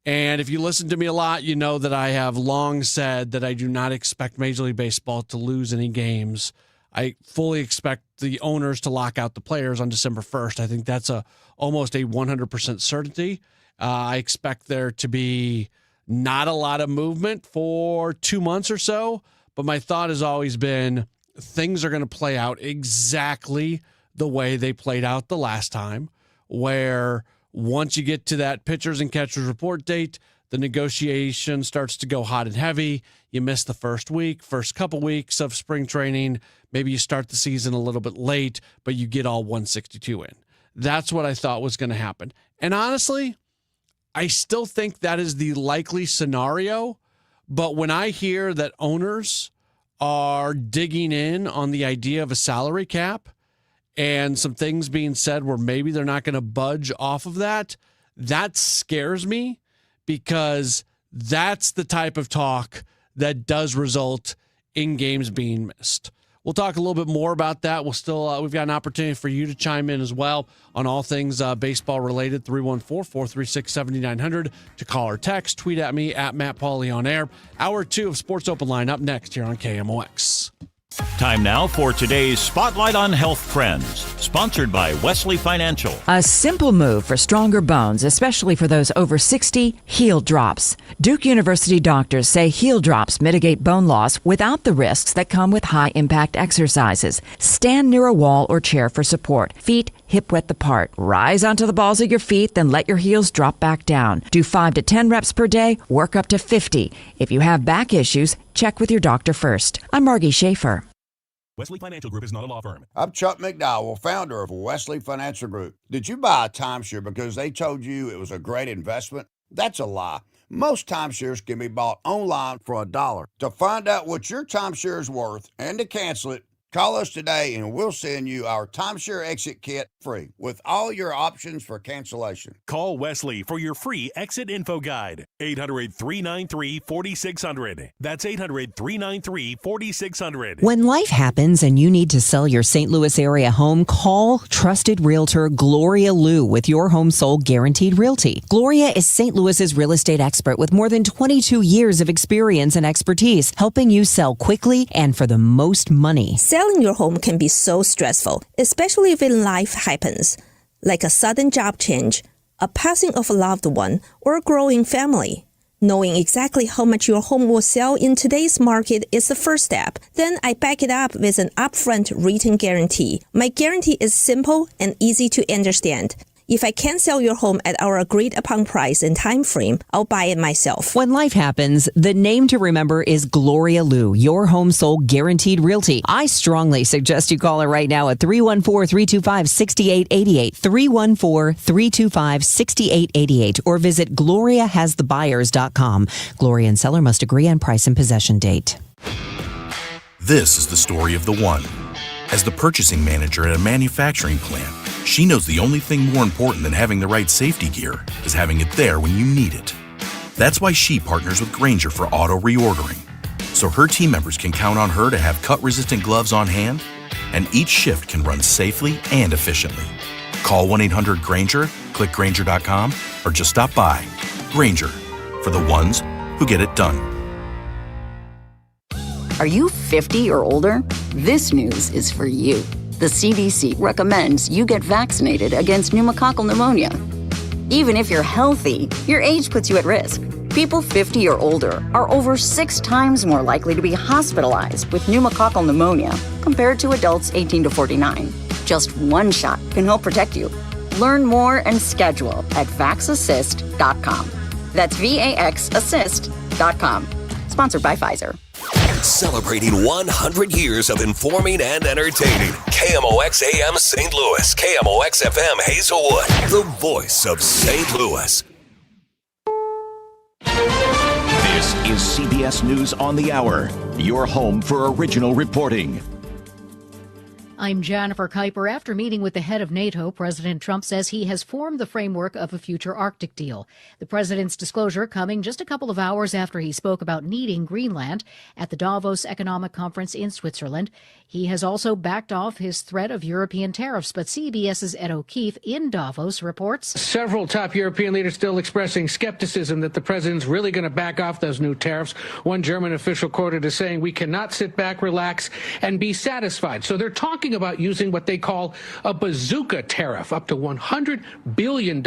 And if you listen to me a lot, you know that I have long said that I do not expect Major League Baseball to lose any games. I fully expect the owners to lock out the players on December 1st. I think that's almost a 100% certainty. I expect there to be not a lot of movement for 2 months or so, but my thought has always been things are going to play out exactly the way they played out the last time, where once you get to that pitchers and catchers report date, the negotiation starts to go hot and heavy. You miss the first couple weeks of spring training. Maybe you start the season a little bit late, but you get all 162 in. That's what I thought was going to happen. And honestly, I still think that is the likely scenario. But when I hear that owners are digging in on the idea of a salary cap and some things being said where maybe they're not going to budge off of that, that scares me, because that's the type of talk that does result in games being missed. We'll talk a little bit more about that. We've got an opportunity for you to chime in as well on all things baseball related. 314-436-7900 to call or text. Tweet at me at Matt Pauley on air. Hour 2 of Sports Open Line up next here on KMOX. Time now for today's Spotlight on Health Trends, sponsored by Wesley Financial. A simple move for stronger bones, especially for those over 60, heel drops. Duke University doctors say heel drops mitigate bone loss without the risks that come with high-impact exercises. Stand near a wall or chair for support. Feet hip-width apart. Rise onto the balls of your feet, then let your heels drop back down. Do 5 to 10 reps per day, work up to 50. If you have back issues, check with your doctor first. I'm Margie Schaefer. Wesley Financial Group is not a law firm. I'm Chuck McDowell, founder of Wesley Financial Group. Did you buy a timeshare because they told you it was a great investment? That's a lie. Most timeshares can be bought online for $1. To find out what your timeshare is worth and to cancel it, call us today and we'll send you our timeshare exit kit free with all your options for cancellation. Call Wesley for your free exit info guide. 800-393-4600. That's 800-393-4600. When life happens and you need to sell your St. Louis area home, call trusted realtor Gloria Liu with your home sold guaranteed realty. Gloria is St. Louis's real estate expert with more than 22 years of experience and expertise, helping you sell quickly and for the most money. Selling your home can be so stressful, especially when life happens, like a sudden job change, a passing of a loved one, or a growing family. Knowing exactly how much your home will sell in today's market is the first step. Then I back it up with an upfront written guarantee. My guarantee is simple and easy to understand. If I can't sell your home at our agreed upon price and time frame, I'll buy it myself. When life happens, the name to remember is Gloria Liu, your home sold guaranteed realty. I strongly suggest you call her right now at 314-325-6888, 314-325-6888, or visit gloriahasthebuyers.com. Gloria and seller must agree on price and possession date. This is the story of the one. As the purchasing manager at a manufacturing plant, she knows the only thing more important than having the right safety gear is having it there when you need it. That's why she partners with Grainger for auto reordering, so her team members can count on her to have cut-resistant gloves on hand, and each shift can run safely and efficiently. Call 1-800-GRAINGER, click Grainger.com, or just stop by. Grainger, for the ones who get it done. Are you 50 or older? This news is for you. The CDC recommends you get vaccinated against pneumococcal pneumonia. Even if you're healthy, your age puts you at risk. People 50 or older are over 6 times more likely to be hospitalized with pneumococcal pneumonia compared to adults 18 to 49. Just one shot can help protect you. Learn more and schedule at vaxassist.com. That's VAXassist.com. Sponsored by Pfizer. Celebrating 100 years of informing and entertaining. KMOX AM St. Louis, KMOX FM Hazelwood, the voice of St. Louis. This is CBS News on the Hour, your home for original reporting. I'm Jennifer Kuiper. After meeting with the head of NATO, President Trump says he has formed the framework of a future Arctic deal. The president's disclosure coming just a couple of hours after he spoke about needing Greenland at the Davos Economic Conference in Switzerland. He has also backed off his threat of European tariffs, but CBS's Ed O'Keefe in Davos reports. Several top European leaders still expressing skepticism that the president's really going to back off those new tariffs. One German official quoted as saying, "We cannot sit back, relax, and be satisfied." So they're talking about using what they call a bazooka tariff, up to $100 billion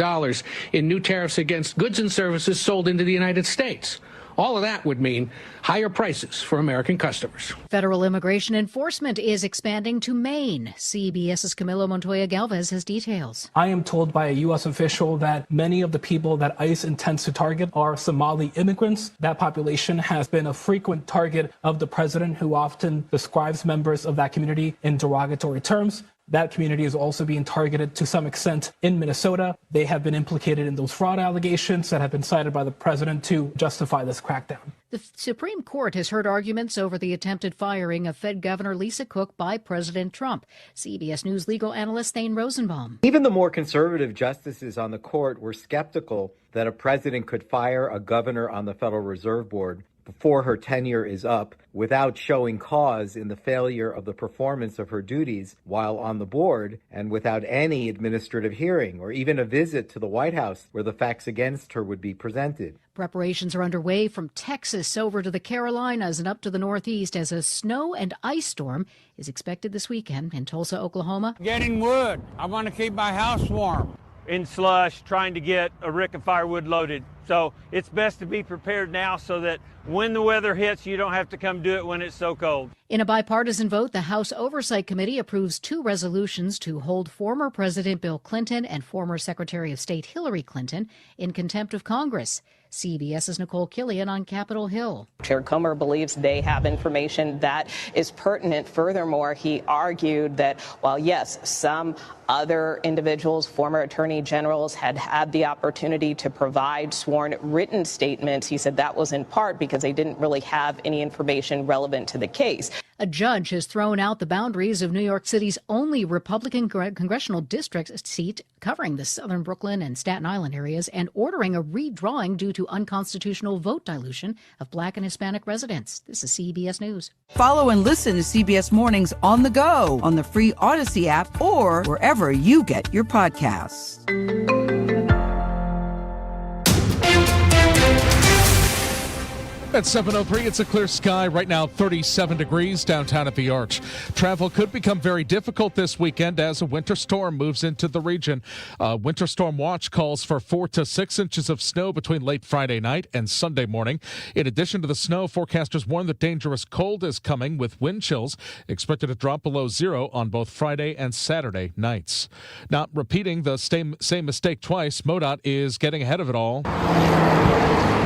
in new tariffs against goods and services sold into the United States. All of that would mean higher prices for American customers. Federal immigration enforcement is expanding to Maine. CBS's Camilo Montoya Galvez has details. I am told by a U.S. official that many of the people that ICE intends to target are Somali immigrants. That population has been a frequent target of the president, who often describes members of that community in derogatory terms. That community is also being targeted to some extent in Minnesota. They have been implicated in those fraud allegations that have been cited by the president to justify this crackdown. The Supreme Court has heard arguments over the attempted firing of Fed Governor Lisa Cook by President Trump. CBS News legal analyst Thane Rosenbaum. Even the more conservative justices on the court were skeptical that a president could fire a governor on the Federal Reserve Board before her tenure is up without showing cause in the failure of the performance of her duties while on the board and without any administrative hearing or even a visit to the White House where the facts against her would be presented. Preparations are underway from Texas over to the Carolinas and up to the Northeast as a snow and ice storm is expected this weekend in Tulsa, Oklahoma. Getting wood. I want to keep my house warm. In slush, trying to get a rick of firewood loaded. So it's best to be prepared now so that when the weather hits, you don't have to come do it when it's so cold. In a bipartisan vote, the House Oversight Committee approves 2 resolutions to hold former President Bill Clinton and former Secretary of State Hillary Clinton in contempt of Congress. CBS's Nicole Killian on Capitol Hill. Chair Comer believes they have information that is pertinent. Furthermore, he argued that while, yes, some other individuals, former attorney generals, had had the opportunity to provide sworn written statements, he said that was in part because they didn't really have any information relevant to the case. A judge has thrown out the boundaries of New York City's only Republican congressional district seat covering the southern Brooklyn and Staten Island areas and ordering a redrawing due to unconstitutional vote dilution of Black and Hispanic residents. This is CBS News. Follow and listen to CBS Mornings on the go on the free Odyssey app or wherever you get your podcasts. At 7:03, it's a clear sky. Right now, 37 degrees downtown at the Arch. Travel could become very difficult this weekend as a winter storm moves into the region. Winter storm watch calls for 4 to 6 inches of snow between late Friday night and Sunday morning. In addition to the snow, forecasters warn that dangerous cold is coming with wind chills expected to drop below zero on both Friday and Saturday nights. Not repeating the same mistake twice, MoDOT is getting ahead of it all.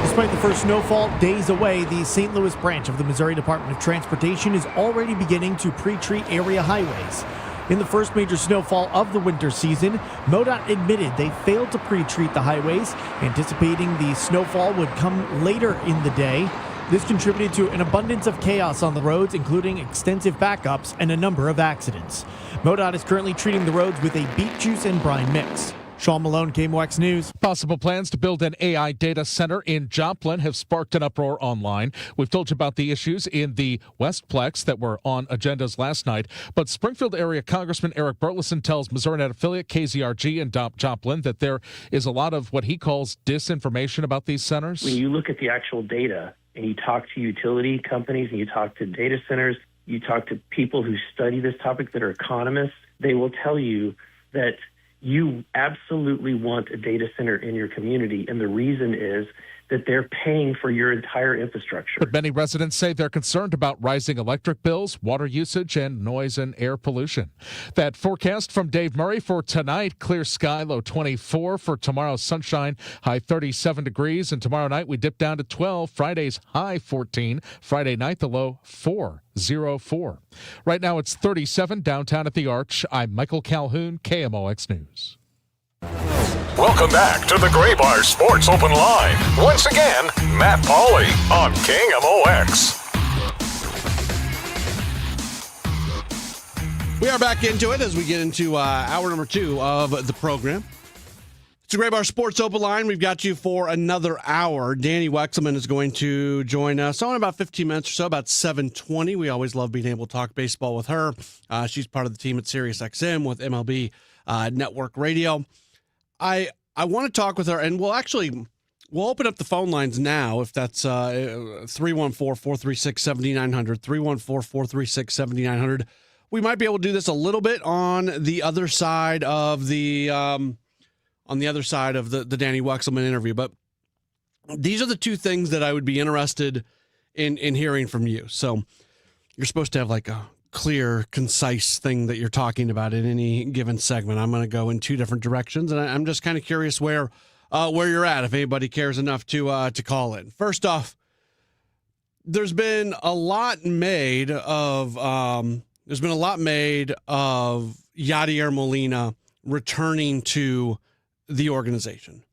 Despite the first snowfall days away, the St. Louis branch of the Missouri Department of Transportation is already beginning to pre-treat area highways. In the first major snowfall of the winter season, MoDOT admitted they failed to pre-treat the highways, anticipating the snowfall would come later in the day. This contributed to an abundance of chaos on the roads, including extensive backups and a number of accidents. MoDOT is currently treating the roads with a beet juice and brine mix. Sean Malone, KMOX News. Possible plans to build an AI data center in Joplin have sparked an uproar online. We've told you about the issues in the Westplex that were on agendas last night. But Springfield area Congressman Eric Burleson tells MissouriNet affiliate KZRG in Joplin that there is a lot of what he calls disinformation about these centers. When you look at the actual data and you talk to utility companies and you talk to data centers, you talk to people who study this topic that are economists, they will tell you that you absolutely want a data center in your community, and the reason is that they're paying for your entire infrastructure. But many residents say they're concerned about rising electric bills, water usage, and noise and air pollution. That forecast from Dave Murray for tonight: clear sky, low 24. For tomorrow, sunshine, high 37 degrees. And tomorrow night, we dip down to 12. Friday's high 14. Friday night, the low 404. Right now, it's 37 downtown at the Arch. I'm Michael Calhoun, KMOX News. Welcome back to the Gray Bar Sports Open Line. Once again, Matt Pauley on KMOX. We are back into it as we get into hour number 2 of the program. It's the Gray Bar Sports Open Line. We've got you for another hour. Danny Wexelman is going to join us in about 15 minutes or so, about 7:20. We always love being able to talk baseball with her. She's part of the team at SiriusXM with MLB Network Radio. I want to talk with her, and we'll open up the phone lines now if that's 314-436-7900, 314-436-7900. We might be able to do this a little bit on the other side of the Danny Wexelman interview, but these are the two things that I would be interested in hearing from you. So you're supposed to have like a clear, concise thing that you're talking about in any given segment. I'm going to go in two different directions, and I'm just kind of curious where you're at, if anybody cares enough to call in. First off, there's been a lot made of Yadier Molina returning to the organization.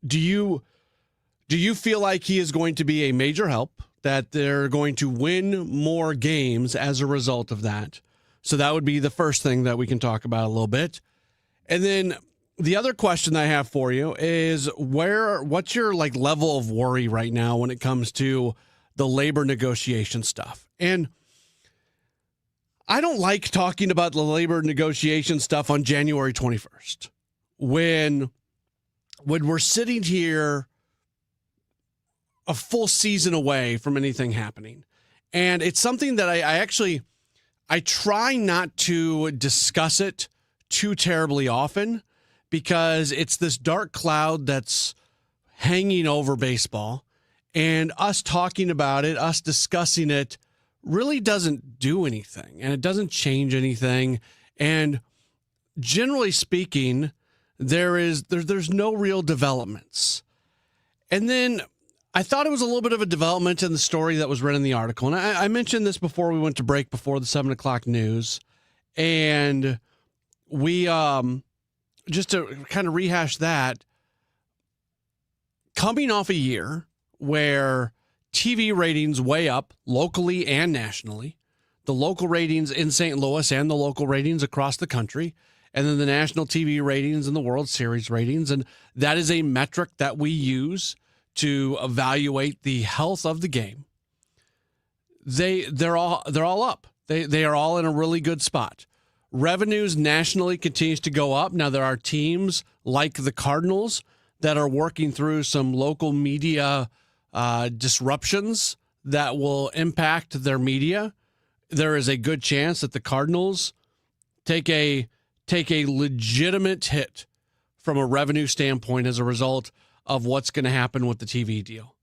Do you feel like he is going to be a major help, that they're going to win more games as a result of that? So that would be the first thing that we can talk about a little bit. And then The other question I have for you is what's your level of worry right now when it comes to the labor negotiation stuff? And I don't like talking about the labor negotiation stuff on January 21st when we're sitting here a full season away from anything happening. And it's something that I try not to discuss it too terribly often because it's this dark cloud that's hanging over baseball, and us talking about it, us discussing it really doesn't do anything, and it doesn't change anything. And generally speaking, there's no real developments. And then I thought it was a little bit of a development in the story that was read in the article. And I mentioned this before we went to break, before the 7 o'clock news. And we, just to kind of rehash that, coming off a year where TV ratings way up locally and nationally, the local ratings in St. Louis and the local ratings across the country, and then the national TV ratings and the World Series ratings. And that is a metric that we use to evaluate the health of the game. They're all up. They are all in a really good spot. Revenues nationally continues to go up. Now there are teams like the Cardinals that are working through some local media disruptions that will impact their media. There is a good chance that the Cardinals take a legitimate hit from a revenue standpoint as a result of what's going to happen with the TV deal.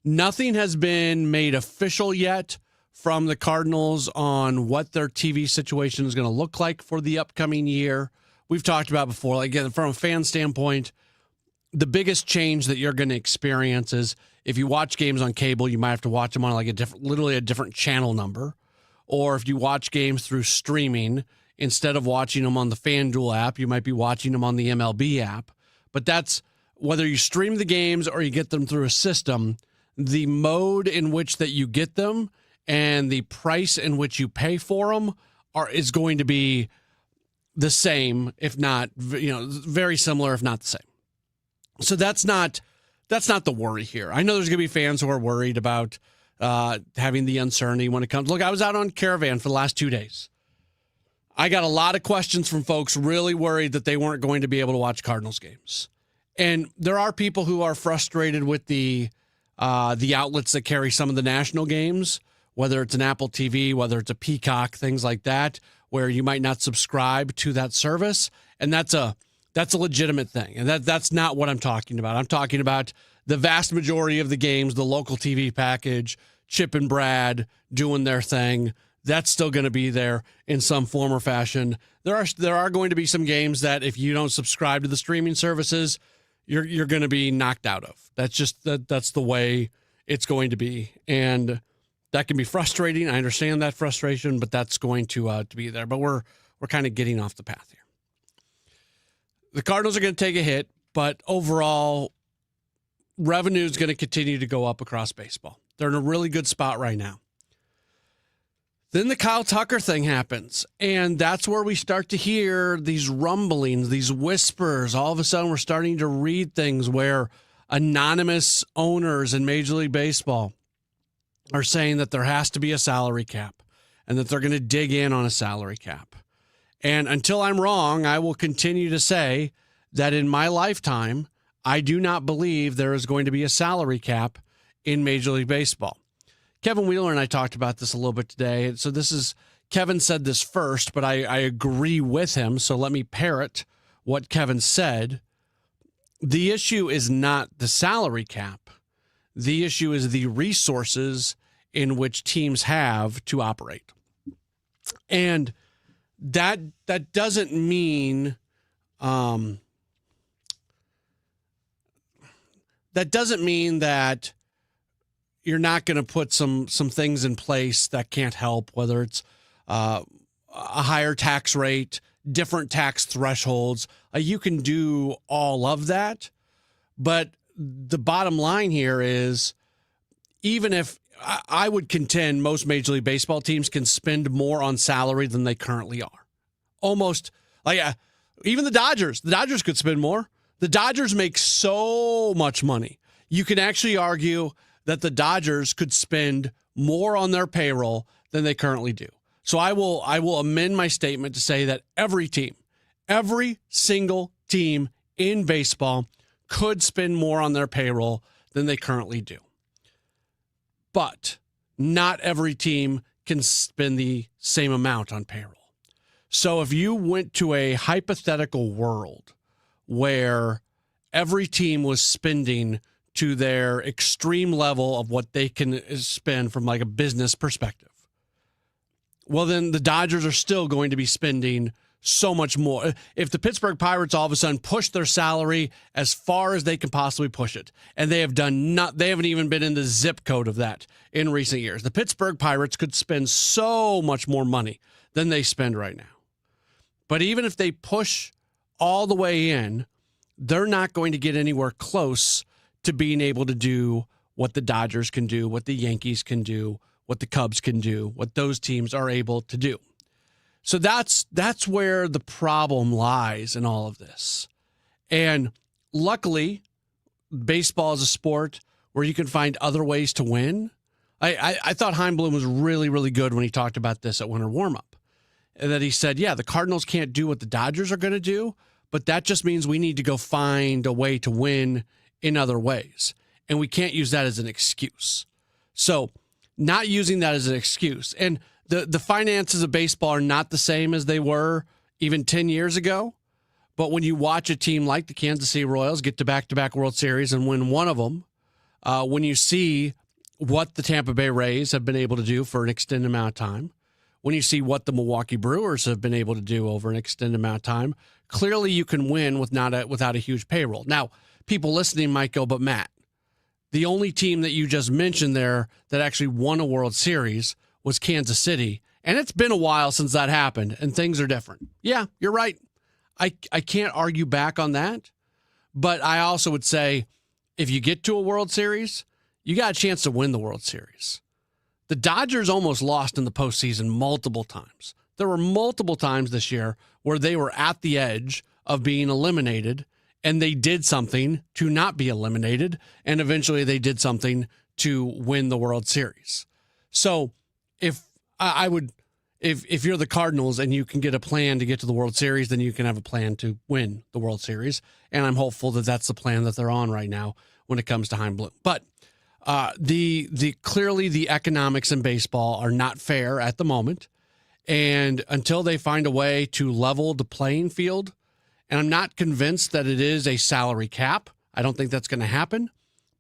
Nothing has been made official yet from the Cardinals on what their TV situation is going to look like for the upcoming year. We've talked about before, again, from a fan standpoint, the biggest change that you're going to experience is if you watch games on cable, you might have to watch them on literally a different channel number. Or if you watch games through streaming, instead of watching them on the FanDuel app, you might be watching them on the MLB app. But that's whether you stream the games or you get them through a system, the mode in which that you get them and the price in which you pay for them is going to be the same, if not, very similar, if not the same. So that's not the worry here. I know there's going to be fans who are worried about having the uncertainty when it comes. Look, I was out on Caravan for the last 2 days. I got a lot of questions from folks really worried that they weren't going to be able to watch Cardinals games. And there are people who are frustrated with the outlets that carry some of the national games, whether it's an Apple TV, whether it's a Peacock, things like that, where you might not subscribe to that service. And that's a legitimate thing. And that's not what I'm talking about. I'm talking about the vast majority of the games, the local TV package, Chip and Brad doing their thing. That's still going to be there in some form or fashion. There are going to be some games that if you don't subscribe to the streaming services, you're going to be knocked out of. That's the way it's going to be. And that can be frustrating. I understand that frustration, but that's going to be there. But we're kind of getting off the path here. The Cardinals are going to take a hit, but overall, revenue is going to continue to go up across baseball. They're in a really good spot right now. Then the Kyle Tucker thing happens, and that's where we start to hear these rumblings, these whispers. All of a sudden, we're starting to read things where anonymous owners in Major League Baseball are saying that there has to be a salary cap and that they're going to dig in on a salary cap. And until I'm wrong, I will continue to say that in my lifetime, I do not believe there is going to be a salary cap in Major League Baseball. Kevin Wheeler and I talked about this a little bit today. So Kevin said this first, but I agree with him. So let me parrot what Kevin said. The issue is not the salary cap. The issue is the resources in which teams have to operate. And that doesn't mean that you're not going to put some things in place that can't help, whether it's a higher tax rate, different tax thresholds. You can do all of that. But the bottom line here is, even if I would contend most Major League Baseball teams can spend more on salary than they currently are. Almost like Even the Dodgers could spend more. The Dodgers make so much money. You can actually argue that the Dodgers could spend more on their payroll than they currently do. So I will amend my statement to say that every single team in baseball could spend more on their payroll than they currently do. But not every team can spend the same amount on payroll. So if you went to a hypothetical world where every team was spending to their extreme level of what they can spend from like a business perspective, well, then the Dodgers are still going to be spending so much more. If the Pittsburgh Pirates all of a sudden push their salary as far as they can possibly push it, and they haven't even been in the zip code of that in recent years, the Pittsburgh Pirates could spend so much more money than they spend right now. But even if they push all the way in, they're not going to get anywhere close to being able to do what the Dodgers can do, what the Yankees can do, what the Cubs can do, what those teams are able to do. So that's where the problem lies in all of this. And luckily, baseball is a sport where you can find other ways to win. I thought Chaim Bloom was really, really good when he talked about this at winter warm-up. And that he said, yeah, the Cardinals can't do what the Dodgers are going to do, but that just means we need to go find a way to win in other ways. And we can't use that as an excuse. So not using that as an excuse. And the finances of baseball are not the same as they were even 10 years ago. But when you watch a team like the Kansas City Royals get to back-to-back World Series and win one of them, when you see what the Tampa Bay Rays have been able to do for an extended amount of time, when you see what the Milwaukee Brewers have been able to do over an extended amount of time, clearly you can win without a huge payroll. Now, people listening might go, but Matt, the only team that you just mentioned there that actually won a World Series was Kansas City, and it's been a while since that happened, and things are different. Yeah, you're right. I can't argue back on that, but I also would say if you get to a World Series, you got a chance to win the World Series. The Dodgers almost lost in the postseason multiple times. There were multiple times this year where they were at the edge of being eliminated, and they did something to not be eliminated, and eventually they did something to win the World Series. So if you're the Cardinals and you can get a plan to get to the World Series, then you can have a plan to win the World Series, and I'm hopeful that that's the plan that they're on right now when it comes to Chaim Bloom. But clearly the economics in baseball are not fair at the moment. And until they find a way to level the playing field, and I'm not convinced that it is a salary cap. I don't think that's going to happen.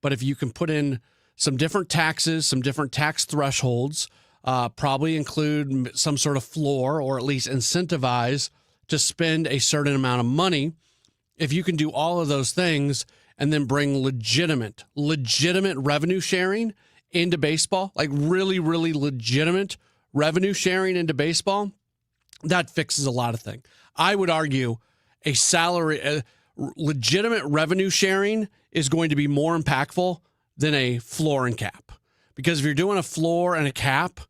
But if you can put in some different taxes, some different tax thresholds, probably include some sort of floor or at least incentivize to spend a certain amount of money. If you can do all of those things and then bring legitimate revenue sharing into baseball, like really, really legitimate revenue sharing into baseball, that fixes a lot of things. I would argue legitimate revenue sharing is going to be more impactful than a floor and cap. Because if you're doing a floor and a cap,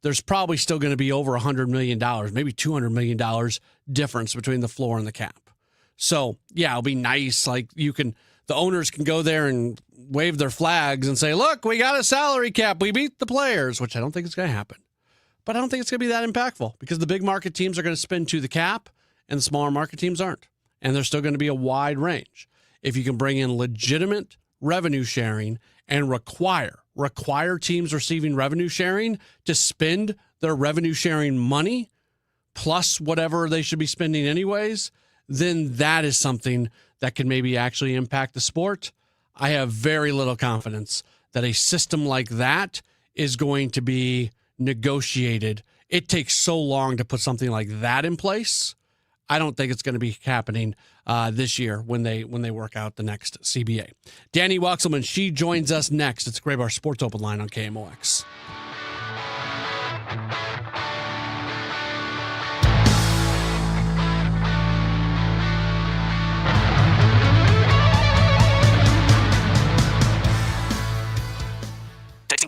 there's probably still going to be over $100 million, maybe $200 million difference between the floor and the cap. So, yeah, it'll be nice. Like the owners can go there and wave their flags and say, look, we got a salary cap. We beat the players, which I don't think is going to happen. But I don't think it's going to be that impactful because the big market teams are going to spend to the cap and the smaller market teams aren't. And there's still going to be a wide range. If you can bring in legitimate revenue sharing and require teams receiving revenue sharing to spend their revenue sharing money plus whatever they should be spending anyways, then that is something that can maybe actually impact the sport. I have very little confidence that a system like that is going to be negotiated. It takes so long to put something like that in place. I don't think it's going to be happening this year when they work out the next CBA. Danny Wexelman, she joins us next. It's Graybar Sports Open Line on KMOX.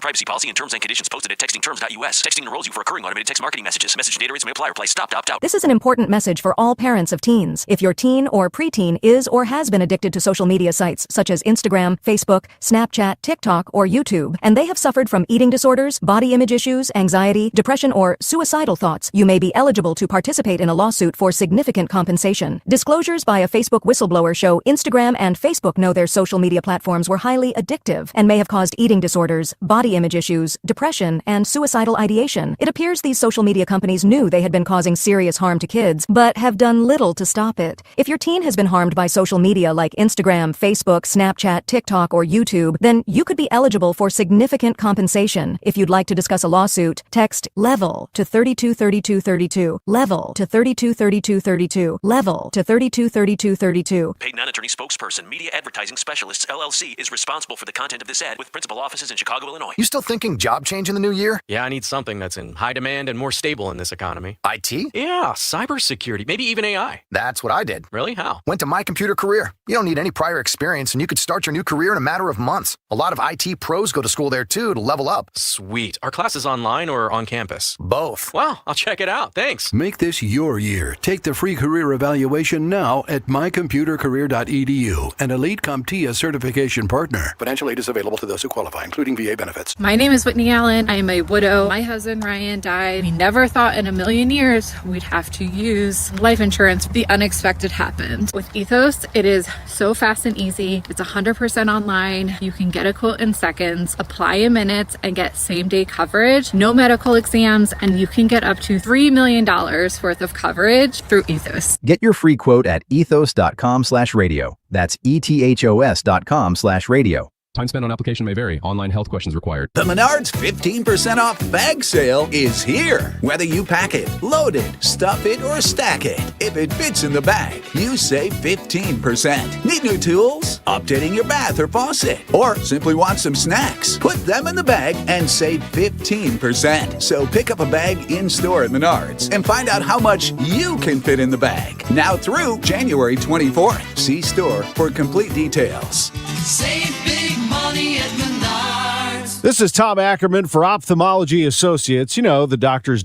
privacy policy and terms and conditions posted at textingterms.us. Texting enrolls you for recurring automated text marketing messages. Message and data rates may apply. Reply stop to opt out. This is an important message for all parents of teens. If your teen or preteen is or has been addicted to social media sites such as Instagram, Facebook, Snapchat, TikTok, or YouTube, and they have suffered from eating disorders, body image issues, anxiety, depression, or suicidal thoughts, you may be eligible to participate in a lawsuit for significant compensation. Disclosures by a Facebook whistleblower show Instagram and Facebook know their social media platforms were highly addictive and may have caused eating disorders, body image issues, depression, and suicidal ideation. It appears these social media companies knew they had been causing serious harm to kids, but have done little to stop it. If your teen has been harmed by social media like Instagram, Facebook, Snapchat, TikTok, or YouTube, then you could be eligible for significant compensation. If you'd like to discuss a lawsuit, text LEVEL to 323232, LEVEL to 323232, LEVEL to 323232. Paid non-attorney spokesperson, Media Advertising Specialists, LLC, is responsible for the content of this ad with principal offices in Chicago, Illinois. You still thinking job change in the new year? Yeah, I need something that's in high demand and more stable in this economy. IT? Yeah, cybersecurity, maybe even AI. That's what I did. Really? How? Went to My Computer Career. You don't need any prior experience, and you could start your new career in a matter of months. A lot of IT pros go to school there, too, to level up. Sweet. Are classes online or on campus? Both. Wow, I'll check it out. Thanks. Make this your year. Take the free career evaluation now at mycomputercareer.edu, an Elite CompTIA certification partner. Financial aid is available to those who qualify, including VA benefits. My name is Whitney Allen. I am a widow. My husband Ryan died. We never thought in a million years we'd have to use life insurance. The unexpected happened. With Ethos, it is so fast and easy. It's 100% online. You can get a quote in seconds, apply in minutes, and get same-day coverage. No medical exams, and you can get up to $3 million worth of coverage through Ethos. Get your free quote at ethos.com/radio. That's ethos.com/radio. Time spent on application may vary. Online health questions required. The Menards 15% off bag sale is here. Whether you pack it, load it, stuff it, or stack it, if it fits in the bag, you save 15%. Need new tools? Updating your bath or faucet? Or simply want some snacks? Put them in the bag and save 15%. So pick up a bag in-store at Menards and find out how much you can fit in the bag. Now through January 24th. See store for complete details. Save big money at Menards. This is Tom Ackerman for Ophthalmology Associates. You know, the doctors,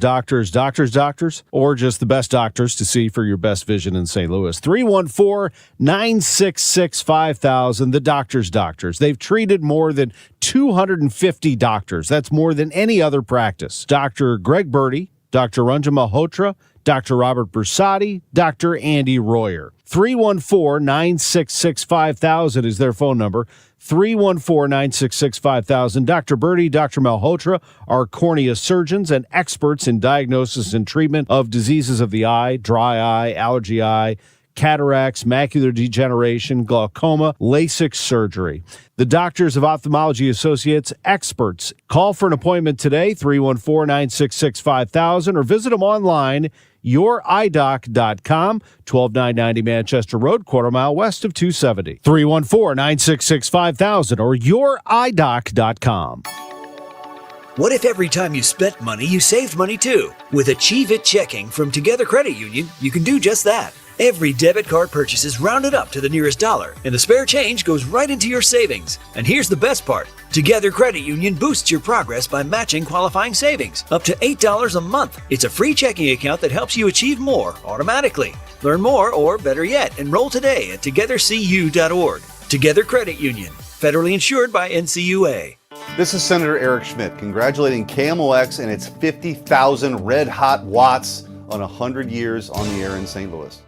or just the best doctors to see for your best vision in St. Louis. 314-966-5000, the doctors. They've treated more than 250 doctors. That's more than any other practice. Dr. Greg Birdie, Dr. Ranjan Malhotra, Dr. Robert Bersati, Dr. Andy Royer. 314-966-5000 is their phone number. 314-966-5000. Dr. Birdie, Dr. Malhotra are cornea surgeons and experts in diagnosis and treatment of diseases of the eye, dry eye, allergy eye, cataracts, macular degeneration, glaucoma, LASIK surgery. The Doctors of Ophthalmology Associates, experts. Call for an appointment today, 314-966-5000, or visit them online, youridoc.com, 12990 Manchester Road, quarter mile west of 270. 314-966-5000 or youridoc.com. What if every time you spent money, you saved money too? With Achieve It Checking from Together Credit Union, you can do just that. Every debit card purchase is rounded up to the nearest dollar, and the spare change goes right into your savings. And here's the best part. Together Credit Union boosts your progress by matching qualifying savings up to $8 a month. It's a free checking account that helps you achieve more automatically. Learn more, or better yet, enroll today at togethercu.org. Together Credit Union, federally insured by NCUA. This is Senator Eric Schmidt congratulating KMOX and its 50,000 red-hot watts on 100 years on the air in St. Louis.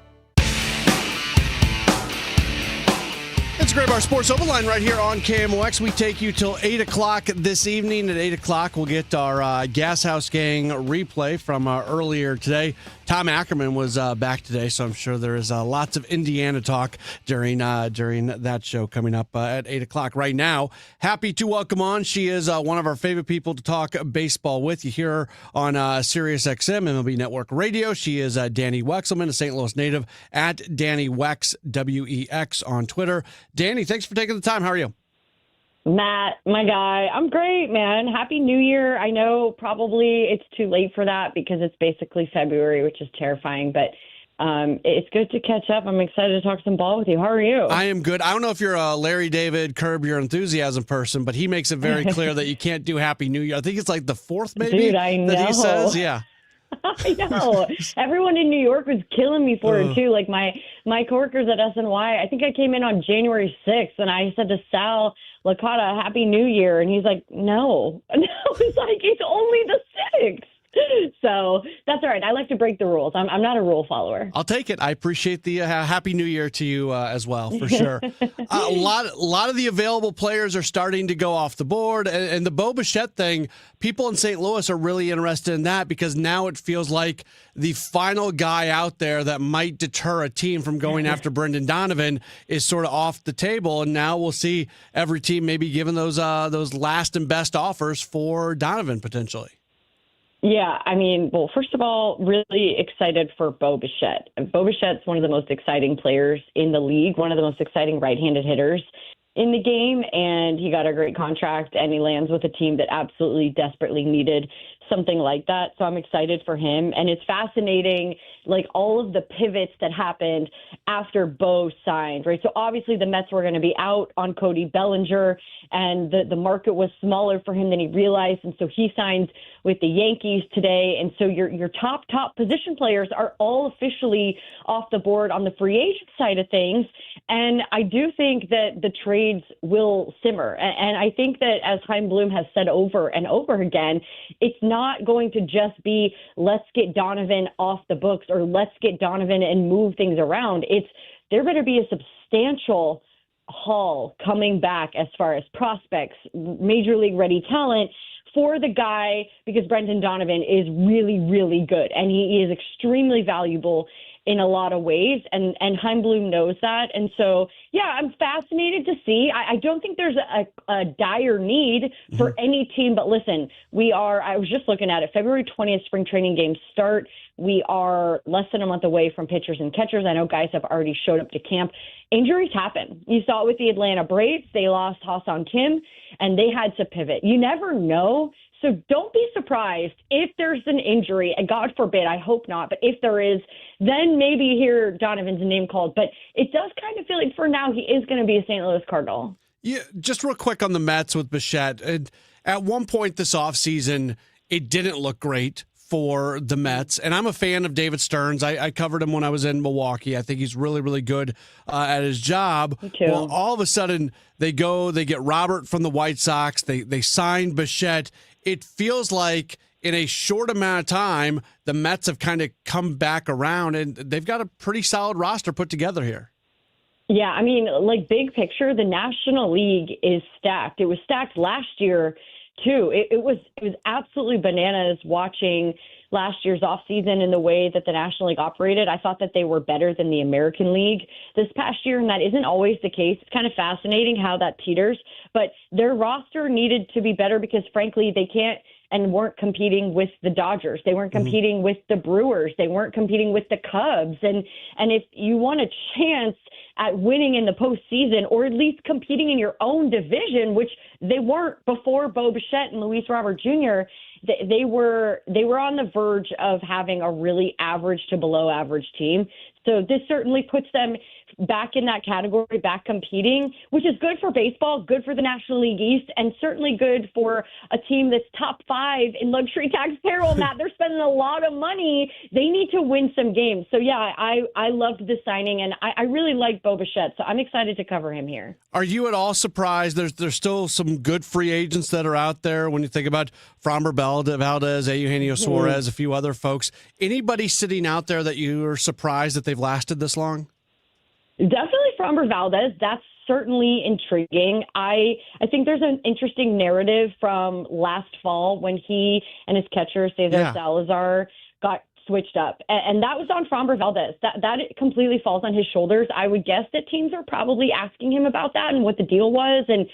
It's a Great Bar Sports Overline right here on KMOX. We take you till 8 o'clock this evening. At 8 o'clock, we'll get our Gas House Gang replay from earlier today. Tom Ackerman was back today, so I'm sure there is lots of Indiana talk during that show coming up at 8 o'clock. Right now, happy to welcome on. She is one of our favorite people to talk baseball with. You hear her on Sirius XM, MLB Network Radio. She is Danny Wexelman, a St. Louis native, at Danny Wex, WEX on Twitter. Danny, thanks for taking the time. How are you? Matt, my guy, I'm great, man. Happy New Year. I know probably it's too late for that because it's basically February, which is terrifying. But It's good to catch up. I'm excited to talk some ball with you. How are you? I am good. I don't know if you're a Larry David Curb Your Enthusiasm person, but he makes it very clear that you can't do Happy New Year. I think it's like the 4th, maybe, Dude, I know. that he says. Yeah. I know. Everyone in New York was killing me for it, too. Like, my coworkers at SNY, I think I came in on January 6th, and I said to Sal Licata, Happy New Year. And he's like, no. And I was like, it's only the 6th. So that's all right. I like to break the rules. I'm not a rule follower. I'll take it. I appreciate the Happy New Year to you as well, for sure. A lot of the available players are starting to go off the board, and the Bo Bichette thing, people in St. Louis are really interested in that because now it feels like the final guy out there that might deter a team from going after Brendan Donovan is sort of off the table, and now we'll see every team maybe giving those last and best offers for Donovan potentially. Yeah, I mean, well, first of all, really excited for Bo Bichette. Bo Bichette's one of the most exciting players in the league, one of the most exciting right-handed hitters in the game, and he got a great contract, and he lands with a team that absolutely desperately needed something like that. So I'm excited for him. And it's fascinating, like all of the pivots that happened after Bo signed, right? So obviously the Mets were going to be out on Cody Bellinger, and the market was smaller for him than he realized. And so he signs with the Yankees today. And so your top position players are all officially off the board on the free agent side of things. And I do think that the trades will simmer. And I think that, as Chaim Bloom has said over and over again, it's not going to just be let's get Donovan off the books or let's get Donovan and move things around. There better be a substantial haul coming back as far as prospects, major league ready talent for the guy, because Brendan Donovan is really, really good and he is extremely valuable in a lot of ways, and Chaim Bloom knows that. And so, yeah, I'm fascinated to see. I don't think there's a dire need for any team, but listen, I was just looking at it, February 20th spring training games start. We are less than a month away from pitchers and catchers. I know guys have already showed up to camp. Injuries happen. You saw it with the Atlanta Braves. They lost Ha-Seong Kim, and they had to pivot. You never know. So don't be surprised if there's an injury, and God forbid, I hope not, but if there is, then maybe you hear Donovan's name called. But it does kind of feel like for now he is going to be a St. Louis Cardinal. Yeah, just real quick on the Mets with Bichette. At one point this offseason, it didn't look great for the Mets, and I'm a fan of David Stearns. I covered him when I was in Milwaukee. I think he's really, really good at his job. Me too. Well, all of a sudden, they get Robert from the White Sox. They signed Bichette. It feels like in a short amount of time, the Mets have kind of come back around, and they've got a pretty solid roster put together here. Yeah, I mean, like big picture, the National League is stacked. It was stacked last year, too. It was absolutely bananas watching last year's offseason and the way that the National League operated. I thought that they were better than the American League this past year, and that isn't always the case. It's kind of fascinating how that teeters, but their roster needed to be better because, frankly, they can't and weren't competing with the Dodgers. They weren't competing with the Brewers. They weren't competing with the Cubs. And if you want a chance at winning in the postseason, or at least competing in your own division, which they weren't before Bo Bichette and Luis Robert Jr., they were on the verge of having a really average to below average team. So this certainly puts them back in that category, back competing, which is good for baseball, good for the National League East, and certainly good for a team that's top 5 in luxury tax payroll. Matt, they're spending a lot of money. They need to win some games. So, yeah, I loved the signing, and I really like Bo Bichette, so I'm excited to cover him here. Are you at all surprised? There's still some good free agents that are out there when you think about Framber Valdez, Eugenio Suarez, a few other folks. Anybody sitting out there that you are surprised that they've lasted this long? Definitely Framber Valdez. That's certainly intriguing. I think there's an interesting narrative from last fall when he and his catcher, Cesar Salazar, got switched up. And that was on Framber Valdez. That completely falls on his shoulders. I would guess that teams are probably asking him about that and what the deal was. And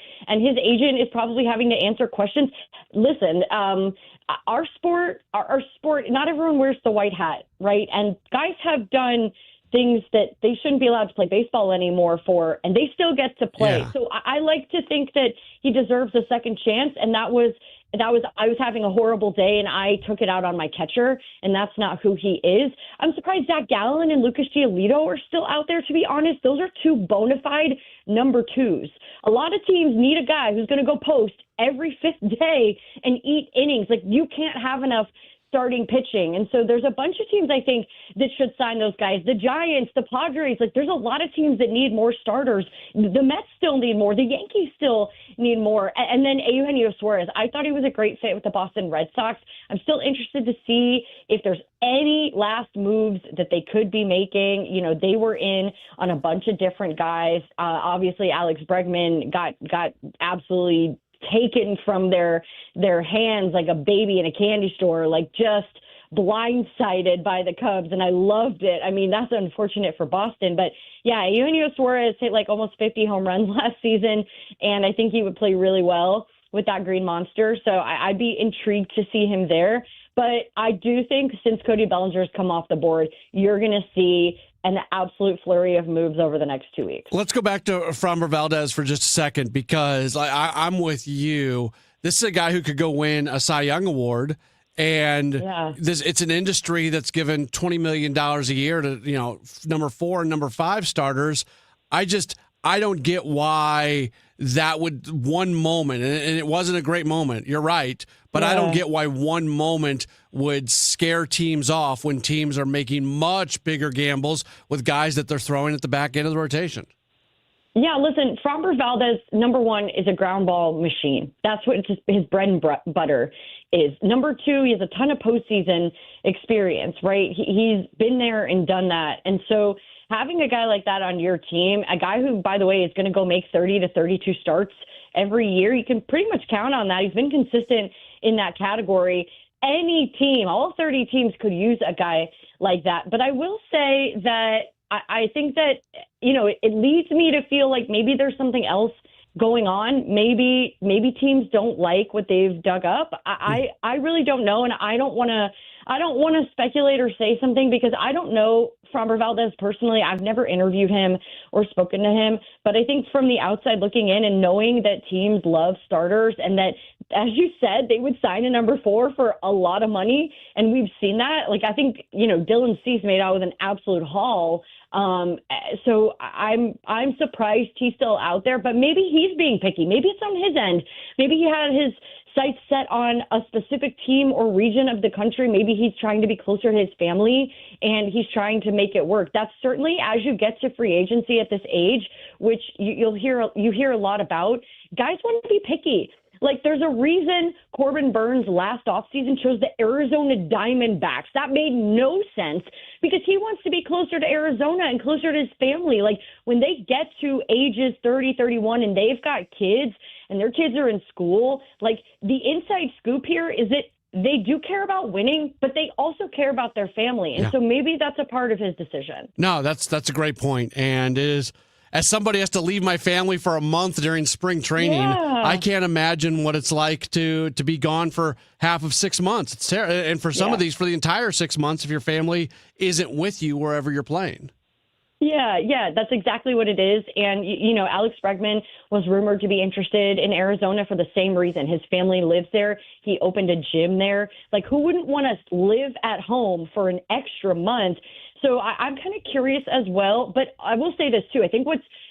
his agent is probably having to answer questions. Listen, our sport, not everyone wears the white hat, right? And guys have done things that they shouldn't be allowed to play baseball anymore for, and they still get to play. Yeah. So I like to think that he deserves a second chance, and that was I was having a horrible day and I took it out on my catcher, and that's not who he is. I'm surprised Zach Gallen and Lucas Giolito are still out there, to be honest. Those are two bona fide number twos. A lot of teams need a guy who's going to go post every fifth day and eat innings. Like, you can't have enough starting pitching. And so there's a bunch of teams, I think, that should sign those guys. The Giants, the Padres, like, there's a lot of teams that need more starters. The Mets still need more. The Yankees still need more. And then Eugenio Suarez, I thought he was a great fit with the Boston Red Sox. I'm still interested to see if there's any last moves that they could be making. You know, they were in on a bunch of different guys. Obviously, Alex Bregman got absolutely taken from their hands like a baby in a candy store, like just blindsided by the Cubs, and I loved it. I mean, that's unfortunate for Boston, but yeah, Eugenio Suarez hit like almost 50 home runs last season, and I think he would play really well with that Green Monster, so I'd be intrigued to see him there. But I do think since Cody Bellinger's come off the board, you're going to see an absolute flurry of moves over the next 2 weeks. Let's go back to Framber Valdez for just a second, because I'm with you. This is a guy who could go win a Cy Young Award, and it's an industry that's given $20 million a year to, you know, number 4 and number 5 starters. I don't get why that would one moment, and it wasn't a great moment, you're right, but I don't get why one moment would scare teams off when teams are making much bigger gambles with guys that they're throwing at the back end of the rotation. Yeah, listen, Framber Valdez, number one, is a ground ball machine. That's what his bread and butter is. Number two, he has a ton of postseason experience, right? He's been there and done that. And so having a guy like that on your team, a guy who, by the way, is going to go make 30 to 32 starts every year, you can pretty much count on that. He's been consistent in that category. Any team, all 30 teams could use a guy like that. But I will say that I think that, you know, it leads me to feel like maybe there's something else going on. Maybe teams don't like what they've dug up. I really don't know, and I don't want to speculate or say something because I don't know Framber Valdez personally. I've never interviewed him or spoken to him, but I think from the outside looking in and knowing that teams love starters and that, as you said, they would sign a number 4 for a lot of money, and we've seen that. Like, I think, you know, Dylan Cease made out with an absolute haul. So I'm surprised he's still out there, but maybe he's being picky. Maybe it's on his end. Maybe he had his sights set on a specific team or region of the country. Maybe he's trying to be closer to his family and he's trying to make it work. That's certainly, as you get to free agency at this age, which you hear a lot about, guys want to be picky. Like, there's a reason Corbin Burns last offseason chose the Arizona Diamondbacks. That made no sense because he wants to be closer to Arizona and closer to his family. Like, when they get to ages 30, 31, and they've got kids and their kids are in school, like, the inside scoop here is that they do care about winning, but they also care about their family. And so maybe that's a part of his decision. No, that's a great point. And it is, as somebody has to leave my family for a month during spring training, I can't imagine what it's like to be gone for half of 6 months. It's and for some of these, for the entire 6 months, if your family isn't with you wherever you're playing. Yeah, that's exactly what it is. And, you know, Alex Bregman was rumored to be interested in Arizona for the same reason. His family lives there. He opened a gym there. Like, who wouldn't want to live at home for an extra month? So I'm kind of curious as well, but I will say this too. I think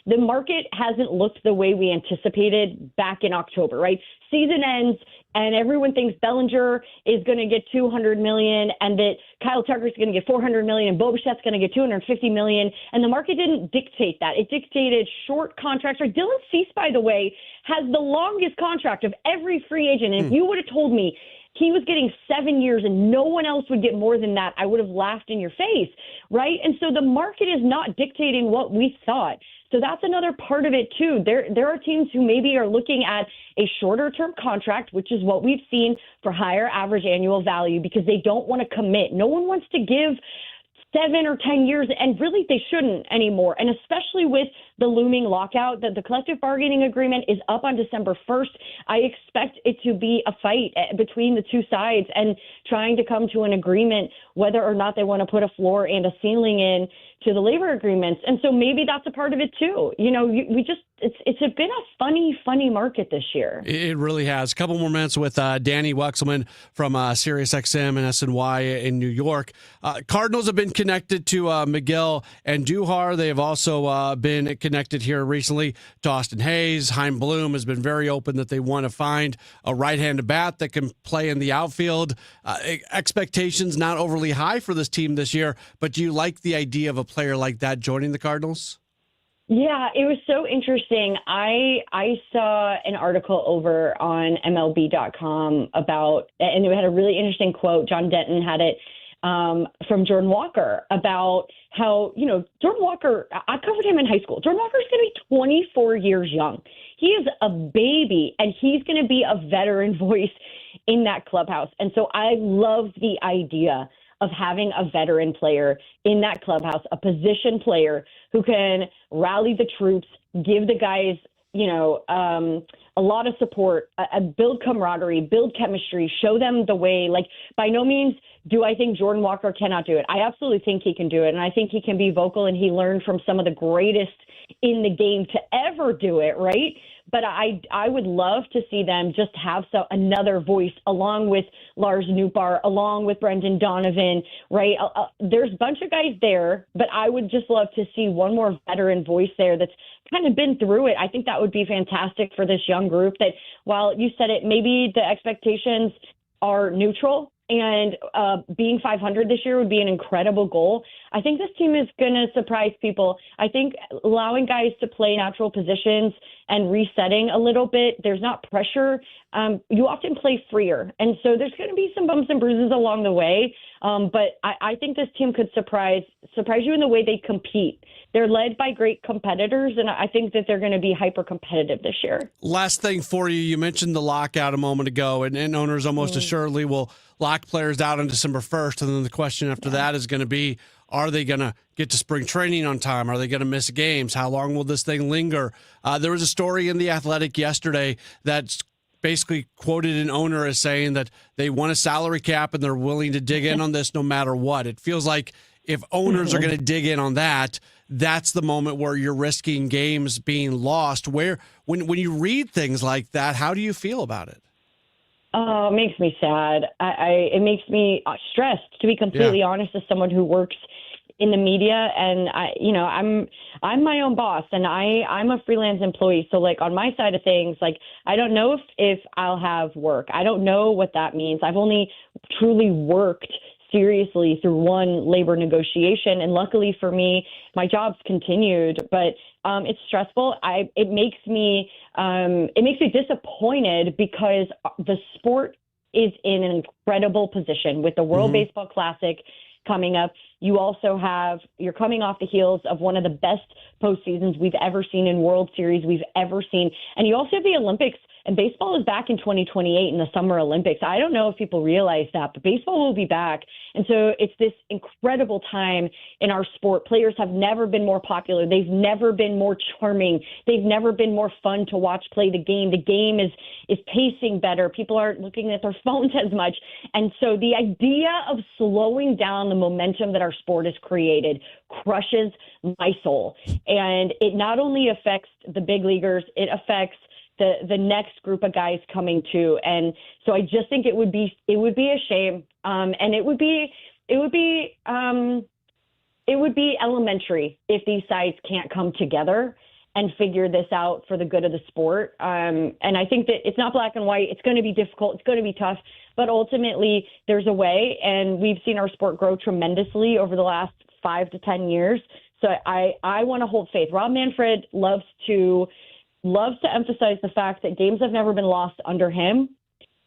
the market hasn't looked the way we anticipated back in October, right? Season ends and everyone thinks Bellinger is going to get $200 million and that Kyle Tucker's going to get $400 million and Bo Bichette's going to get $250 million. And the market didn't dictate that. It dictated short contracts. Right? Dylan Cease, by the way, has the longest contract of every free agent. And if you would have told me he was getting 7 years and no one else would get more than that, I would have laughed in your face, right? And so the market is not dictating what we thought. So that's another part of it too. There are teams who maybe are looking at a shorter term contract, which is what we've seen for higher average annual value because they don't want to commit. No one wants to give 7 or 10 years, and really they shouldn't anymore. And especially with the looming lockout. The collective bargaining agreement is up on December 1st. I expect it to be a fight between the two sides and trying to come to an agreement whether or not they want to put a floor and a ceiling in to the labor agreements. And so maybe that's a part of it too. It's been a funny market this year. It really has. A couple more minutes with Danny Wexelman from SiriusXM and SNY in New York. Cardinals have been connected to Miguel and Duhar. They have also been connected here recently to Austin Hayes. Chaim Bloom has been very open that they want to find a right-handed bat that can play in the outfield. Expectations not overly high for this team this year, but do you like the idea of a player like that joining the Cardinals? Yeah, it was so interesting. I saw an article over on MLB.com about, and it had a really interesting quote. John Denton had it from Jordan Walker about how, Jordan Walker, I covered him in high school. Jordan Walker is going to be 24 years young. He is a baby, and he's going to be a veteran voice in that clubhouse. And so I love the idea of having a veteran player in that clubhouse, a position player who can rally the troops, give the guys, a lot of support, build camaraderie, build chemistry, show them the way. Like, by no means do I think Jordan Walker cannot do it. I absolutely think he can do it, and I think he can be vocal, and he learned from some of the greatest in the game to ever do it, right? But I would love to see them just have another voice along with Lars Nootbaar, along with Brendan Donovan, right? There's a bunch of guys there, but I would just love to see one more veteran voice there that's kind of been through it. I think that would be fantastic for this young group that, while you said it, maybe the expectations are neutral, and being 500 this year would be an incredible goal. I think this team is going to surprise people. I think allowing guys to play natural positions and resetting a little bit, there's not pressure. You often play freer. And so there's going to be some bumps and bruises along the way. But I think this team could surprise you in the way they compete. They're led by great competitors, and I think that they're going to be hyper competitive this year. Last thing for you, you mentioned the lockout a moment ago, and owners almost assuredly will lock players out on December 1st. And then the question after that is going to be, are they going to get to spring training on time? Are they going to miss games? How long will this thing linger? There was a story in The Athletic yesterday that's basically quoted an owner as saying that they want a salary cap and they're willing to dig in on this no matter what. It feels like if owners are going to dig in on that, that's the moment where you're risking games being lost. When you read things like that, how do you feel about it? Oh, it makes me sad. It makes me stressed, to be completely honest, as someone who works in the media. And I'm my own boss, and I'm a freelance employee. So like on my side of things, like I don't know if I'll have work. I don't know what that means. I've only truly worked seriously through one labor negotiation, and luckily for me, my job's continued. But it's stressful. It makes me disappointed because the sport is in an incredible position with the World Baseball Classic coming up. You're coming off the heels of one of the best postseasons we've ever seen in World Series we've ever seen. And you also have the Olympics, and baseball is back in 2028 in the Summer Olympics. I don't know if people realize that, but baseball will be back. And so it's this incredible time in our sport. Players have never been more popular. They've never been more charming. They've never been more fun to watch play the game. The game is pacing better. People aren't looking at their phones as much. And so the idea of slowing down the momentum that our sport has created crushes my soul. And it not only affects the big leaguers, it affects the next group of guys coming too. And so I just think it would be a shame. And it would be elementary if these sides can't come together and figure this out for the good of the sport. And I think that it's not black and white. It's going to be difficult. It's going to be tough. But ultimately, there's a way. And we've seen our sport grow tremendously over the last 5 to 10 years. So I want to hold faith. Rob Manfred loves to emphasize the fact that games have never been lost under him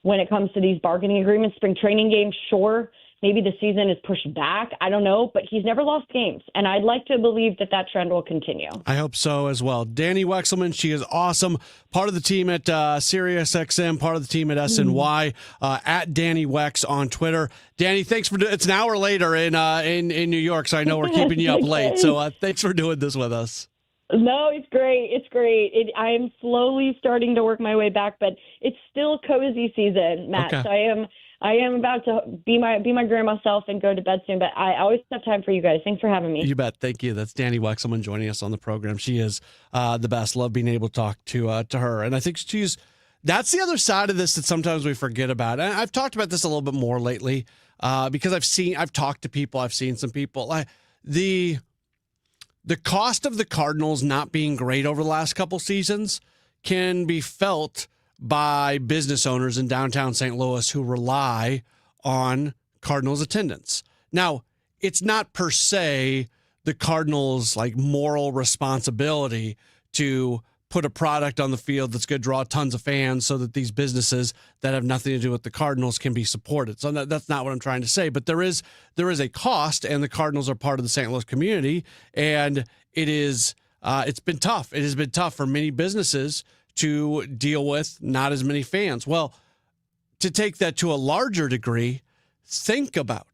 when it comes to these bargaining agreements. Spring training games, sure, maybe the season is pushed back. I don't know, but he's never lost games. And I'd like to believe that trend will continue. I hope so as well. Danny Wexelman, she is awesome. Part of the team at SiriusXM, part of the team at SNY, at Danny Wex on Twitter. Danny, thanks for it's an hour later in New York, so I know we're keeping you up late. So thanks for doing this with us. No, it's great. It's great. I am slowly starting to work my way back, but it's still cozy season, Matt. Okay. So I am about to be my grandma self and go to bed soon, but I always have time for you guys. Thanks for having me. You bet. Thank you. That's Danny Wexelman joining us on the program. She is the best. Love being able to talk to her. And I think that's the other side of this that sometimes we forget about. And I've talked about this a little bit more lately because I've talked to people. I've seen some people. The cost of the Cardinals not being great over the last couple seasons can be felt by business owners in downtown St. Louis who rely on Cardinals attendance. Now, it's not per se the Cardinals' moral responsibility to put a product on the field that's going to draw tons of fans so that these businesses that have nothing to do with the Cardinals can be supported. So that's not what I'm trying to say. But there is a cost, and the Cardinals are part of the St. Louis community, and it's been tough. It has been tough for many businesses to deal with not as many fans. Well, to take that to a larger degree, think about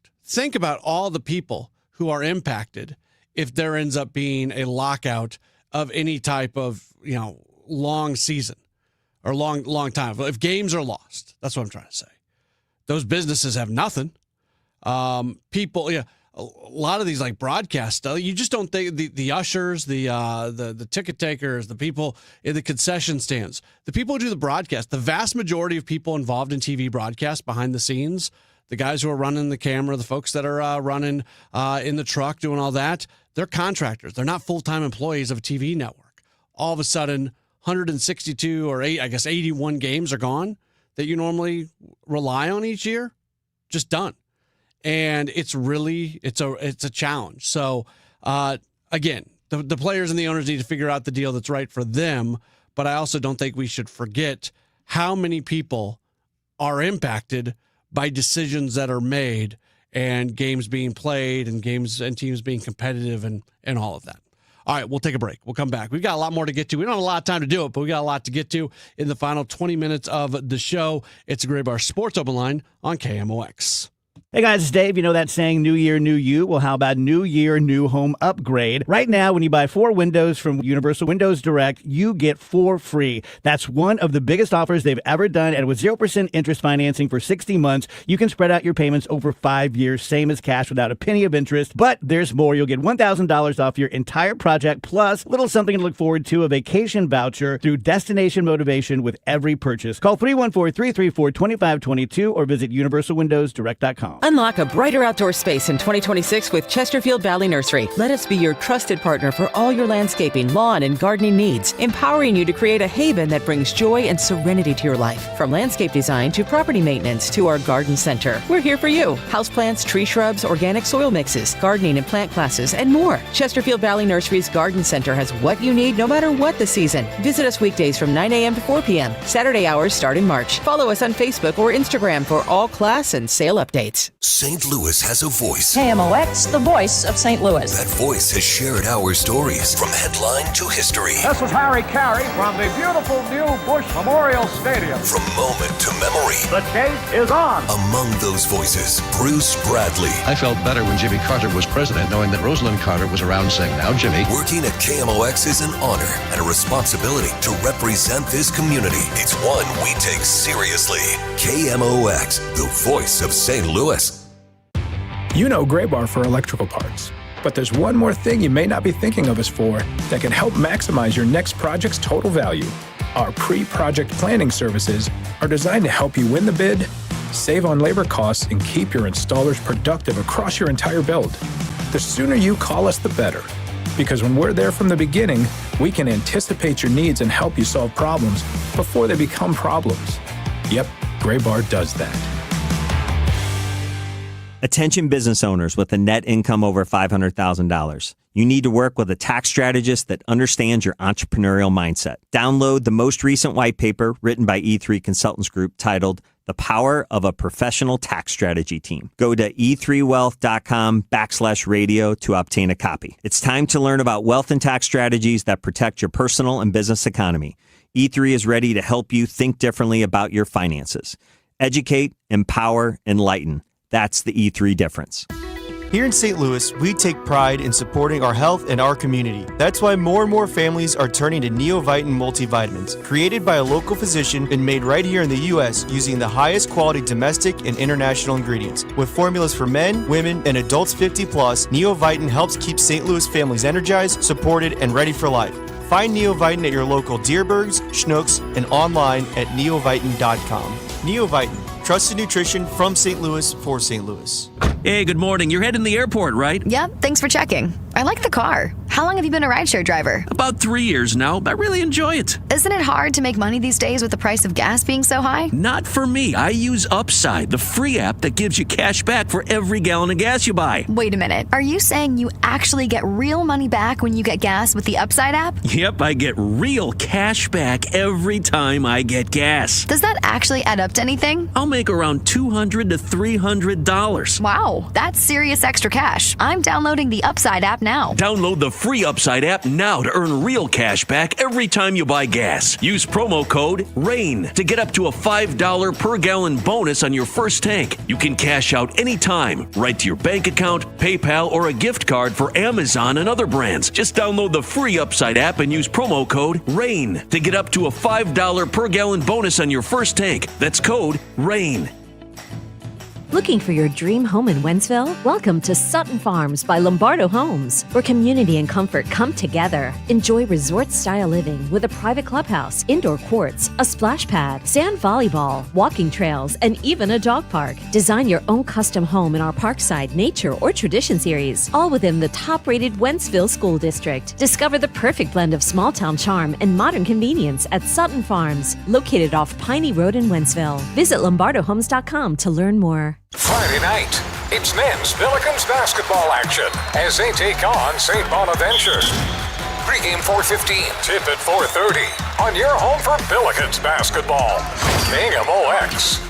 all the people who are impacted if there ends up being a lockout of any type of long season or long time. If games are lost, that's what I'm trying to say. Those businesses have nothing. People, a lot of these broadcast stuff, you just don't think the ushers, the ticket takers, the people in the concession stands, the people who do the broadcast, the vast majority of people involved in TV broadcast behind the scenes, the guys who are running the camera, the folks that are running in the truck, doing all that, they're contractors. They're not full-time employees of a TV network. All of a sudden, 162 or 81 games are gone that you normally rely on each year, just done. And it's a challenge. So again, the players and the owners need to figure out the deal that's right for them. But I also don't think we should forget how many people are impacted by decisions that are made and games being played and games and teams being competitive and all of that. All right, we'll take a break. We'll come back. We've got a lot more to get to. We don't have a lot of time to do it, but we got a lot to get to in the final 20 minutes of the show. It's a Gray Bar Sports Open Line on KMOX. Hey guys, it's Dave. You know that saying, new year, new you? Well, how about new year, new home upgrade? Right now, when you buy 4 windows from Universal Windows Direct, you get 4 free. That's one of the biggest offers they've ever done. And with 0% interest financing for 60 months, you can spread out your payments over 5 years, same as cash without a penny of interest. But there's more. You'll get $1,000 off your entire project, plus a little something to look forward to, a vacation voucher through Destination Motivation with every purchase. Call 314-334-2522 or visit universalwindowsdirect.com. Unlock a brighter outdoor space in 2026 with Chesterfield Valley Nursery. Let us be your trusted partner for all your landscaping, lawn, and gardening needs, empowering you to create a haven that brings joy and serenity to your life. From landscape design to property maintenance to our garden center, we're here for you. Houseplants, tree shrubs, organic soil mixes, gardening and plant classes, and more. Chesterfield Valley Nursery's Garden Center has what you need no matter what the season. Visit us weekdays from 9 a.m. to 4 p.m. Saturday hours start in March. Follow us on Facebook or Instagram for all class and sale updates. St. Louis has a voice. KMOX, the voice of St. Louis. That voice has shared our stories from headline to history. This is Harry Carey from the beautiful new Busch Memorial Stadium. From moment to memory. The chase is on. Among those voices, Bruce Bradley. I felt better when Jimmy Carter was president, knowing that Rosalind Carter was around saying, now Jimmy. Working at KMOX is an honor and a responsibility to represent this community. It's one we take seriously. KMOX, the voice of St. Louis. You know Gray Bar for electrical parts, but there's one more thing you may not be thinking of us for that can help maximize your next project's total value. Our pre-project planning services are designed to help you win the bid, save on labor costs, and keep your installers productive across your entire build. The sooner you call us, the better, because when we're there from the beginning, we can anticipate your needs and help you solve problems before they become problems. Yep, Gray Bar does that. Attention business owners with a net income over $500,000. You need to work with a tax strategist that understands your entrepreneurial mindset. Download the most recent white paper written by E3 Consultants Group titled The Power of a Professional Tax Strategy Team. Go to e3wealth.com/radio to obtain a copy. It's time to learn about wealth and tax strategies that protect your personal and business economy. E3 is ready to help you think differently about your finances. Educate, empower, enlighten. That's the E3 difference. Here in St. Louis, we take pride in supporting our health and our community. That's why more and more families are turning to Neovitin multivitamins, created by a local physician and made right here in the U.S. using the highest quality domestic and international ingredients. With formulas for men, women, and adults 50 plus, Neovitin helps keep St. Louis families energized, supported, and ready for life. Find Neovitin at your local Deerbergs, Schnucks, and online at neovitin.com. Neovitin, trusted nutrition from St. Louis for St. Louis. Hey, good morning. You're heading to the airport, right? Yep, thanks for checking. I like the car. How long have you been a rideshare driver? About 3 years now. I really enjoy it. Isn't it hard to make money these days with the price of gas being so high? Not for me. I use Upside, the free app that gives you cash back for every gallon of gas you buy. Wait a minute. Are you saying you actually get real money back when you get gas with the Upside app? Yep, I get real cash back every time I get gas. Does that actually add up to anything? I'll make around $200 to $300. Wow, that's serious extra cash. I'm downloading the Upside app now. Download the free Upside app now to earn real cash back every time you buy gas. Use promo code RAIN to get up to a $5 per gallon bonus on your first tank. You can cash out anytime, right to your bank account, PayPal, or a gift card for Amazon and other brands. Just download the free Upside app and use promo code RAIN to get up to a $5 per gallon bonus on your first tank. That's code RAIN. Looking for your dream home in Wentzville? Welcome to Sutton Farms by Lombardo Homes, where community and comfort come together. Enjoy resort-style living with a private clubhouse, indoor courts, a splash pad, sand volleyball, walking trails, and even a dog park. Design your own custom home in our Parkside, Nature, or Tradition series, all within the top-rated Wentzville School District. Discover the perfect blend of small-town charm and modern convenience at Sutton Farms, located off Piney Road in Wentzville. Visit lombardohomes.com to learn more. Friday night, it's men's Billikens basketball action as they take on St. Bonaventure. Pre-game 4:15, tip at 4:30 on your home for Billikens basketball. KMOX.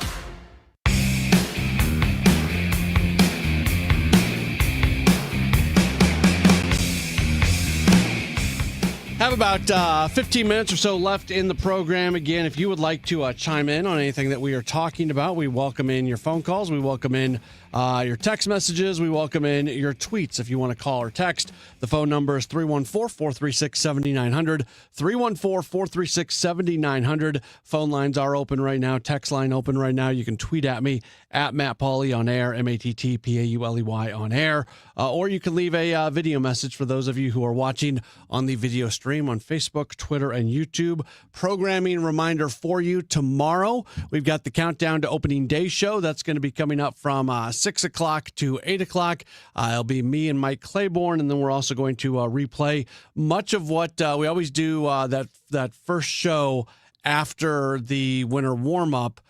Have about 15 minutes or so left in the program. Again, if you would like to chime in on anything that we are talking about, we welcome in your phone calls. We welcome in your text messages. We welcome in your tweets if you want to call or text. The phone number is 314-436-7900, 314-436-7900. Phone lines are open right now. Text line open right now. You can tweet at me at Matt Pauley on air, MattPauley on air, or you can leave a video message for those of you who are watching on the video stream on Facebook, Twitter, and YouTube. Programming reminder for you tomorrow. We've got the Countdown to Opening Day show. That's going to be coming up from 6 o'clock to 8 o'clock. It'll be me and Mike Claiborne, and then we're also going to replay much of what we always do that first show after the winter warm-up.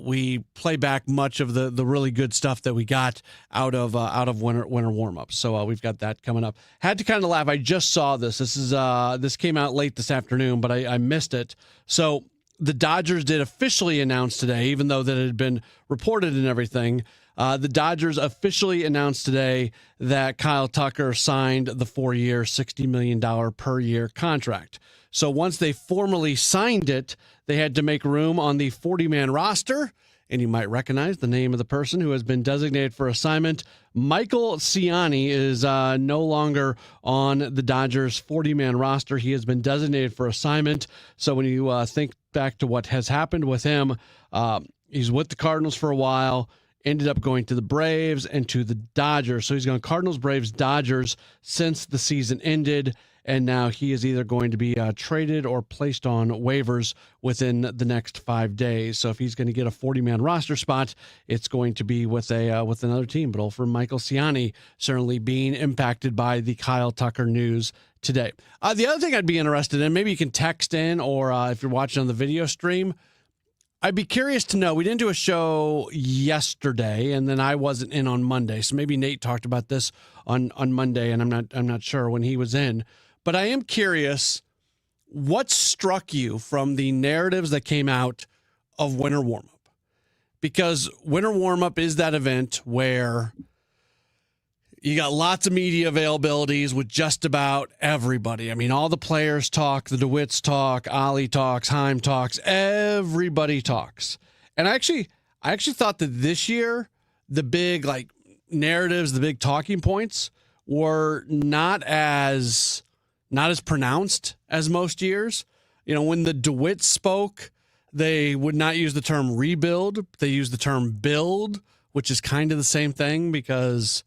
We play back much of the really good stuff that we got out of winter warm-up. So we've got that coming up. Had to kind of laugh. I just saw this. This came out late this afternoon, but I missed it. So the Dodgers did officially announce today, even though that it had been reported and everything. The Dodgers officially announced today that Kyle Tucker signed the 4-year, $60 million per year contract. So once they formally signed it, they had to make room on the 40-man roster, and you might recognize the name of the person who has been designated for assignment. Michael Ciani is no longer on the Dodgers 40-man roster. He has been designated for assignment. So when you think back to what has happened with him, he's with the Cardinals for a while, ended up going to the Braves and to the Dodgers. So he's gone Cardinals, Braves, Dodgers since the season ended. And now he is either going to be traded or placed on waivers within the next 5 days. So if he's going to get a 40-man roster spot, it's going to be with another team. But for Michael Ciani certainly being impacted by the Kyle Tucker news today. The other thing I'd be interested in, maybe you can text in, or if you're watching on the video stream, I'd be curious to know. We didn't do a show yesterday, and then I wasn't in on Monday. So maybe Nate talked about this on Monday, and I'm not sure when he was in. But I am curious, what struck you from the narratives that came out of Winter Warm-Up? Because Winter Warm-Up is that event where you got lots of media availabilities with just about everybody. I mean, all the players talk, the DeWitts talk, Ollie talks, Heim talks, everybody talks. And I actually thought that this year, the big, narratives, the big talking points were not as pronounced as most years. When the DeWitts spoke, they would not use the term rebuild. They used the term build, which is kind of the same thing, because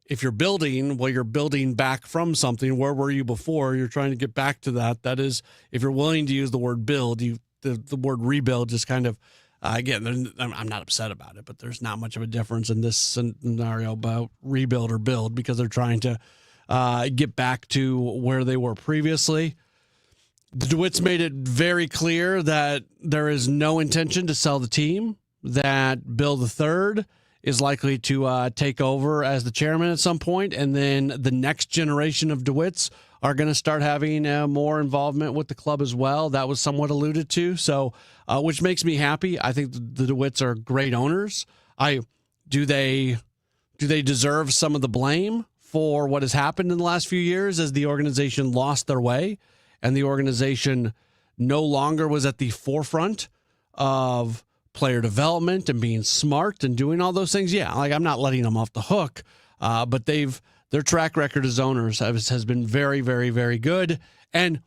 if you're building, well, you're building back from something. Where were you before? You're trying to get back to that. That is, if you're willing to use the word build, the word rebuild just kind of, again, I'm not upset about it, but there's not much of a difference in this scenario about rebuild or build, because they're trying to get back to where they were previously. The DeWitts made it very clear that there is no intention to sell the team, that Bill III is likely to take over as the chairman at some point, and then the next generation of DeWitts are going to start having more involvement with the club as well. That was somewhat alluded to, so which makes me happy. I think the DeWitts are great owners. Do they deserve some of the blame for what has happened in the last few years as the organization lost their way and the organization no longer was at the forefront of player development and being smart and doing all those things? Yeah, I'm not letting them off the hook, but their track record as owners has been very, very, very good. And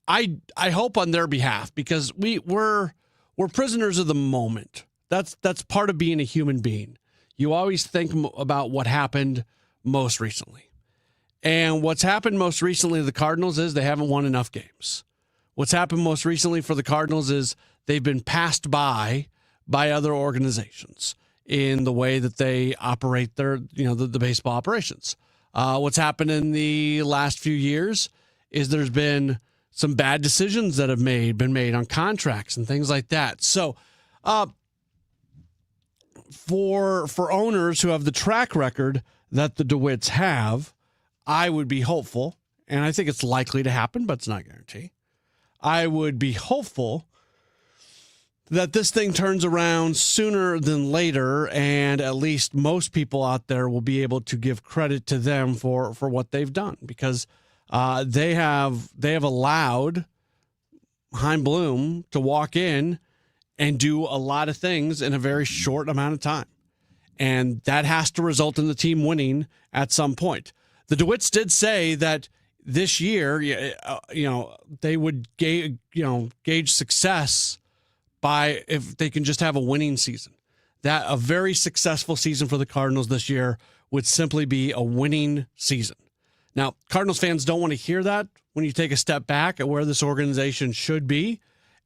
I hope on their behalf, because we're prisoners of the moment. That's part of being a human being. You always think about what happened most recently. And what's happened most recently to the Cardinals is they haven't won enough games. What's happened most recently for the Cardinals is they've been passed by other organizations in the way that they operate their, the baseball operations. What's happened in the last few years is there's been some bad decisions that have been made on contracts and things like that. So, for owners who have the track record that the DeWitts have, I would be hopeful, and I think it's likely to happen, but it's not a guarantee. I would be hopeful that this thing turns around sooner than later, and at least most people out there will be able to give credit to them for what they've done, because they have allowed Chaim Bloom to walk in and do a lot of things in a very short amount of time. And that has to result in the team winning at some point. The DeWitts did say that this year, they would gauge success by if they can just have a winning season. That a very successful season for the Cardinals this year would simply be a winning season. Now, Cardinals fans don't want to hear that when you take a step back at where this organization should be,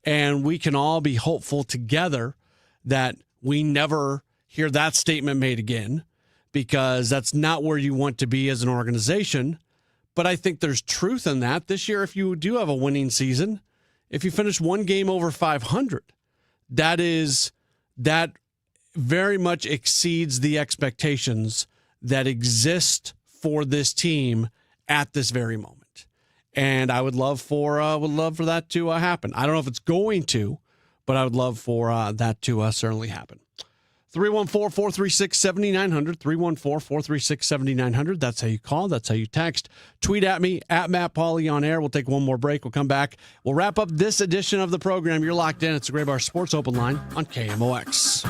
and we can all be hopeful together that we never hear that statement made again, because that's not where you want to be as an organization. But I think there's truth in that. This year, if you do have a winning season, if you finish one game over 500, that very much exceeds the expectations that exist for this team at this very moment. And I would love for that to happen. I don't know if it's going to, but I would love for that to certainly happen. 314-436-7900, 314-436-7900. That's how you call. That's how you text. Tweet at me, at Matt Pauley on air. We'll take one more break. We'll come back. We'll wrap up this edition of the program. You're locked in. It's the Gray Bar Sports Open Line on KMOX.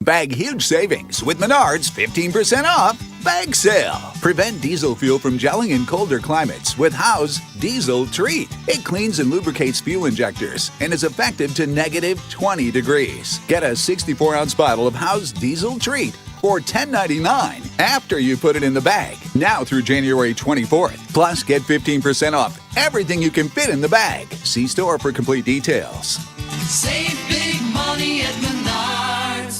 Bag huge savings with Menards 15% off bag sale. Prevent diesel fuel from gelling in colder climates with Howe's Diesel Treat. It cleans and lubricates fuel injectors and is effective to negative 20 degrees. Get a 64-ounce bottle of Howe's Diesel Treat for $10.99 after you put it in the bag. Now through January 24th. Plus, get 15% off everything you can fit in the bag. See store for complete details. Save big money at Menards.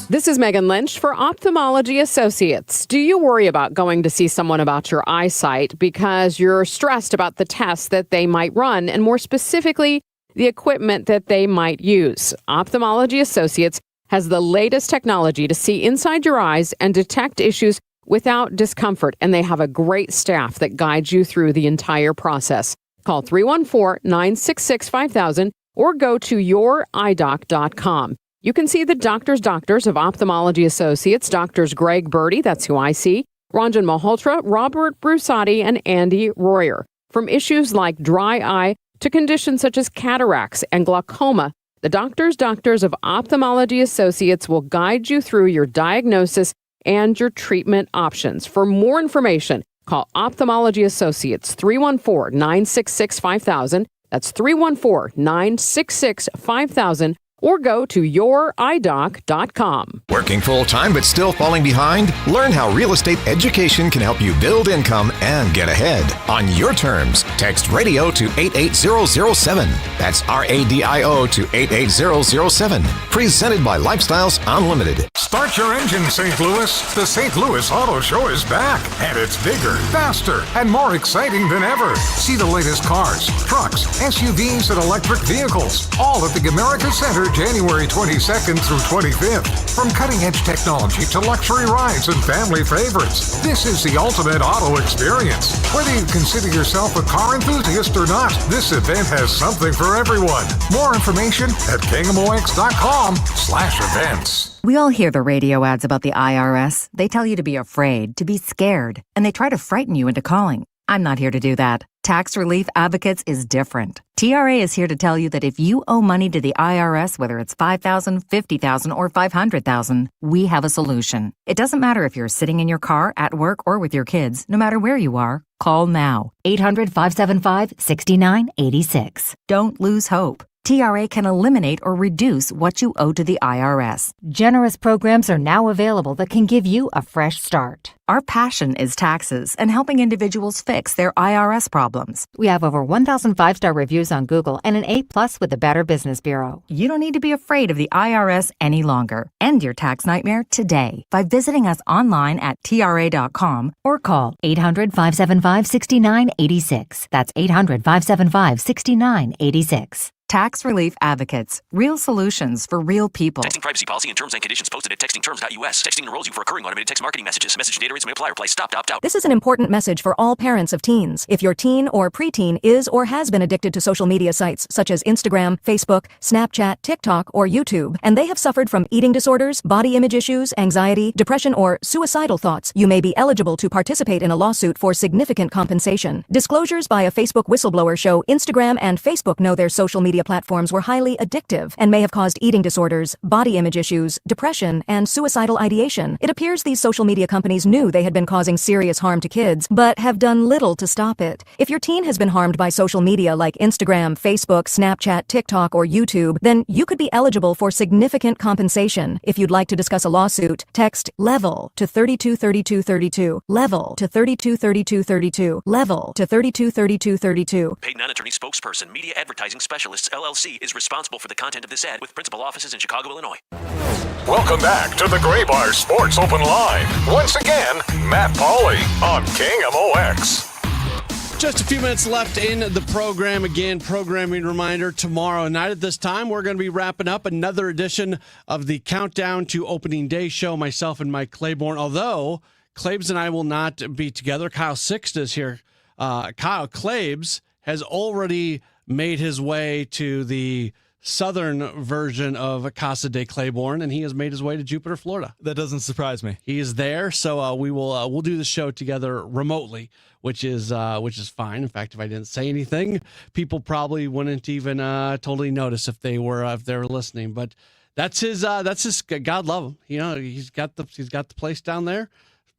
This is Megan Lynch for Ophthalmology Associates. Do you worry about going to see someone about your eyesight because you're stressed about the tests that they might run, and more specifically, the equipment that they might use? Ophthalmology Associates has the latest technology to see inside your eyes and detect issues without discomfort, and they have a great staff that guides you through the entire process. Call 314-966-5000 or go to youridoc.com. You can see the doctors of Ophthalmology Associates, Doctors Greg Birdie, that's who I see, Ranjan Malhotra, Robert Brusati, and Andy Royer. From issues like dry eye to conditions such as cataracts and glaucoma, The doctors of Ophthalmology Associates will guide you through your diagnosis and your treatment options. For more information, call Ophthalmology Associates 314-966-5000. That's 314-966-5000. Or go to youridoc.com. Working full-time but still falling behind? Learn how real estate education can help you build income and get ahead on your terms. Text radio to 88007. That's RADIO to 88007. Presented by Lifestyles Unlimited. Start your engine, St. Louis. The St. Louis Auto Show is back, and it's bigger, faster, and more exciting than ever. See the latest cars, trucks, SUVs, and electric vehicles, all at the America Center, January 22nd through 25th. From cutting-edge technology to luxury rides and family favorites, this is the ultimate auto experience. Whether you consider yourself a car enthusiast or not, this event has something for everyone. More information at kmox.com/events. We all hear the radio ads about the IRS. They tell you to be afraid, to be scared, and they try to frighten you into calling. I'm not here to do that. Tax Relief Advocates is different. TRA is here to tell you that if you owe money to the IRS, whether it's $5,000, $50,000, or $500,000, we have a solution. It doesn't matter if you're sitting in your car, at work, or with your kids. No matter where you are, call now. 800-575-6986. Don't lose hope. TRA can eliminate or reduce what you owe to the IRS. Generous programs are now available that can give you a fresh start. Our passion is taxes and helping individuals fix their IRS problems. We have over 1,000 5-star reviews on Google and an A+ with the Better Business Bureau. You don't need to be afraid of the IRS any longer. End your tax nightmare today by visiting us online at TRA.com or call 800-575-6986. That's 800-575-6986. Tax Relief Advocates. Real solutions for real people. Texting privacy policy and terms and conditions posted at textingterms.us. Texting enrolls you for recurring automated text marketing messages. Message data rates may apply. Reply stop to opt out. This is an important message for all parents of teens. If your teen or preteen is or has been addicted to social media sites such as Instagram, Facebook, Snapchat, TikTok, or YouTube, and they have suffered from eating disorders, body image issues, anxiety, depression, or suicidal thoughts, you may be eligible to participate in a lawsuit for significant compensation. Disclosures by a Facebook whistleblower show Instagram and Facebook know their social media platforms were highly addictive and may have caused eating disorders, body image issues, depression, and suicidal ideation. It appears these social media companies knew they had been causing serious harm to kids, but have done little to stop it. If your teen has been harmed by social media like Instagram, Facebook, Snapchat, TikTok, or YouTube, then you could be eligible for significant compensation. If you'd like to discuss a lawsuit, text LEVEL to 323232, LEVEL to 323232, LEVEL to 323232. Paid non-attorney spokesperson, Media Advertising Specialists, LLC is responsible for the content of this ad with principal offices in Chicago, Illinois. Welcome back to the Gray Bar Sports Open Line. Once again, Matt Pauley on KMOX. Just a few minutes left in the program. Again, programming reminder, tomorrow night at this time, we're going to be wrapping up another edition of the Countdown to Opening Day show, myself and Mike Claiborne. Although Claibs and I will not be together. Kyle Sixt is here. Kyle Claibs has already made his way to the southern version of Casa de Claiborne, and he has made his way to Jupiter, Florida. That doesn't surprise me. He is there, so we'll do the show together remotely, which is fine. In fact, if I didn't say anything, people probably wouldn't even totally notice if they were listening. But that's his God love him. You know, he's got the place down there.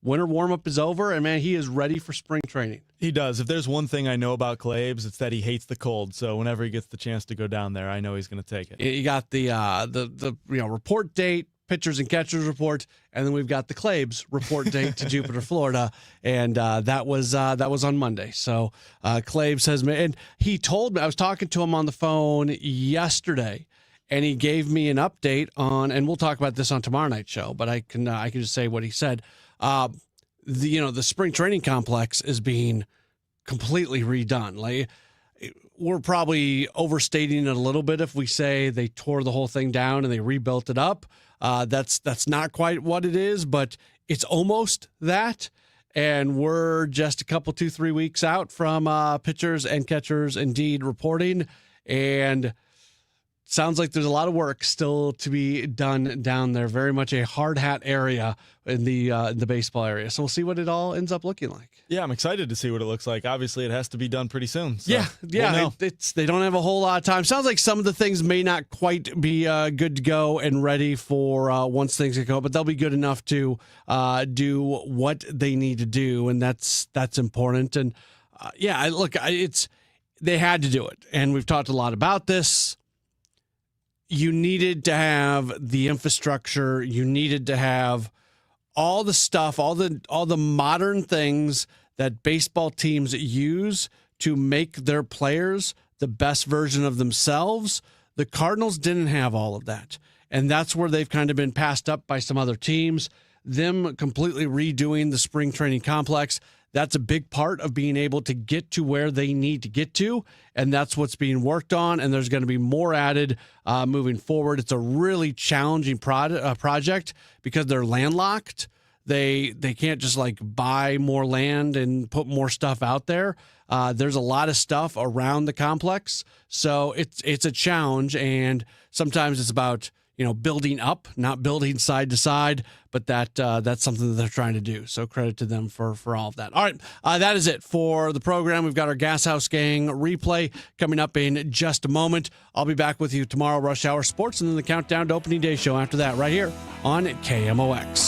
Winter warm-up is over, and, man, he is ready for spring training. He does. If there's one thing I know about Claibs, it's that he hates the cold. So whenever he gets the chance to go down there, I know he's going to take it. You got the report date, pitchers and catchers report, and then we've got the Claibs report date to Jupiter, Florida, and that was on Monday. So Claibs has made, and he told me, I was talking to him on the phone yesterday, and he gave me an update on, and we'll talk about this on tomorrow night's show, but I can just say what he said. The spring training complex is being completely redone. Like, we're probably overstating it a little bit if we say they tore the whole thing down and they rebuilt it up. That's not quite what it is, but it's almost that. And we're just a couple, 2-3 weeks out from pitchers and catchers indeed reporting. And sounds like there's a lot of work still to be done down there. Very much a hard hat area in the baseball area. So we'll see what it all ends up looking like. Yeah, I'm excited to see what it looks like. Obviously, it has to be done pretty soon. So Yeah. we'll know. They don't have a whole lot of time. Sounds like some of the things may not quite be good to go and ready for once things get going, but they'll be good enough to do what they need to do, and that's important. And they had to do it, and we've talked a lot about this. You needed to have the infrastructure. You needed to have all the stuff, all the modern things that baseball teams use to make their players the best version of themselves. The Cardinals didn't have all of that. And that's where they've kind of been passed up by some other teams. Them completely redoing the spring training complex, that's a big part of being able to get to where they need to get to, and that's what's being worked on, and there's going to be more added moving forward. It's a really challenging project because they're landlocked. They can't just like buy more land and put more stuff out there. There's a lot of stuff around the complex, so it's a challenge, and sometimes it's about building up, not building side to side, but that's something that they're trying to do. So credit to them for all of that. All right, that is it for the program. We've got our Gas House Gang replay coming up in just a moment. I'll be back with you tomorrow, Rush Hour Sports, and then the Countdown to Opening Day show after that right here on KMOX.